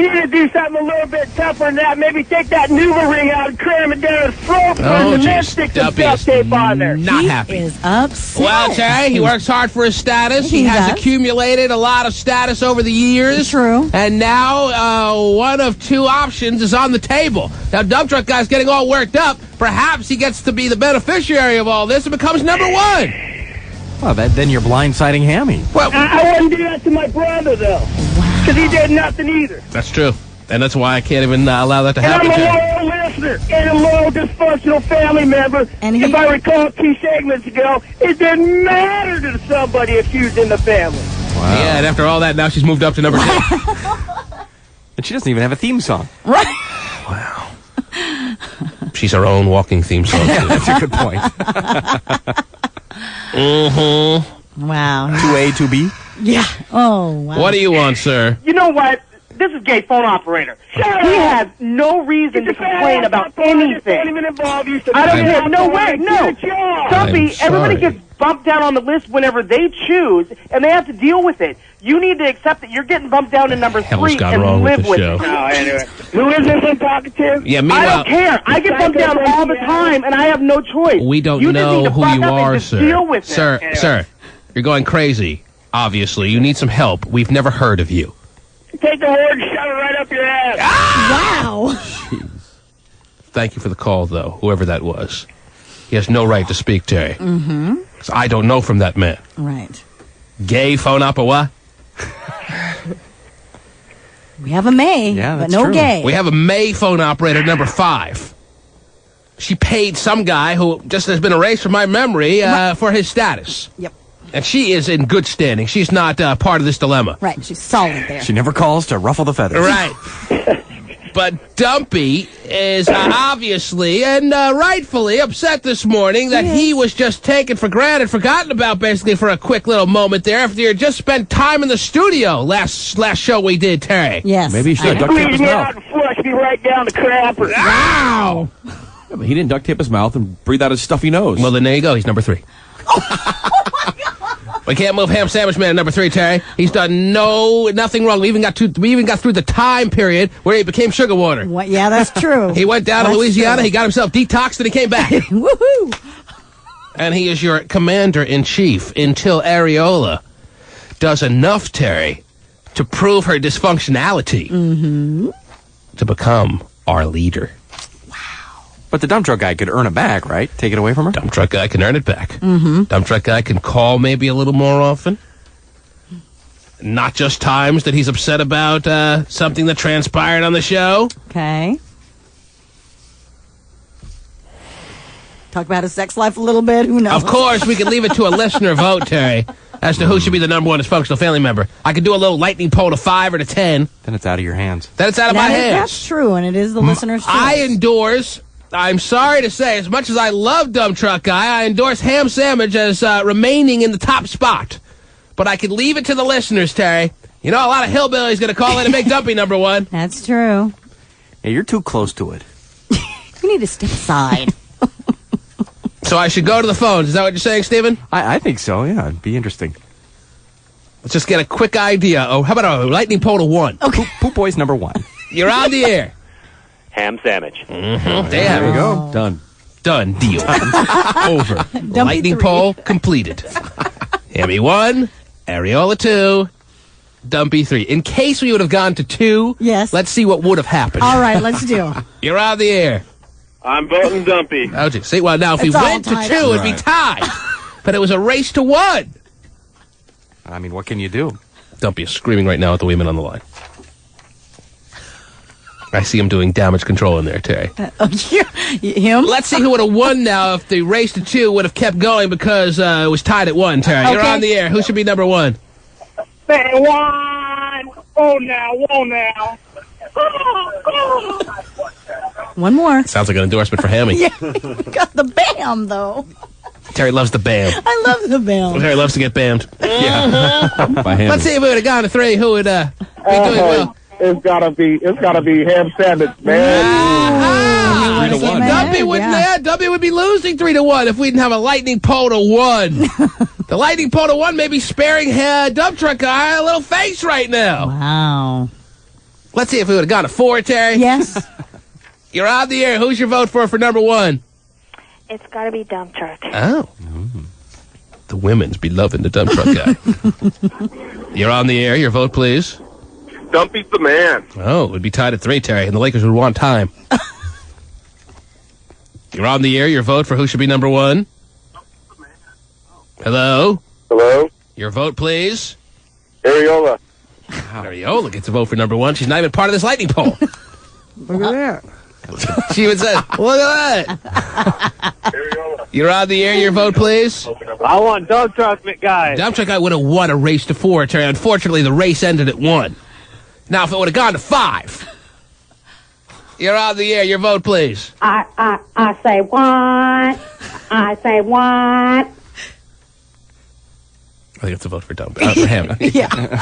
need to do something a little bit tougher than that. Maybe take that Nuva ring out and cram it down his throat and then stick some duct tape on there. Not He happy. is upset. Well, Terry, he works hard for his status. He has does. accumulated a lot of status over the years. True. And now one of 2 options is on the table. Now, Dump Truck Guy's getting all worked up. Perhaps he gets to be the beneficiary of all this and becomes number 1. Well, then you're blindsiding Hammy. Well, I wouldn't do that to my brother, though. Because he did nothing either. that's true. And that's why I can't even allow that to And happen, I'm a Terry. loyal listener and a loyal dysfunctional family member. And if I recall 2 segments ago, it didn't matter to somebody if she was in the family. Wow. Yeah, and after all that, now she's moved up to number 2. And she doesn't even have a theme song. Right. Wow. She's her own walking theme song. Yeah, that's a good point. Mm-hmm. Wow. 2A, 2B? Yeah. Oh, wow. What do you want, sir? You know what? This is gay phone operator. He has no reason to complain about anything. I don't care. No way. No. Dumpy, everybody gets bumped down on the list whenever they choose, and they have to deal with it. You need to accept that you're getting bumped down to number 3 and live with it. No, anyway. Who is this I'm talking to? Yeah, I meanwhile, don't care. I get bumped down all the time, and I have no choice. we don't You just need know to who buck you up and are, just sir. deal with it. Sir, Anyway. sir, you're going crazy. Obviously, you need some help. We've never heard of you. Take the horn and shove it right up your ass. Wow. Thank you for the call, though, whoever that was. He has no right to speak, Terry. Mm-hmm. 'Cause I don't know from that man. Right. Gay phone up or what? We have a May, Yeah, but that's no true. gay. We have a May phone operator, number 5. She paid some guy who just has been erased from my memory for his status. Yep. And she is in good standing. She's not part of this dilemma. Right. She's solid there. She never calls to ruffle the feathers. Right. But Dumpy is obviously and rightfully upset this morning that he was just taken for granted, forgotten about basically for a quick little moment there after you had just spent time in the studio last show we did, Terry. Yes. Maybe you should have duct taped his Squeeze me mouth. out and flush me right down the crapper. Wow. Yeah, but he didn't duct tape his mouth and breathe out his stuffy nose. Well, then there you go. He's number 3. We can't move Ham Sandwich Man at number 3, Terry. He's done nothing wrong. We even got through the time period where he became sugar water. What? Yeah, that's true. He went down to That's Louisiana. true. He got himself detoxed, and he came back. Woohoo! And he is your commander-in-chief until Areola does enough, Terry, to prove her dysfunctionality to become our leader. But the dump truck guy could earn it back, right? Take it away from her? Dump truck guy can earn it back. Mm-hmm. Dump truck guy can call maybe a little more often. Not just times that he's upset about something that transpired on the show. Okay. Talk about his sex life a little bit. Who knows? Of course, we can leave it to a listener vote, Terry, as to who should be the number 1 dysfunctional family member. I could do a little lightning poll to 5 or to 10. Then it's out of your hands. Then it's out of my hands. That's true, and it is the listener's choice. I endorse, I'm sorry to say, as much as I love Dump Truck Guy, I endorse Ham Sandwich as remaining in the top spot. But I could leave it to the listeners, Terry. You know, a lot of hillbillies going to call in and make Dumpy number 1. That's true. Yeah, you're too close to it. You need to step aside. So I should go to the phones. Is that what you're saying, Stephen? I think so, yeah. It'd be interesting. Let's just get a quick idea. Oh, how about a lightning poll to 1? Okay. Poop Boy's number 1. You're on the air. Ham sandwich. Damn. There you go. Done. Deal. Over. Lightning 3. poll completed. Hammy 1, Areola 2, Dumpy 3. In case we would have gone to 2, yes. Let's see what would have happened. All right, let's do. You're on the air. I'm voting Dumpy. Okay, see, well, now if we It's all went to 2, tied it'd be tied. But it was a race to 1. I mean, what can you do? Dumpy is screaming right now at the women on the line. I see him doing damage control in there, Terry. Him? Let's see who would have won now if the race to 2 would have kept going because it was tied at 1, Terry. You're on the air. Who should be number 1? Say 1. Oh, now. One more. Sounds like an endorsement for Hammy. Yeah, got the bam, though. Terry loves the bam. I love the bam. Terry loves to get bammed. Yeah. By Hammy. Let's see if we would have gone to 3. Who would be doing well? It's gotta be ham sandwich, man. 3 to 1. Dumpy would be losing 3 to 1 if we didn't have a lightning pole to 1. The lightning pole to 1 may be sparing dump truck guy a little face right now. Wow. Let's see if we would have gone to 4, Terry. Yes. You're on the air. Who's your vote for number 1? It's got to be dump truck. Oh. The women's be loving the dump truck guy. You're on the air. Your vote, please. Dumpy's the man. Oh, it would be tied at 3, Terry, and the Lakers would want time. You're on the air. Your vote for who should be number 1. Hello? Hello? Your vote, please. Areola. Areola gets a vote for number 1. She's not even part of this lightning poll. Look at that. She even said, look at that. You're on the air. Your vote, please. I want dump truck guy. Dump truck guy would have won a race to 4, Terry. Unfortunately, the race ended at 1. Now, if it would have gone to 5. You're on the air. Your vote, please. I say what? I say what? I think it's a vote for for him. Yeah.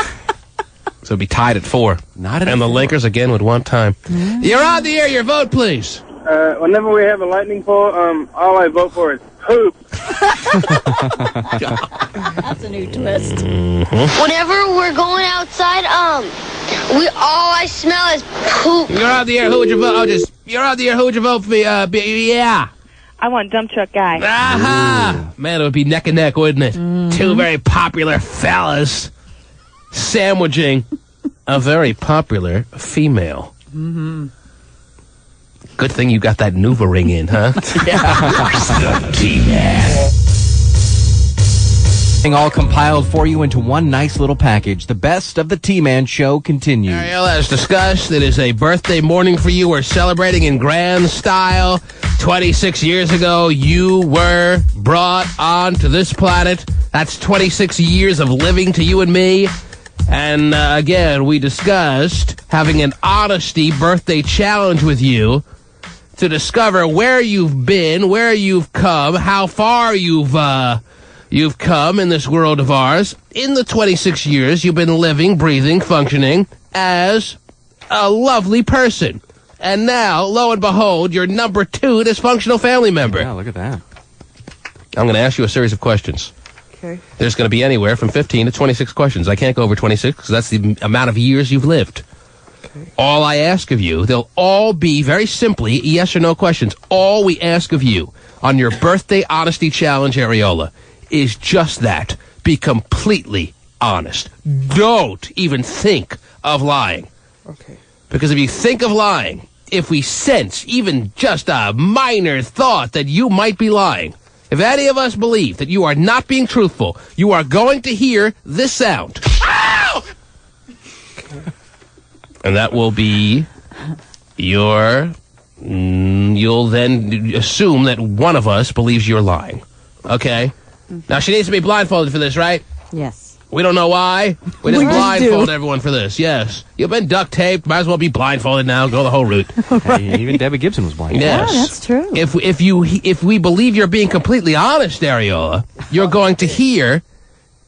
So it'd be tied at 4. And the Lakers again would want time. You're on the air. Your vote, please. Whenever we have a lightning pole, all I vote for is poop. That's a new twist. Whenever we're going outside, all I smell is poop. You're on the air. Who would you vote? You're on the air. Who would you vote for? Yeah. I want dump truck guy. Aha! Man, it would be neck and neck, wouldn't it? 2 very popular fellas sandwiching a very popular female. Mm-hmm. Good thing you got that Nuva ring in, huh? The T-Man. All compiled for you into one nice little package. The best of the T-Man show continues. Ariel, as discussed, it is a birthday morning for you. We're celebrating in grand style. 26 years ago, you were brought onto this planet. That's 26 years of living to you and me. And again, we discussed having an honesty birthday challenge with you to discover where you've been, where you've come, how far you've come in this world of ours. In the 26 years you've been living, breathing, functioning as a lovely person. And now, lo and behold, you're number 2 dysfunctional family member. Yeah, look at that. I'm going to ask you a series of questions. Okay. There's going to be anywhere from 15 to 26 questions. I can't go over 26 because that's the amount of years you've lived. Okay. All I ask of you, they'll all be very simply yes or no questions. All we ask of you on your birthday honesty challenge, Areola, is just that. Be completely honest. Don't even think of lying. Okay. Because if you think of lying, if we sense even just a minor thought that you might be lying, if any of us believe that you are not being truthful, you are going to hear this sound. Ow! And that will be your... you'll then assume that one of us believes you're lying. Okay? Now, she needs to be blindfolded for this, right? Yes. We don't know why. We just We just blindfold do. everyone for this. Yes. You've been duct taped. Might as well be blindfolded now. Go the whole route. Hey, even Debbie Gibson was blindfolded. Yes. Yeah, that's true. If we believe you're being completely honest, Areola, you're going to hear...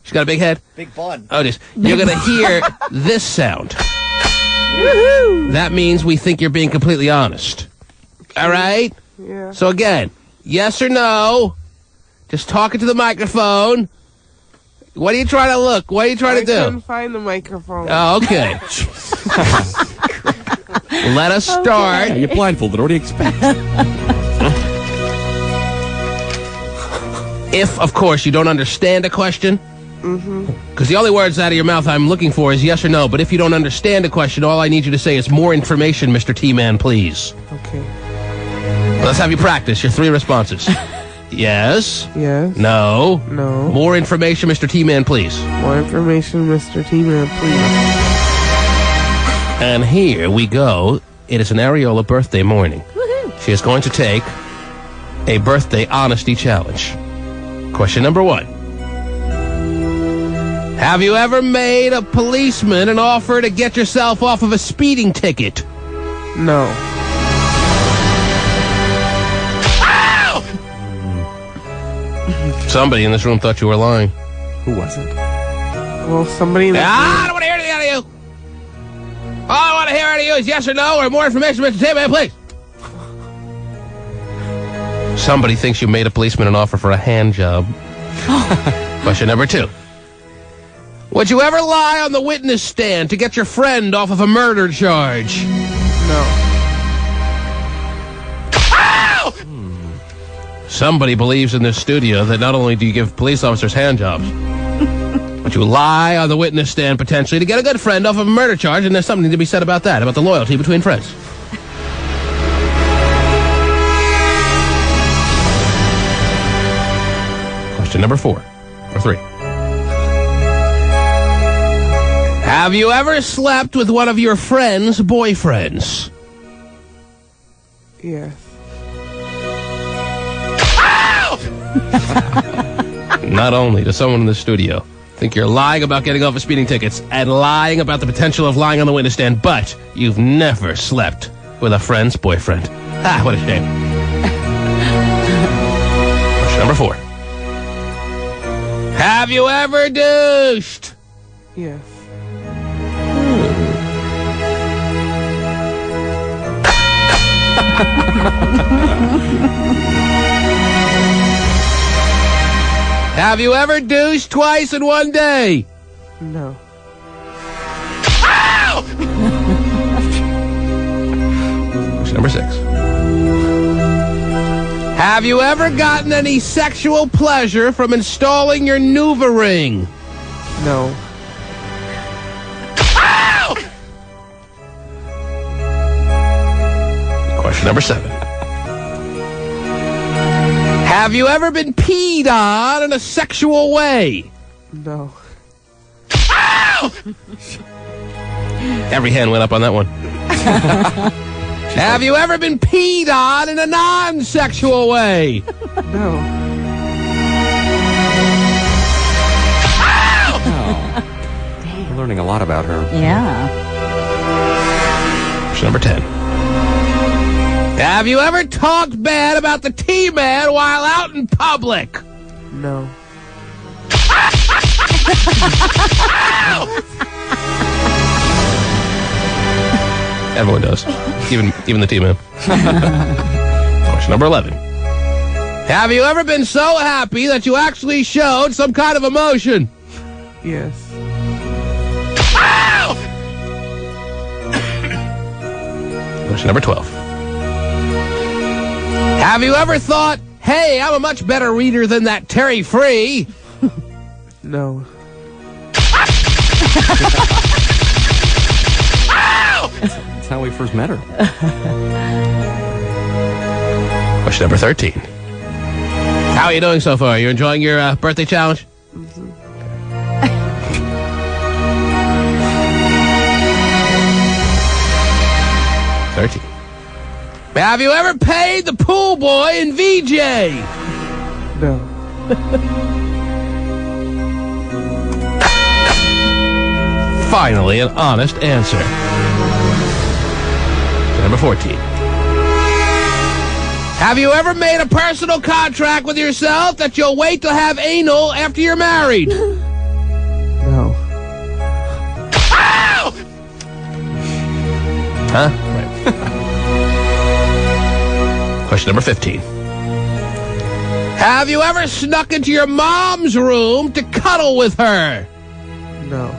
She's got a big head? Big bun. Oh, just you're going to hear this sound. Woohoo! That means we think you're being completely honest. All right? Yeah. So again, yes or no, just talk into the microphone. What are you trying to look? What are you trying to do? I couldn't find the microphone. Oh, okay. Let us start. Yeah, you're blindfolded. What do you expect? If, of course, you don't understand a question, because the only words out of your mouth I'm looking for is yes or no, but if you don't understand a question, all I need you to say is more information, Mr. T-Man, please. Okay. Let's have you practice your 3 responses. Yes. Yes. No. No. More information, Mr. T-Man, please. More information, Mr. T-Man, please. And here we go. It is an Areola birthday morning. Woohoo. She is going to take a birthday honesty challenge. Question number 1. Have you ever made a policeman an offer to get yourself off of a speeding ticket? No. Somebody in this room thought you were lying. Who was it? Well, somebody in the I don't want to hear anything out of you. All I want to hear out of you is yes or no or more information, Mr. T-Man, please. Somebody thinks you made a policeman an offer for a hand job. Question number 2. Would you ever lie on the witness stand to get your friend off of a murder charge? No. Somebody believes in this studio that not only do you give police officers hand jobs, but you lie on the witness stand potentially to get a good friend off of a murder charge, and there's something to be said about that, about the loyalty between friends. Question number 4, or 3. Have you ever slept with one of your friend's boyfriends? Yes. Not only does someone in the studio think you're lying about getting off of speeding tickets and lying about the potential of lying on the witness stand, but you've never slept with a friend's boyfriend. Ah, what a shame. Question number 4. Have you ever douched? Yes. Have you ever douched twice in one day? No. Question number 6. Have you ever gotten any sexual pleasure from installing your Nuva ring? No. Question number 7. Have you ever been peed on in a sexual way? No. Every hand went up on that one. Have you ever been peed on in a non-sexual way? No. We're learning a lot about her. Yeah. Question number 10. Have you ever talked bad about the T-Man while out in public? No. Everyone does. Even the T-Man. Question number 11. Have you ever been so happy that you actually showed some kind of emotion? Yes. Question number 12. Have you ever thought, hey, I'm a much better reader than that Terry Free? No. That's how we first met her. Question number 13. How are you doing so far? Are you enjoying your birthday challenge? 13. Have you ever paid the pool boy in VJ? No. Finally, an honest answer. Number 14. Have you ever made a personal contract with yourself that you'll wait to have anal after you're married? No. Huh? Right. Question number 15. Have you ever snuck into your mom's room to cuddle with her? No.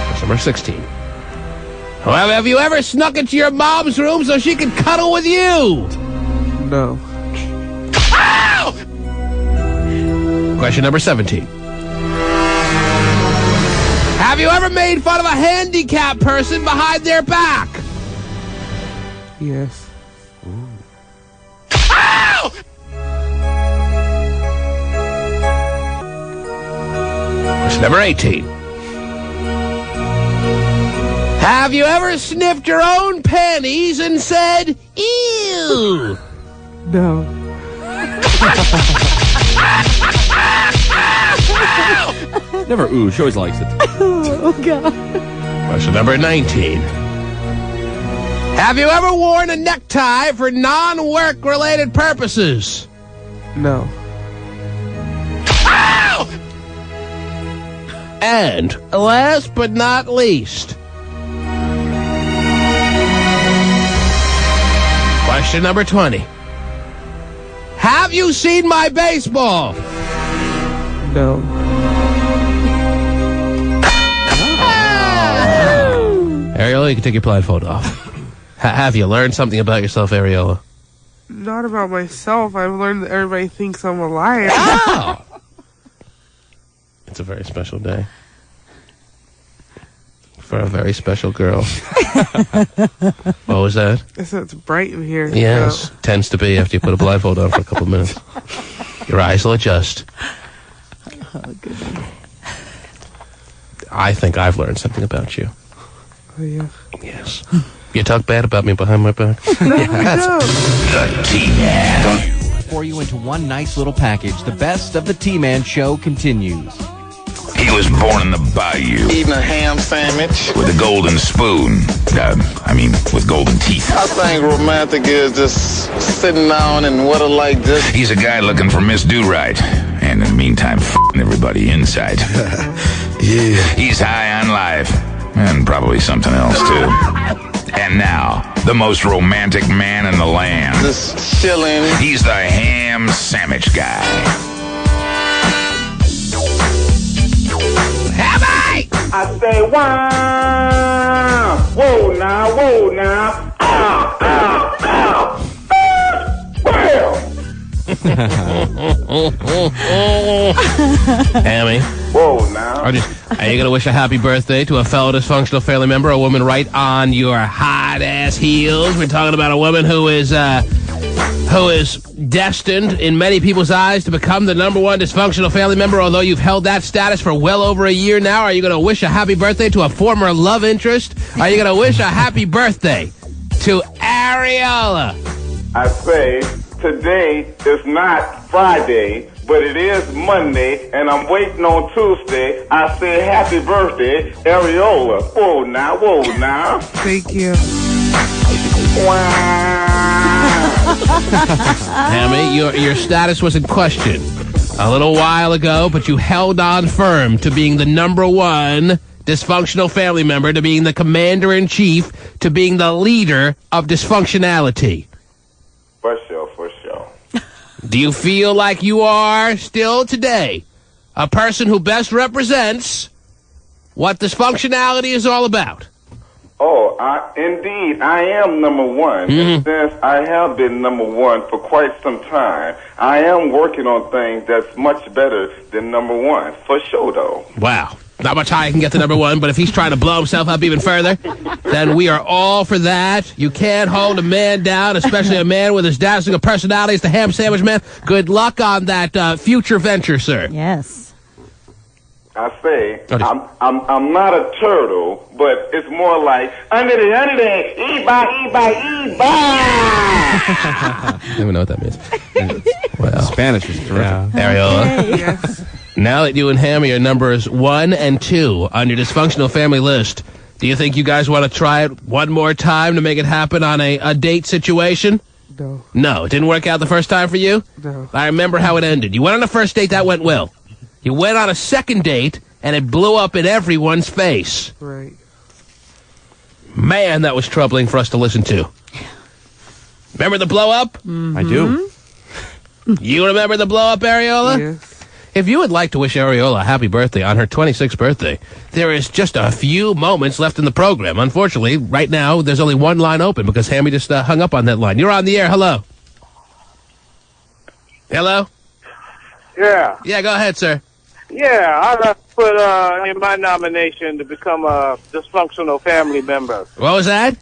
Question number 16. Have you ever snuck into your mom's room so she could cuddle with you? No. Question number 17. Have you ever made fun of a handicapped person behind their back? Yes. Question number 18. Have you ever sniffed your own panties and said, ew? No. Never ooh. She always likes it. Oh, God. Question number 19. Have you ever worn a necktie for non-work related purposes? No. And last but not least, question number 20. Have you seen my baseball? No. Ariola, you can take your blindfold off. Have you learned something about yourself, Ariola? Not about myself. I've learned that everybody thinks I'm a liar. Oh! It's a very special day. For a very special girl. What was that? I said it's bright in here. Yes, So. tends to be after you put a blindfold on for a couple minutes. Your eyes will adjust. Oh, goodness. I think I've learned something about you. Oh, yeah. Yes. You talk bad about me behind my back? No, The T-Man. Pour you into one nice little package. The best of the T-Man show continues. He was born in the bayou. Eating a ham sandwich. With a golden spoon. With golden teeth. I think romantic is just sitting down and water like this. He's a guy looking for Miss Do-Right. And in the meantime, f***ing everybody inside. Yeah. He's high on life. And probably something else, too. And now, the most romantic man in the land. Just chilling. He's the ham sandwich guy. Hammy! I say, wow! Whoa now! Ow, ow, ow! Hammy. Whoa now. Are you going to wish a happy birthday to a fellow dysfunctional family member, a woman right on your hot-ass heels? We're talking about a woman who is destined, in many people's eyes, to become the number one dysfunctional family member, although you've held that status for well over a year now. Are you going to wish a happy birthday to a former love interest? Are you going to wish a happy birthday to Ariola? I say, today is not Friday, but it is Monday, and I'm waiting on Tuesday. I say happy birthday, Ariola. Whoa now. Thank you. Hammy, your status was in question a little while ago, but you held on firm to being the number one dysfunctional family member, to being the commander-in-chief, to being the leader of dysfunctionality. For sure. Do you feel like you are still today a person who best represents what dysfunctionality is all about? Oh, indeed, I am number one. And since I have been number one for quite some time, I am working on things that's much better than number one. For sure, though. Wow. Not much higher can get to number one, but if he's trying to blow himself up even further, then we are all for that. You can't hold a man down, especially a man with as dazzling a personality as the ham sandwich man. Good luck on that future venture, sir. Yes. I say, I'm not a turtle, but it's more like, under the, e-bye. I don't even know what that means. Well, Spanish is terrific. Ariola. Yes. Now that you and Hammy are numbers 1 and 2 on your dysfunctional family list, do you think you guys want to try it one more time to make it happen on a date situation? No. No, it didn't work out the first time for you? No. I remember how it ended. You went on a first date, that went well. You went on a second date, and it blew up in everyone's face. Right. Man, that was troubling for us to listen to. Remember the blow-up? I do. You remember the blow-up, Areola? Yes. If you would like to wish Areola a happy birthday on her 26th birthday, there is just a few moments left in the program. Unfortunately, right now, there's only one line open because Hammy just hung up on that line. You're on the air. Hello. Hello? Yeah. Yeah, go ahead, sir. Yeah, I'd like to put in my nomination to become a dysfunctional family member. What was that?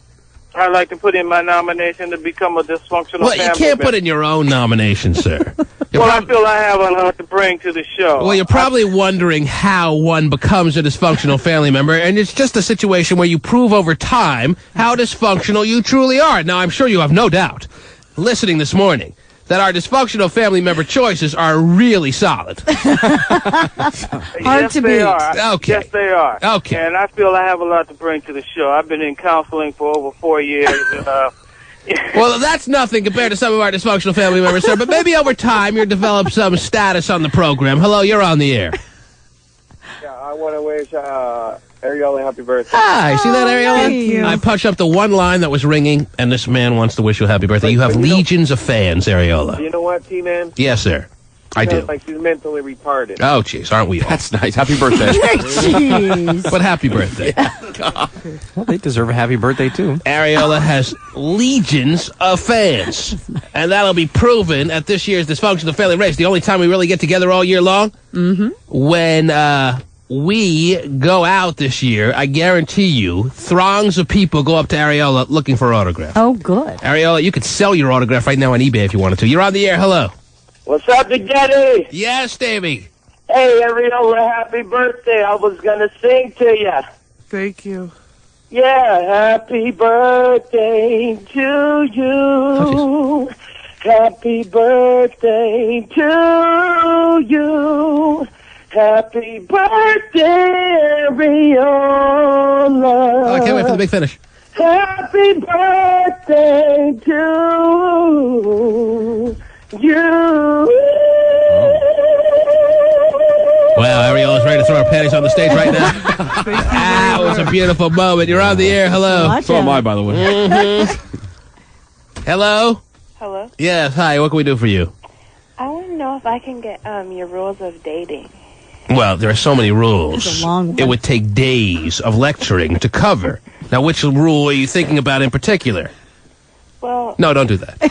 I'd like to put in my nomination to become a dysfunctional family member. Well, you can't put in your own nomination, sir. Well, I feel I have a lot to bring to the show. Well, you're probably wondering how one becomes a dysfunctional family member, and it's just a situation where you prove over time how dysfunctional you truly are. Now, I'm sure you have no doubt, listening this morning, that our dysfunctional family member choices are really solid. Yes, they are. Okay. Yes, they are. Okay. And I feel I have a lot to bring to the show. I've been in counseling for over 4 years. Well, that's nothing compared to some of our dysfunctional family members, sir, but maybe over time you'll develop some status on the program. Hello, you're on the air. Yeah, I want to wish Areola happy birthday. Hi, see that, Areola? Thank you. I punched up the one line that was ringing, and this man wants to wish you a happy birthday. You have legions of fans, Areola. You know what, T-Man? Yes, sir. I do. Sounds like she's mentally retarded. Oh, jeez, aren't we all? That's nice. Happy birthday. Jeez. But happy birthday. Well, they deserve a happy birthday, too. Areola has legions of fans, and that'll be proven at this year's Dysfunctional Family Race. The only time we really get together all year long? When we go out this year, I guarantee you, throngs of people go up to Areola looking for autographs. Oh, good. Areola, you could sell your autograph right now on eBay if you wanted to. You're on the air. Hello. What's up, Big Daddy? Yes, Davey. Hey, Areola, happy birthday. I was going to sing to you. Thank you. Yeah, happy birthday to you. Happy birthday to you. Happy birthday, Areola. Oh, I can't wait for the big finish. Happy birthday to you. Wow, Areola's ready to throw her panties on the stage right now. That was a beautiful moment. You're on the air. Hello. So am I, by the way. Hello? Hello? Yes, hi. What can we do for you? I want to know if I can get your rules of dating. Well, there are so many rules. It's a long one. It would take days of lecturing to cover. Now, which rule are you thinking about in particular? Well... No, don't do that.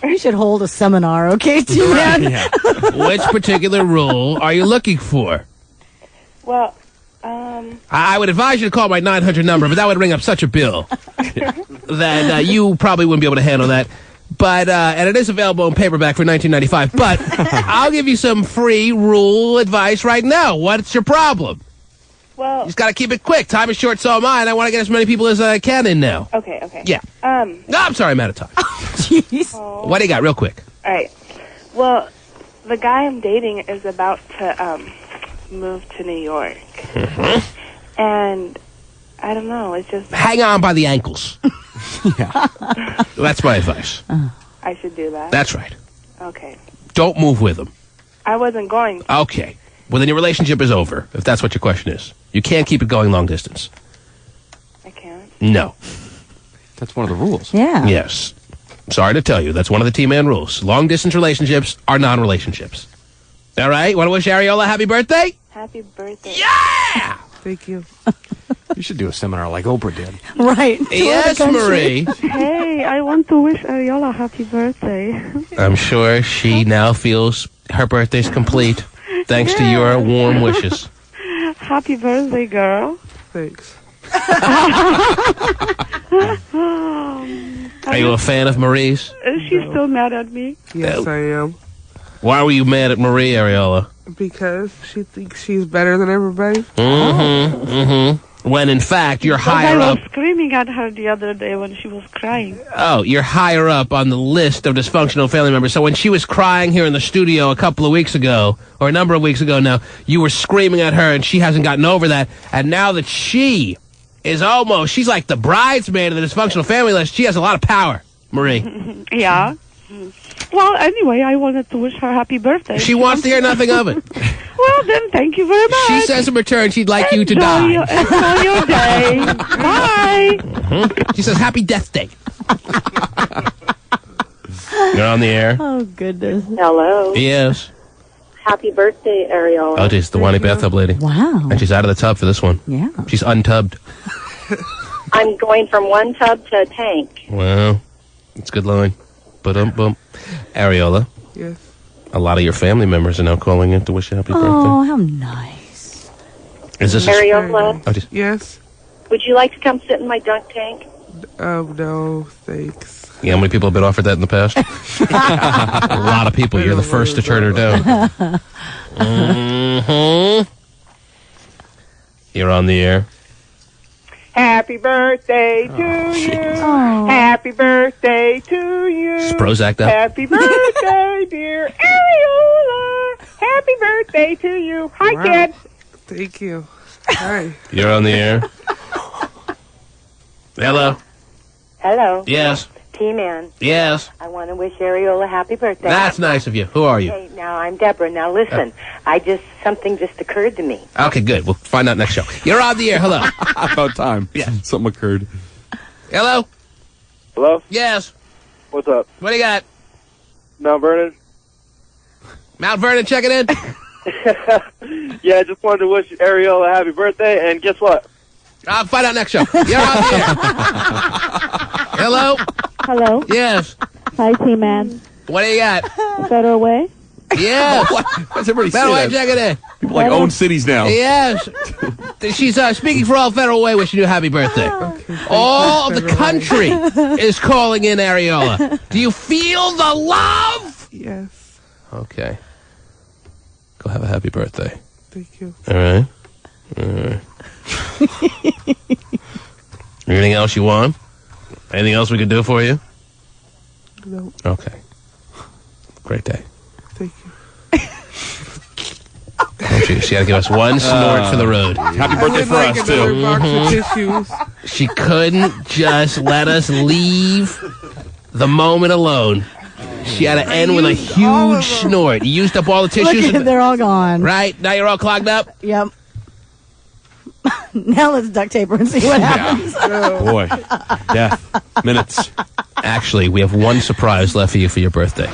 You should hold a seminar, okay, T-Man? Yeah. Which particular rule are you looking for? Well, I would advise you to call my 900 number, but that would ring up such a bill that you probably wouldn't be able to handle that. But and it is available in paperback for $19.95. But I'll give you some free rule advice right now. What's your problem? Well... You just got to keep it quick. Time is short, so am I, and I want to get as many people as I can in now. Okay. Yeah. No, I'm sorry, I'm out of time. Jeez. What do you got, real quick? All right. Well, the guy I'm dating is about to move to New York. And I don't know, it's just... Hang on by the ankles. Yeah. That's my advice. I should do that? That's right. Okay. Don't move with him. I wasn't going to. Okay. Well, then your relationship is over, if that's what your question is. You can't keep it going long distance. I can't? No. That's one of the rules. Yeah. Yes. Sorry to tell you, that's one of the T-Man rules. Long-distance relationships are non-relationships. All right? Want to wish Areola happy birthday? Happy birthday. Yeah! Thank you. You should do a seminar like Oprah did. Right. Yes, Marie. Hey, I want to wish Areola happy birthday. I'm sure she now feels her birthday's complete, thanks to your warm wishes. Happy birthday, girl. Thanks. Are you a fan of Marie's? Is she still mad at me? Yes, I am. Why were you mad at Marie, Areola? Because she thinks she's better than everybody. When, in fact, you're Because higher I up. was screaming at her the other day when she was crying. Oh, you're higher up on the list of dysfunctional family members. So when she was crying here in the studio a couple of weeks ago, or a number of weeks ago now, you were screaming at her, and she hasn't gotten over that. And now that she is almost, she's like the bridesmaid of the dysfunctional family list, she has a lot of power, Marie. Yeah. Well, anyway, I wanted to wish her happy birthday. She wants to hear nothing of it. Well, then, thank you very much. She says in return she'd like you to die. Enjoy your day. Bye. She says, happy death day. You're on the air. Oh, goodness. Hello. Yes. Happy birthday, Ariel. Oh, geez, the whiny bathtub lady. Wow. And she's out of the tub for this one. Yeah. She's untubbed. I'm going from one tub to a tank. Well, it's a good line. Ba-dum-bum. Ariola. Yes. A lot of your family members are now calling in to wish you happy birthday. Oh, how nice. Is this Ariola, Oh, just, Yes. would you like to come sit in my dunk tank? No, thanks. yeah, how many people have been offered that in the past? A lot of people. You're the first to turn her down. You're on the air. Happy birthday to you. Happy birthday to you. Is Prozac up? Happy birthday, dear Ariola. Happy birthday to you. Hi, Wow. kid. Thank you. Hi. You're on the air. Hello. Hello. Yes. T-Man. Yes. I want to wish Ariola happy birthday. That's nice of you. Who are you? Hey, now I'm Deborah. Now listen, something just occurred to me. Okay, good. We'll find out next show. You're on the air. Hello. About time. Yeah. Something occurred. Hello. Hello? Yes. What's up? What do you got? Mount Vernon? Mount Vernon checking in? Yeah, I just wanted to wish Ariel a happy birthday, and guess what? I'll find out next show. You're on the air. Hello. Hello. Yes. Hi, T-Man. What do you got? Federal Way? Yes. Why's everybody Federal Way saying that? checking in. People like own cities now. Yes. She's speaking for all Federal Way, wishing you a happy birthday. All of the country is calling in, Ariola. Do you feel the love? Yes. Okay. Go have a happy birthday. Thank you. All right. All right. Anything else you want? Anything else we can do for you? No. Okay. Great day. Thank you. She had to give us one snort for the road. Happy birthday for us, too. Box of tissues. She couldn't just let us leave the moment alone. She had to end with a huge snort. You used up all the tissues. Look at, they're all gone. Right? Now you're all clogged up? Yep. Now let's duct tape her and see what happens. Boy. Death. Minutes. Actually, we have one surprise left for you for your birthday.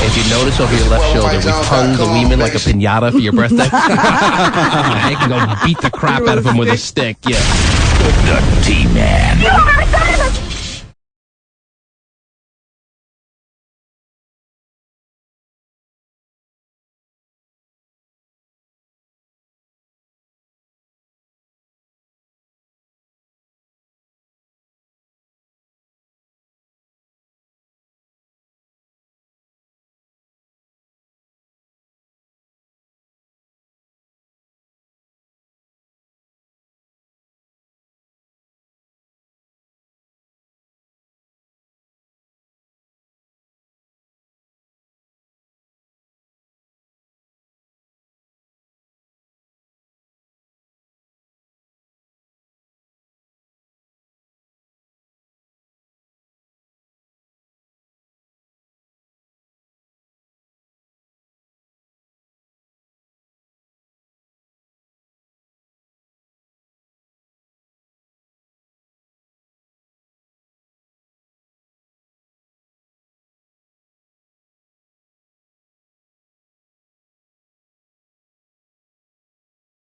If you notice over your left shoulder, we hung the Weeman like a piñata for your birthday. I can go beat the crap out of him with a stick. Yeah. The T-Man.